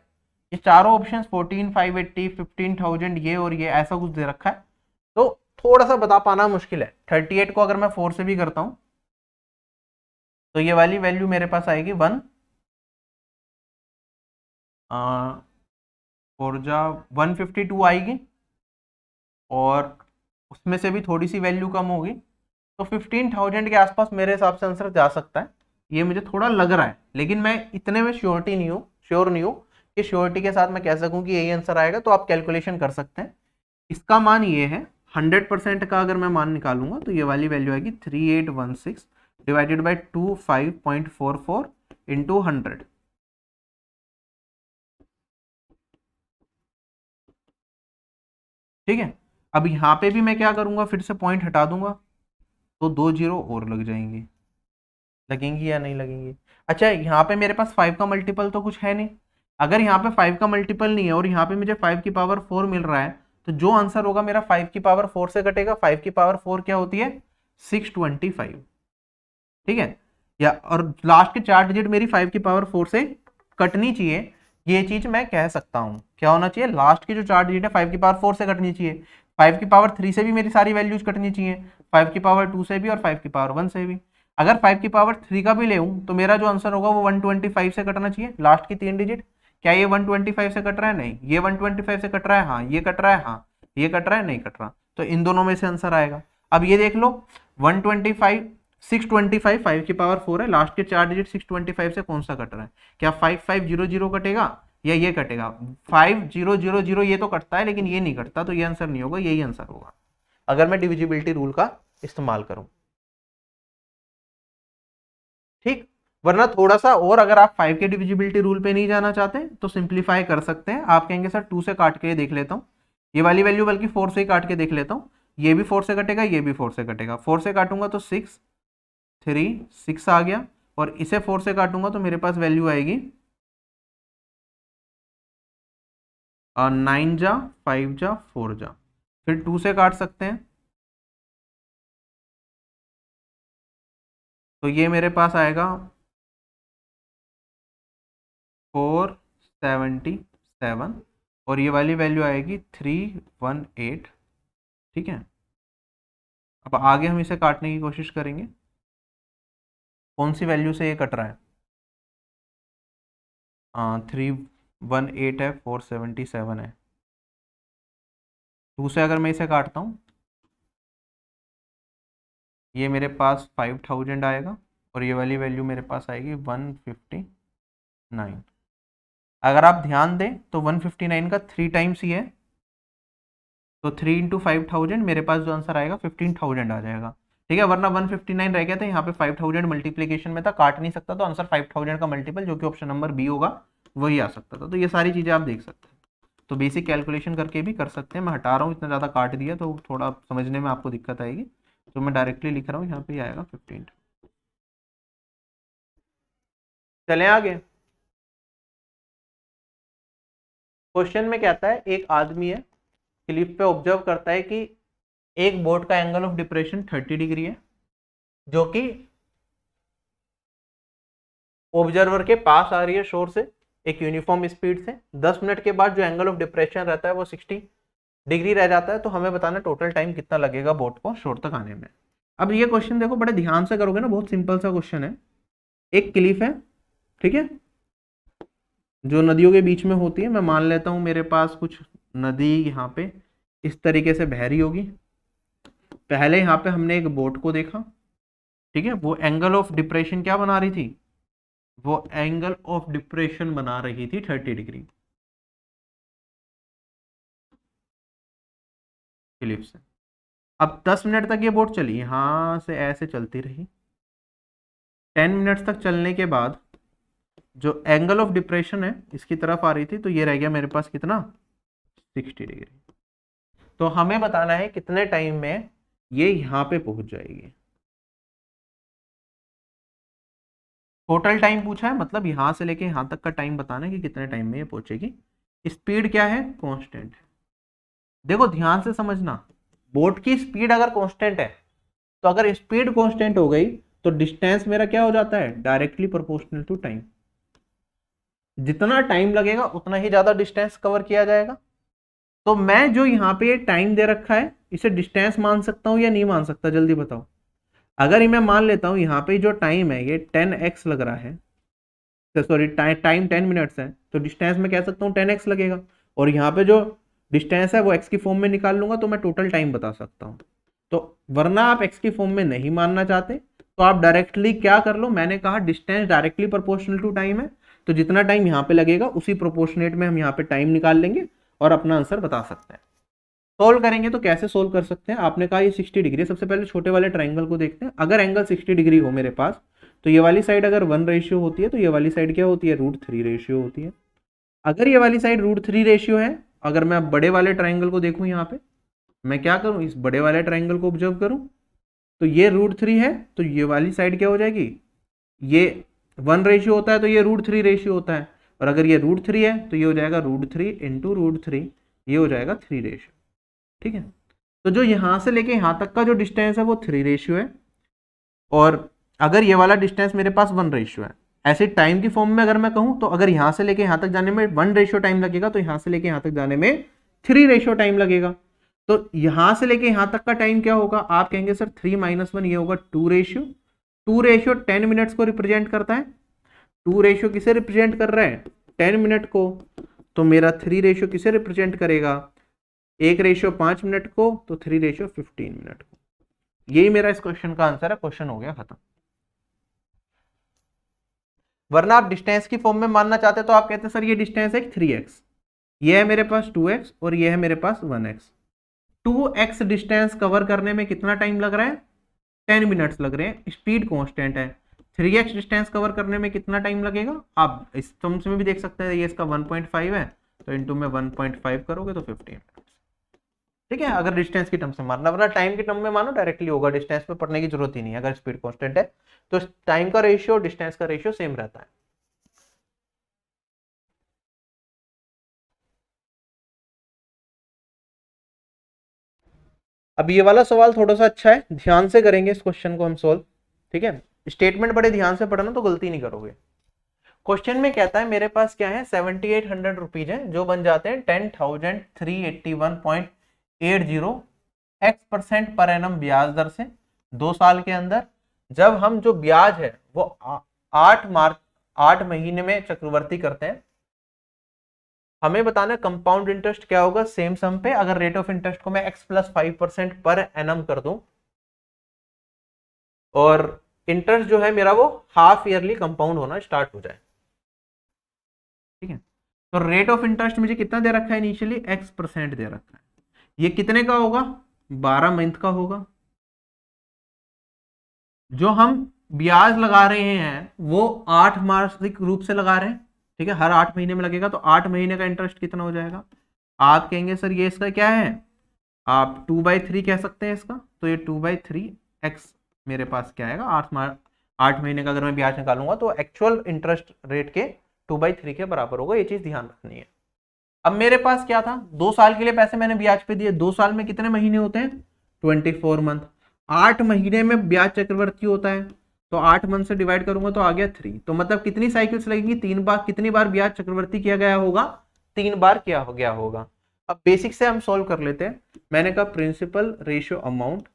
ये चारों ऑप्शन 14 580 15000 ये और ये ऐसा कुछ दे रखा है, तो थोड़ा सा बता पाना मुश्किल है। 38 को अगर मैं 4 से भी करता हूँ तो ये वाली वैल्यू मेरे पास आएगी 1 4 जा 152 आएगी, और उसमें से भी थोड़ी सी वैल्यू कम होगी, तो 15000 के आसपास मेरे हिसाब से आंसर जा सकता है, ये मुझे थोड़ा लग रहा है, लेकिन मैं इतने में श्योरिटी नहीं हूँ, श्योर नहीं हूँ कि श्योरिटी के साथ मैं कह सकूँ कि यही आंसर आएगा, तो आप कैलकुलेशन कर सकते हैं। इसका मान ये है 100% का अगर मैं मान निकालूंगा तो ये वाली वैल्यू आएगी 3816 डिवाइडेड बाई 25.44 इंटू 100, ठीक है। अब यहाँ पे भी मैं क्या करूंगा, फिर से पॉइंट हटा दूंगा तो 2 जीरो और लग जाएंगे, लगेंगी या नहीं लगेंगी। अच्छा यहाँ पे मेरे पास 5 का मल्टीपल तो कुछ है नहीं, अगर यहाँ पे 5 का मल्टीपल नहीं है और यहाँ पे मुझे 5 की पावर 4 मिल रहा है, तो जो आंसर होगा मेरा 5 की पावर 4 से कटेगा। 5 की पावर 4 क्या होती है 625, ठीक है। या और लास्ट के 4 डिजिट मेरी 5 की पावर 4 से कटनी चाहिए, ये चीज मैं कह सकता हूँ। क्या होना चाहिए, लास्ट की जो 4 डिजिट है 5 की पावर 4 से कटनी चाहिए, 5 की पावर 3 से भी मेरी सारी वैल्यूज कटनी चाहिए, 5 की पावर 2 से भी और 5 की पावर 1 से भी। अगर 5 की पावर 3 का भी ले तो मेरा जो आंसर होगा वो 125 से कटना चाहिए, लास्ट की 3 डिजिट। क्या ये 125 से कट रहा है, नहीं। ये 125 से कट रहा है, हाँ। ये कट रहा है, हाँ। ये कट रहा है, नहीं कट रहा, तो इन दोनों में से आंसर आएगा। अब ये देख लो 125 625 5 की पावर 4 है, लास्ट के 4 डिजिट 625 से कौन सा कट रहा है, क्या 5500 कटेगा या ये कटेगा 5000, ये तो कटता है लेकिन ये नहीं कटता, तो ये आंसर नहीं होगा, यही आंसर होगा अगर मैं डिविजिबिलिटी रूल का इस्तेमाल करूं, ठीक। वरना थोड़ा सा और अगर आप 5 के डिविजिबिलिटी रूल पे नहीं जाना चाहते तो सिंप्लीफाई कर सकते हैं। आप कहेंगे सर 2 से काट के देख लेता हूँ, ये वाली वैल्यू बल्कि 4 से ही काट के देख लेता हूँ, ये भी 4 से कटेगा, ये भी 4 से कटेगा। 4 से काटूंगा तो 6 3 6 आ गया, और इसे 4 से काटूंगा तो मेरे पास वैल्यू आएगी 9 जा 5 जा 4 जा। फिर 2 से काट सकते हैं तो ये मेरे पास आएगा 477, और ये वाली वैल्यू आएगी 318। ठीक है, अब आगे हम इसे काटने की कोशिश करेंगे। कौन सी वैल्यू से ये कट रहा है? 318 है, 477 है। 2 से अगर मैं इसे काटता हूँ, ये मेरे पास 5000 आएगा, और ये वाली वैल्यू मेरे पास आएगी 159। अगर आप ध्यान दें तो 159 का 3 टाइम्स ही है, तो 3 इंटू 5000 मेरे पास जो आंसर आएगा 15000 आ जाएगा। ठीक है, वरना 159 रह गया था, यहाँ पे 5000 मल्टीप्लीकेशन में था, काट नहीं सकता, तो आंसर 5000 का मल्टीपल जो कि ऑप्शन नंबर बी होगा वही आ सकता था। तो ये सारी चीज़ें आप देख सकते हैं, तो बेसिक कैलकुलेशन करके भी कर सकते हैं। मैं हटा रहा हूँ, इतना ज़्यादा काट दिया तो थोड़ा समझने में आपको दिक्कत आएगी, तो मैं डायरेक्टली लिख रहा हूँ, यहाँ पे आएगा 15। चलें आगे। क्वेश्चन में कहता है एक आदमी है, क्लिप पे ऑब्जर्व करता है कि एक बोट का एंगल ऑफ डिप्रेशन 30 डिग्री है, जो कि ऑब्जर्वर के पास आ रही है शोर से एक यूनिफॉर्म स्पीड से। 10 मिनट के बाद जो एंगल ऑफ डिप्रेशन रहता है वो 60 डिग्री रह जाता है। तो हमें बताना टोटल टाइम कितना लगेगा बोट को शोर तक आने में। अब ये क्वेश्चन देखो, बड़े ध्यान से करोगे ना, बहुत सिंपल सा क्वेश्चन है। एक क्लिफ है, ठीक है, जो नदियों के बीच में होती है। मैं मान लेता हूं मेरे पास कुछ नदी यहाँ पे इस तरीके से बह रही होगी। पहले यहाँ पे हमने एक बोट को देखा, ठीक है, वो एंगल ऑफ डिप्रेशन क्या बना रही थी? वो एंगल ऑफ डिप्रेशन बना रही थी 30 डिग्री क्लिफ से। अब 10 मिनट तक ये बोट चली, यहां से ऐसे चलती रही। 10 मिनट्स तक चलने के बाद जो एंगल ऑफ डिप्रेशन है इसकी तरफ आ रही थी, तो ये रह गया मेरे पास कितना? 60 डिग्री। तो हमें बताना है कितने टाइम में ये यहां पे पहुंच जाएगी। टोटल टाइम पूछा है, मतलब यहां से लेके यहां तक का टाइम बताना है कि कितने टाइम में ये पहुंचेगी। स्पीड क्या है? कांस्टेंट है। देखो ध्यान से समझना, बोट की स्पीड अगर कांस्टेंट है, तो अगर स्पीड कांस्टेंट हो गई तो डिस्टेंस मेरा क्या हो जाता है? Directly proportional to time. जितना टाइम लगेगा उतना ही ज्यादा डिस्टेंस कवर किया जाएगा। तो मैं जो यहाँ पे टाइम दे रखा है इसे डिस्टेंस मान सकता हूं या नहीं मान सकता? जल्दी बताओ। अगर ये मैं मान लेता हूं यहाँ पे जो टाइम है ये 10x लग रहा है, सॉरी टाइम 10 मिनट्स है, तो डिस्टेंस में कह सकता हूँ 10x लगेगा। और यहाँ पे जो डिस्टेंस है वो x की फॉर्म में निकाल लूंगा तो मैं टोटल टाइम बता सकता हूँ। तो वरना आप x की फॉर्म में नहीं मानना चाहते तो आप डायरेक्टली क्या कर लो, मैंने कहा distance directly proportional to time है, तो जितना टाइम यहाँ पे लगेगा उसी प्रोपोर्शनेट में हम यहाँ पे टाइम निकाल लेंगे और अपना आंसर बता सकते हैं। सोल्व करेंगे तो कैसे सोल्व कर सकते हैं? आपने कहा ये 60 डिग्री है, सबसे पहले छोटे वाले ट्राइंगल को देखते हैं। अगर एंगल 60 डिग्री हो मेरे पास, तो ये वाली साइड अगर 1 रेशियो होती है तो ये वाली साइड क्या होती है? √3 रेशियो होती है। अगर ये वाली साइड √3 रेशियो है, अगर मैं बड़े वाले ट्राइंगल को देखूं, यहाँ पे मैं क्या करूं, इस बड़े वाले ट्राइंगल को ऑब्जर्व करूं, तो ये √3 है, तो ये वाली साइड क्या हो जाएगी? ये 1 रेशियो होता है तो ये √3 रेशियो होता है, और अगर ये √3 है तो ये हो जाएगा √3 इंटू √3, ये हो जाएगा 3 रेशियो। ठीक है, तो जो यहां से लेके यहां तक का जो डिस्टेंस है वो 3 रेशियो है, और अगर ये वाला डिस्टेंस मेरे पास 1 रेशियो है। ऐसे टाइम की फॉर्म में अगर मैं कहूं तो अगर यहां से लेके यहां तक जाने में 1 रेशियो टाइम लगेगा, तो यहां से लेके यहां तक जाने में 3 रेशियो टाइम लगेगा। तो यहां से लेके यहां तक का टाइम क्या होगा? आप कहेंगे सर 3 - 1, ये होगा 2 रेशियो। 2 रेशियो 10 मिनट्स को रिप्रेजेंट करता है। 2 रेशियो किसे रिप्रेजेंट कर रहा है? 10 मिनट को। तो मेरा 3 रेशियो किसे रिप्रेजेंट करेगा? 1 रेशियो 5 मिनट को, तो 3 रेशियो 15 मिनट को। यही मेरा इस क्वेश्चन का आंसर है। क्वेश्चन हो गया खत्म। वरना आप डिस्टेंस की फॉर्म में मानना चाहते तो आप कहते सर ये डिस्टेंस है 3x, ये है मेरे पास 2x और ये है मेरे पास 1x। 2x डिस्टेंस कवर करने में कितना टाइम लग रहा है? 10 मिनट्स लग रहे हैं। स्पीड कांस्टेंट है। 3x डिस्टेंस कवर करने में कितना टाइम लगेगा, आप इस टर्म्स में भी देख सकते हैं, ये इसका 1.5 है तो इनटू में 1.5 करोगे तो 15। ठीक है, अगर डिस्टेंस की टर्म से मारना, वरना टाइम की टर्म में मानो डायरेक्टली होगा, डिस्टेंस में पढ़ने की जरूरत ही नहीं है। अगर स्पीड कांस्टेंट है तो टाइम का रेशियो डिस्टेंस का रेशियो सेम रहता है। अब ये वाला सवाल थोड़ा सा अच्छा है, ध्यान से करेंगे इस क्वेश्चन को हम सोल्व। ठीक है, स्टेटमेंट बड़े ध्यान से पढ़ना तो गलती नहीं करोगे। क्वेश्चन में कहता है मेरे पास क्या है 7800 रुपीज है जो बन जाते हैं 10,381.80 x% पर एनम ब्याज दर से 2 साल के अंदर, जब हम जो ब्याज है वो 8 महीने में चक्रवर्ती करते हैं। हमें बताना कंपाउंड इंटरेस्ट क्या होगा सेम सम पे, अगर रेट ऑफ इंटरेस्ट को मैं x+5% पर एनम कर दूं और इंटरेस्ट जो है मेरा वो हाफ ईयरली कंपाउंड होना स्टार्ट हो जाए। ठीक है, तो रेट ऑफ इंटरेस्ट मुझे कितना दे रखा है इनिशियली, x% दे रखा है। ये कितने का होगा, 12 मंथ का होगा। जो हम ब्याज लगा रहे हैं वो 8 मासिक रूप से लगा रहे हैं। ठीक है, हर 8 महीने में लगेगा तो 8 महीने का इंटरेस्ट कितना हो जाएगा। आप कहेंगे सर ये इसका क्या है, आप 2/3 कह सकते हैं इसका, तो ये 2/3 x मेरे पास क्या आएगा, 8 महीने का अगर मैं ब्याज निकालूंगा तो एक्चुअल इंटरेस्ट रेट के 2/3 के बराबर होगा। ये चीज ध्यान रखनी है। अब मेरे पास क्या था, 2 साल के लिए पैसे मैंने ब्याज पे दिए। 2 साल में कितने महीने होते हैं, 24 मंथ। 8 महीने में ब्याज चक्रवर्ती होता है तो 8 मंथ से डिवाइड करूंगा तो आ गया 3। तो मतलब कितनी साइकिल्स लगेंगी, 3 बार। कितनी बार ब्याज चक्रवर्ती किया गया होगा, 3 बार किया हो गया होगा। अब बेसिक से हम सोल्व कर लेते हैं। मैंने कहा प्रिंसिपल रेशियो अमाउंट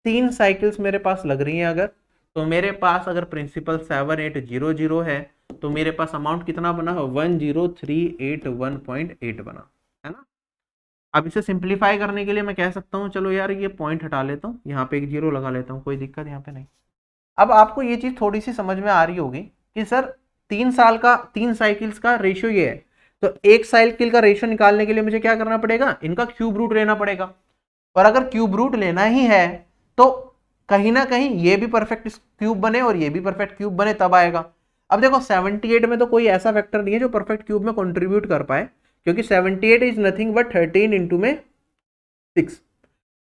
3 साइकिल्स मेरे पास लग रही हैं अगर, तो मेरे पास अगर प्रिंसिपल 7800 है तो मेरे पास अमाउंट कितना बना, 10381.8 बना, है ना। अब इसे सिंप्लीफाई करने के लिए मैं कह सकता हूँ चलो यार ये पॉइंट हटा लेता हूँ, यहाँ पे एक 0 लगा लेता हूँ, कोई दिक्कत यहाँ पे नहीं। अब आपको ये चीज थोड़ी सी समझ में आ रही होगी कि सर 3 साइकिल्स का रेशियो ये है, तो एक साइकिल का रेशियो निकालने के लिए मुझे क्या करना पड़ेगा, इनका क्यूब रूट लेना पड़ेगा। और अगर क्यूब रूट लेना ही है तो कहीं ना कहीं ये भी परफेक्ट क्यूब बने और ये भी परफेक्ट क्यूब बने तब आएगा। अब देखो 78 में तो कोई ऐसा फैक्टर नहीं है जो परफेक्ट क्यूब में कंट्रीब्यूट कर पाए, क्योंकि 78 इज नथिंग बट 13 इंटू में 6।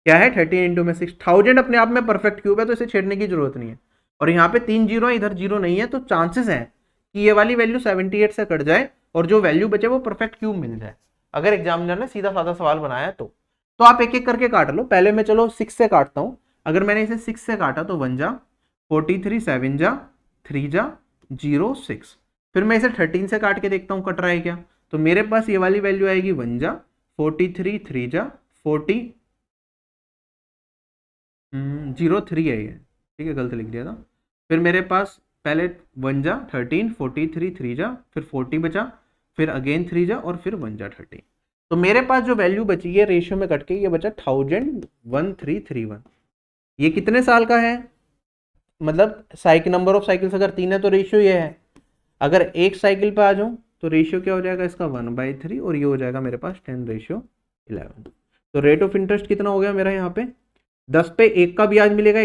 क्या है, 13 इंटू में 6। 1000 अपने आप में परफेक्ट क्यूब है तो इसे छेड़ने की जरूरत नहीं है। और यहाँ पे 3 जीरो है, इधर 0 नहीं है, तो चांसेस है कि ये वाली वैल्यू 78 से कट जाए और जो वैल्यू बचे वो परफेक्ट क्यूब मिल जाए, अगर एग्जामिनर ने सीधा साधा सवाल बनाया तो आप एक एक करके काट लो। पहले मैं चलो 6 से काटता हूं। अगर मैंने इसे 6 से काटा तो 1 जा 43, 7 जा 3 जा 0 6। फिर मैं इसे 13 से काट के देखता हूं कट रहा है क्या, तो मेरे पास ये वाली वैल्यू आएगी 1 जा 43, 3 जा 40, 0 3 है ये, ठीक है गलत लिख दिया था। फिर मेरे पास पहले 1 जा 13, 43 3 जा, फिर 40 बचा, फिर अगेन 3 जा और फिर 1 जा 13। तो मेरे पास जो वैल्यू बची है रेशियो में कट के ये बचा 1000, 1331। ये कितने साल का है, मतलब साइकिल नंबर ऑफ साइकिल्स अगर 3 है तो रेशियो ये है। अगर एक साइकिल पे आ जाऊं तो रेशियो क्या हो जाएगा इसका 1/3 और ये हो जाएगा मेरे पास 10:11। तो रेट ऑफ इंटरेस्ट कितना हो गया मेरा, यहाँ पे 10 पे 1 का ब्याज मिलेगा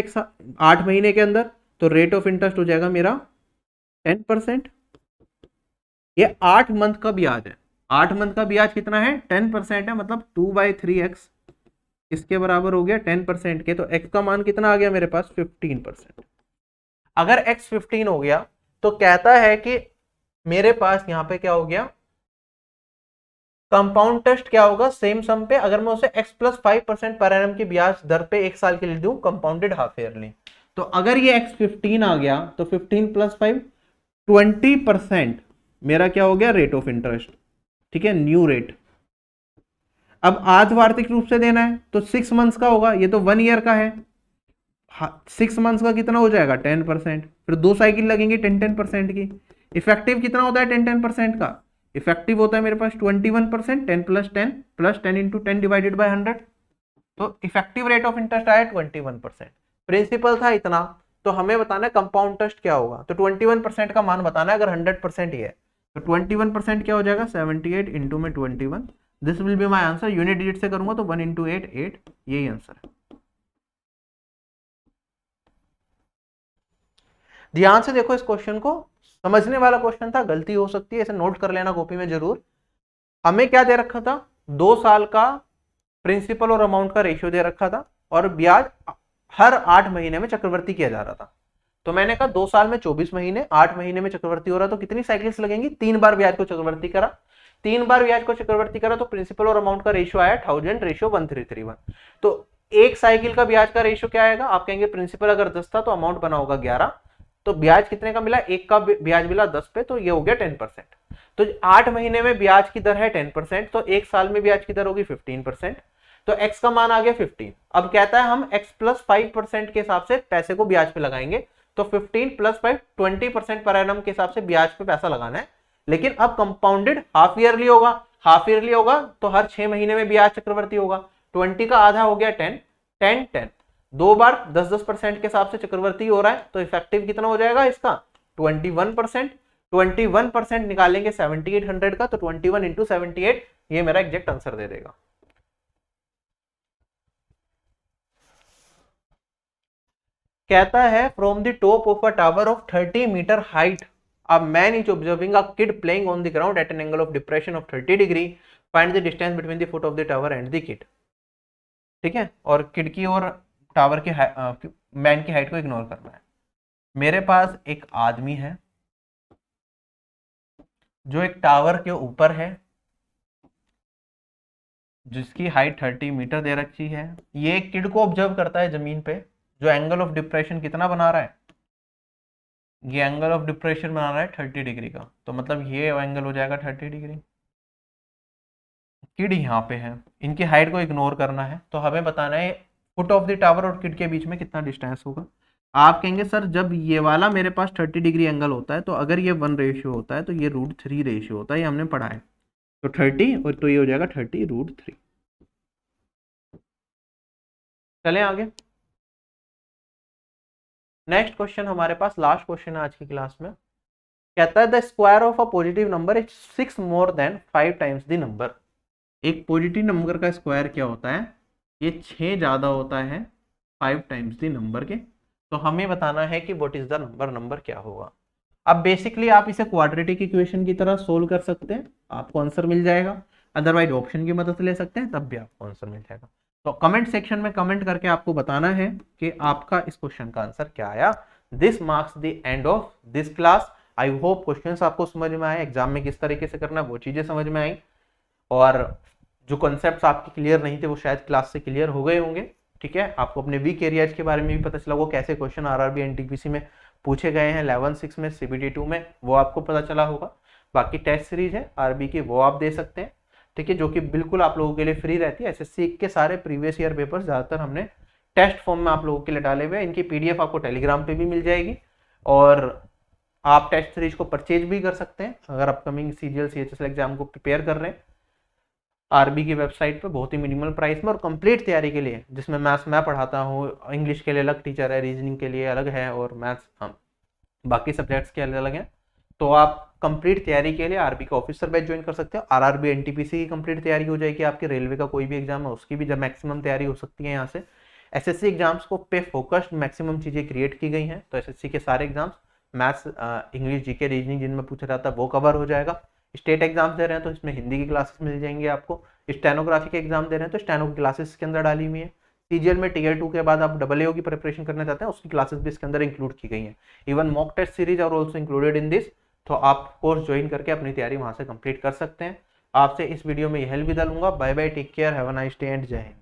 8 महीने के अंदर, तो रेट ऑफ इंटरेस्ट हो जाएगा मेरा 10%। ये 8 मंथ का ब्याज है, 8 मंथ का ब्याज कितना है 10% है, मतलब 2/3x इसके बराबर हो गया 10% के, तो x का मान कितना आ गया मेरे पास 15%। अगर x 15 हो गया तो कहता है कि मेरे पास यहां पे क्या हो गया, कंपाउंड टेस्ट क्या होगा सेम सम पे, अगर मैं उसे x+5% पर एनम की ब्याज दर पे 1 साल के लिए दूं कंपाउंडेड हाफ ईयरली, तो अगर ये x 15 आ गया तो 15 + 5 20% मेरा क्या हो गया रेट ऑफ इंटरेस्ट। ठीक है, न्यू रेट। अब आधवार्षिक रूप से देना है तो 6 मंथ्स का होगा, ये तो 1 ईयर का है। 6 मंथ्स का कितना हो जाएगा 10%, फिर 2 साइकिल लगेंगी 10% की। इफेक्टिव कितना होता है 10% का, इफेक्टिव होता है मेरे पास 21%, 10 + 10 इंटू 10 डिवाइडेड बाय 100, तो इफेक्टिव रेट ऑफ इंटरेस्ट आया 21%। प्रिंसिपल था इतना, तो हमें बताना है कंपाउंड इंटरेस्ट क्या होगा, तो 21% का मान बताना है। अगर 100% ही है तो 21% क्या हो जाएगा 78 इंटू में 21, this will be my answer. Unit digit से करूंगा तो 1 इंटू 8 8, यही आंसर है। ध्यान से देखो इस क्वेश्चन को, समझने वाला क्वेश्चन था, गलती हो सकती है, इसे नोट कर लेना कॉपी में जरूर। हमें क्या दे रखा था, 2 साल का प्रिंसिपल और अमाउंट का रेशियो दे रखा था और ब्याज हर 8 महीने में चक्रवृद्धि किया जा रहा था। तो मैंने कहा 2 साल में 24 महीने, 8 महीने में चक्रवृद्धि हो रहा, तो कितनी साइकिल्स लगेंगी, 3 बार ब्याज को चक्रवृद्धि करा, 3 बार ब्याज को चक्रवृद्धि करा, तो प्रिंसिपल और अमाउंट का रेशियो आया 1000:1331। तो एक साइकिल का ब्याज का रेशियो क्या आएगा, आप कहेंगे प्रिंसिपल अगर 10 था तो अमाउंट बना होगा 11, तो ब्याज कितने का मिला, एक का ब्याज मिला 10 पे, तो ये हो गया 10%। तो 8 महीने में ब्याज की दर है 10%, तो एक साल में ब्याज की दर होगी 15%, तो x का मान आ गया 15। अब कहता है हम x प्लस 5% के हिसाब से पैसे को ब्याज पे लगाएंगे, तो 15 प्लस 5 20% पर एनम के हिसाब से ब्याज पे पैसा लगाना है। लेकिन अब कंपाउंडेड हाफ ईयरली होगा, हाफ ईयरली होगा तो हर 6 महीने में ब्याज चक्रवर्ती होगा, 20 का आधा हो गया 10, 10, 10, 2 बार 10-10% के हिसाब से चक्रवर्ती हो रहा है, तो इफेक्टिव कितना हो जाएगा इसका 21%। 21% निकालेंगे 7800 का, तो 21 इंटू 78 ये मेरा एग्जैक्ट आंसर दे देगा। कहता है from the top of a tower of 30 metre height a man is observing a kid playing on the ground at an angle of depression of 30 degree. Find the distance between the foot of the tower and the kid. ठीक है, और kid की और tower के man की height को ignore करना है। मेरे पास एक आदमी है जो एक टावर के ऊपर है, जिसकी हाइट 30 मीटर दे रखी है। ये किड को ऑब्जर्व करता है जमीन पे, जो एंगल ऑफ डिप्रेशन कितना बना रहा है, ये एंगल ऑफ डिप्रेशन बना रहा है 30 डिग्री का, तो मतलब ये एंगल हो जाएगा 30 डिग्री। किड यहाँ पे है, इनकी हाइट को इग्नोर करना है, तो हमें बताना है फुट ऑफ द टावर और किड के बीच में कितना डिस्टेंस होगा। आप कहेंगे सर जब ये वाला मेरे पास 30 डिग्री एंगल होता है तो अगर ये 1 रेशियो होता है तो ये √3 रेशियो होता है, ये हमने पढ़ा है। तो 30 और तो ये हो जाएगा 30√3। चलें आगे। नेक्स्ट क्वेश्चन हमारे पास लास्ट क्वेश्चन है आज की क्लास में। कहता है the square of a positive number is 6 more than 5 times the number. एक पॉजिटिव नंबर का स्क्वायर क्या होता है, ये 6 ज्यादा होता है 5 टाइम्स द नंबर के। तो हमें बताना है कि what is the number, number क्या होगा। अब बेसिकली आप इसे क्वाड्रेटिक इक्वेशन की तरह सोल्व कर सकते हैं, आपको आंसर मिल जाएगा। अदरवाइज ऑप्शन की मदद ले सकते हैं, तब भी आपको आंसर मिल जाएगा। तो कमेंट सेक्शन में कमेंट करके आपको बताना है कि आपका इस क्वेश्चन का आंसर क्या आया। This marks the end of this class. I hope questions आपको समझ में आए, एग्जाम में किस तरीके से करना है वो चीजें समझ में आई, और जो कॉन्सेप्ट्स आपके क्लियर नहीं थे वो शायद क्लास से क्लियर हो गए होंगे। ठीक है, आपको अपने वीक एरियाज के बारे में भी पता चला, वो कैसे क्वेश्चन आरआरबी एनटीपीसी में पूछे गए हैं, 11, 6 में, CBT 2 में, वो आपको पता चला होगा। बाकी टेस्ट सीरीज है आरबी की, वो आप दे सकते हैं। ठीक है, जो कि बिल्कुल आप लोगों के लिए फ्री रहती है। SSC के सारे प्रीवियस ईयर पेपर्स ज़्यादातर हमने टेस्ट फॉर्म में आप लोगों के लिए डाले हुए हैं। इनकी PDF आपको टेलीग्राम पे भी मिल जाएगी, और आप टेस्ट सीरीज को परचेज भी कर सकते हैं अगर अपकमिंग CGL CHSL एग्जाम को प्रिपेयर कर रहे हैं। आरबी की वेबसाइट पे बहुत ही मिनिमल प्राइस में और कंप्लीट तैयारी के लिए, जिसमें मैथ्स मैं पढ़ाता हूँ, इंग्लिश के लिए अलग टीचर है, रीजनिंग के लिए अलग है, और मैथ्स बाकी सब्जेक्ट्स के अलग अलग हैं। तो आप कंप्लीट तैयारी के लिए आरबी का ऑफिसर बैच ज्वाइन कर सकते हो। आरआरबी एनटीपीसी की कंप्लीट तैयारी हो जाएगी, आपके रेलवे का कोई भी एग्जाम है उसकी भी जब मैक्सिमम तैयारी हो सकती है यहाँ से। SSC एग्जाम्स को पे फोकस्ड मैक्सिमम चीज़ें क्रिएट की गई हैं, तो SSC के सारे exams maths, English, GK, reasoning जिनमें पूछा जाता है वो कवर हो जाएगा। स्टेट एग्जाम्स दे रहे हैं तो इसमें हिंदी की क्लासेस मिल जाएंगी आपको। स्टेनोग्राफी के एग्जाम दे रहे हैं तो स्टेनो की क्लासेस के अंदर डाली हुई है। CGL में Tier 2 के बाद आप AAO की प्रिपरेशन करना चाहते हैं, उसकी क्लासेस भी इसके अंदर इंक्लूड की गई हैं। Even mock test series are also included in this. तो आप कोर्स ज्वाइन करके अपनी तैयारी वहां से कंप्लीट कर सकते हैं। आपसे इस वीडियो में यह अलविदा लूंगा। Bye bye, take care, have a nice day and जय हिंद।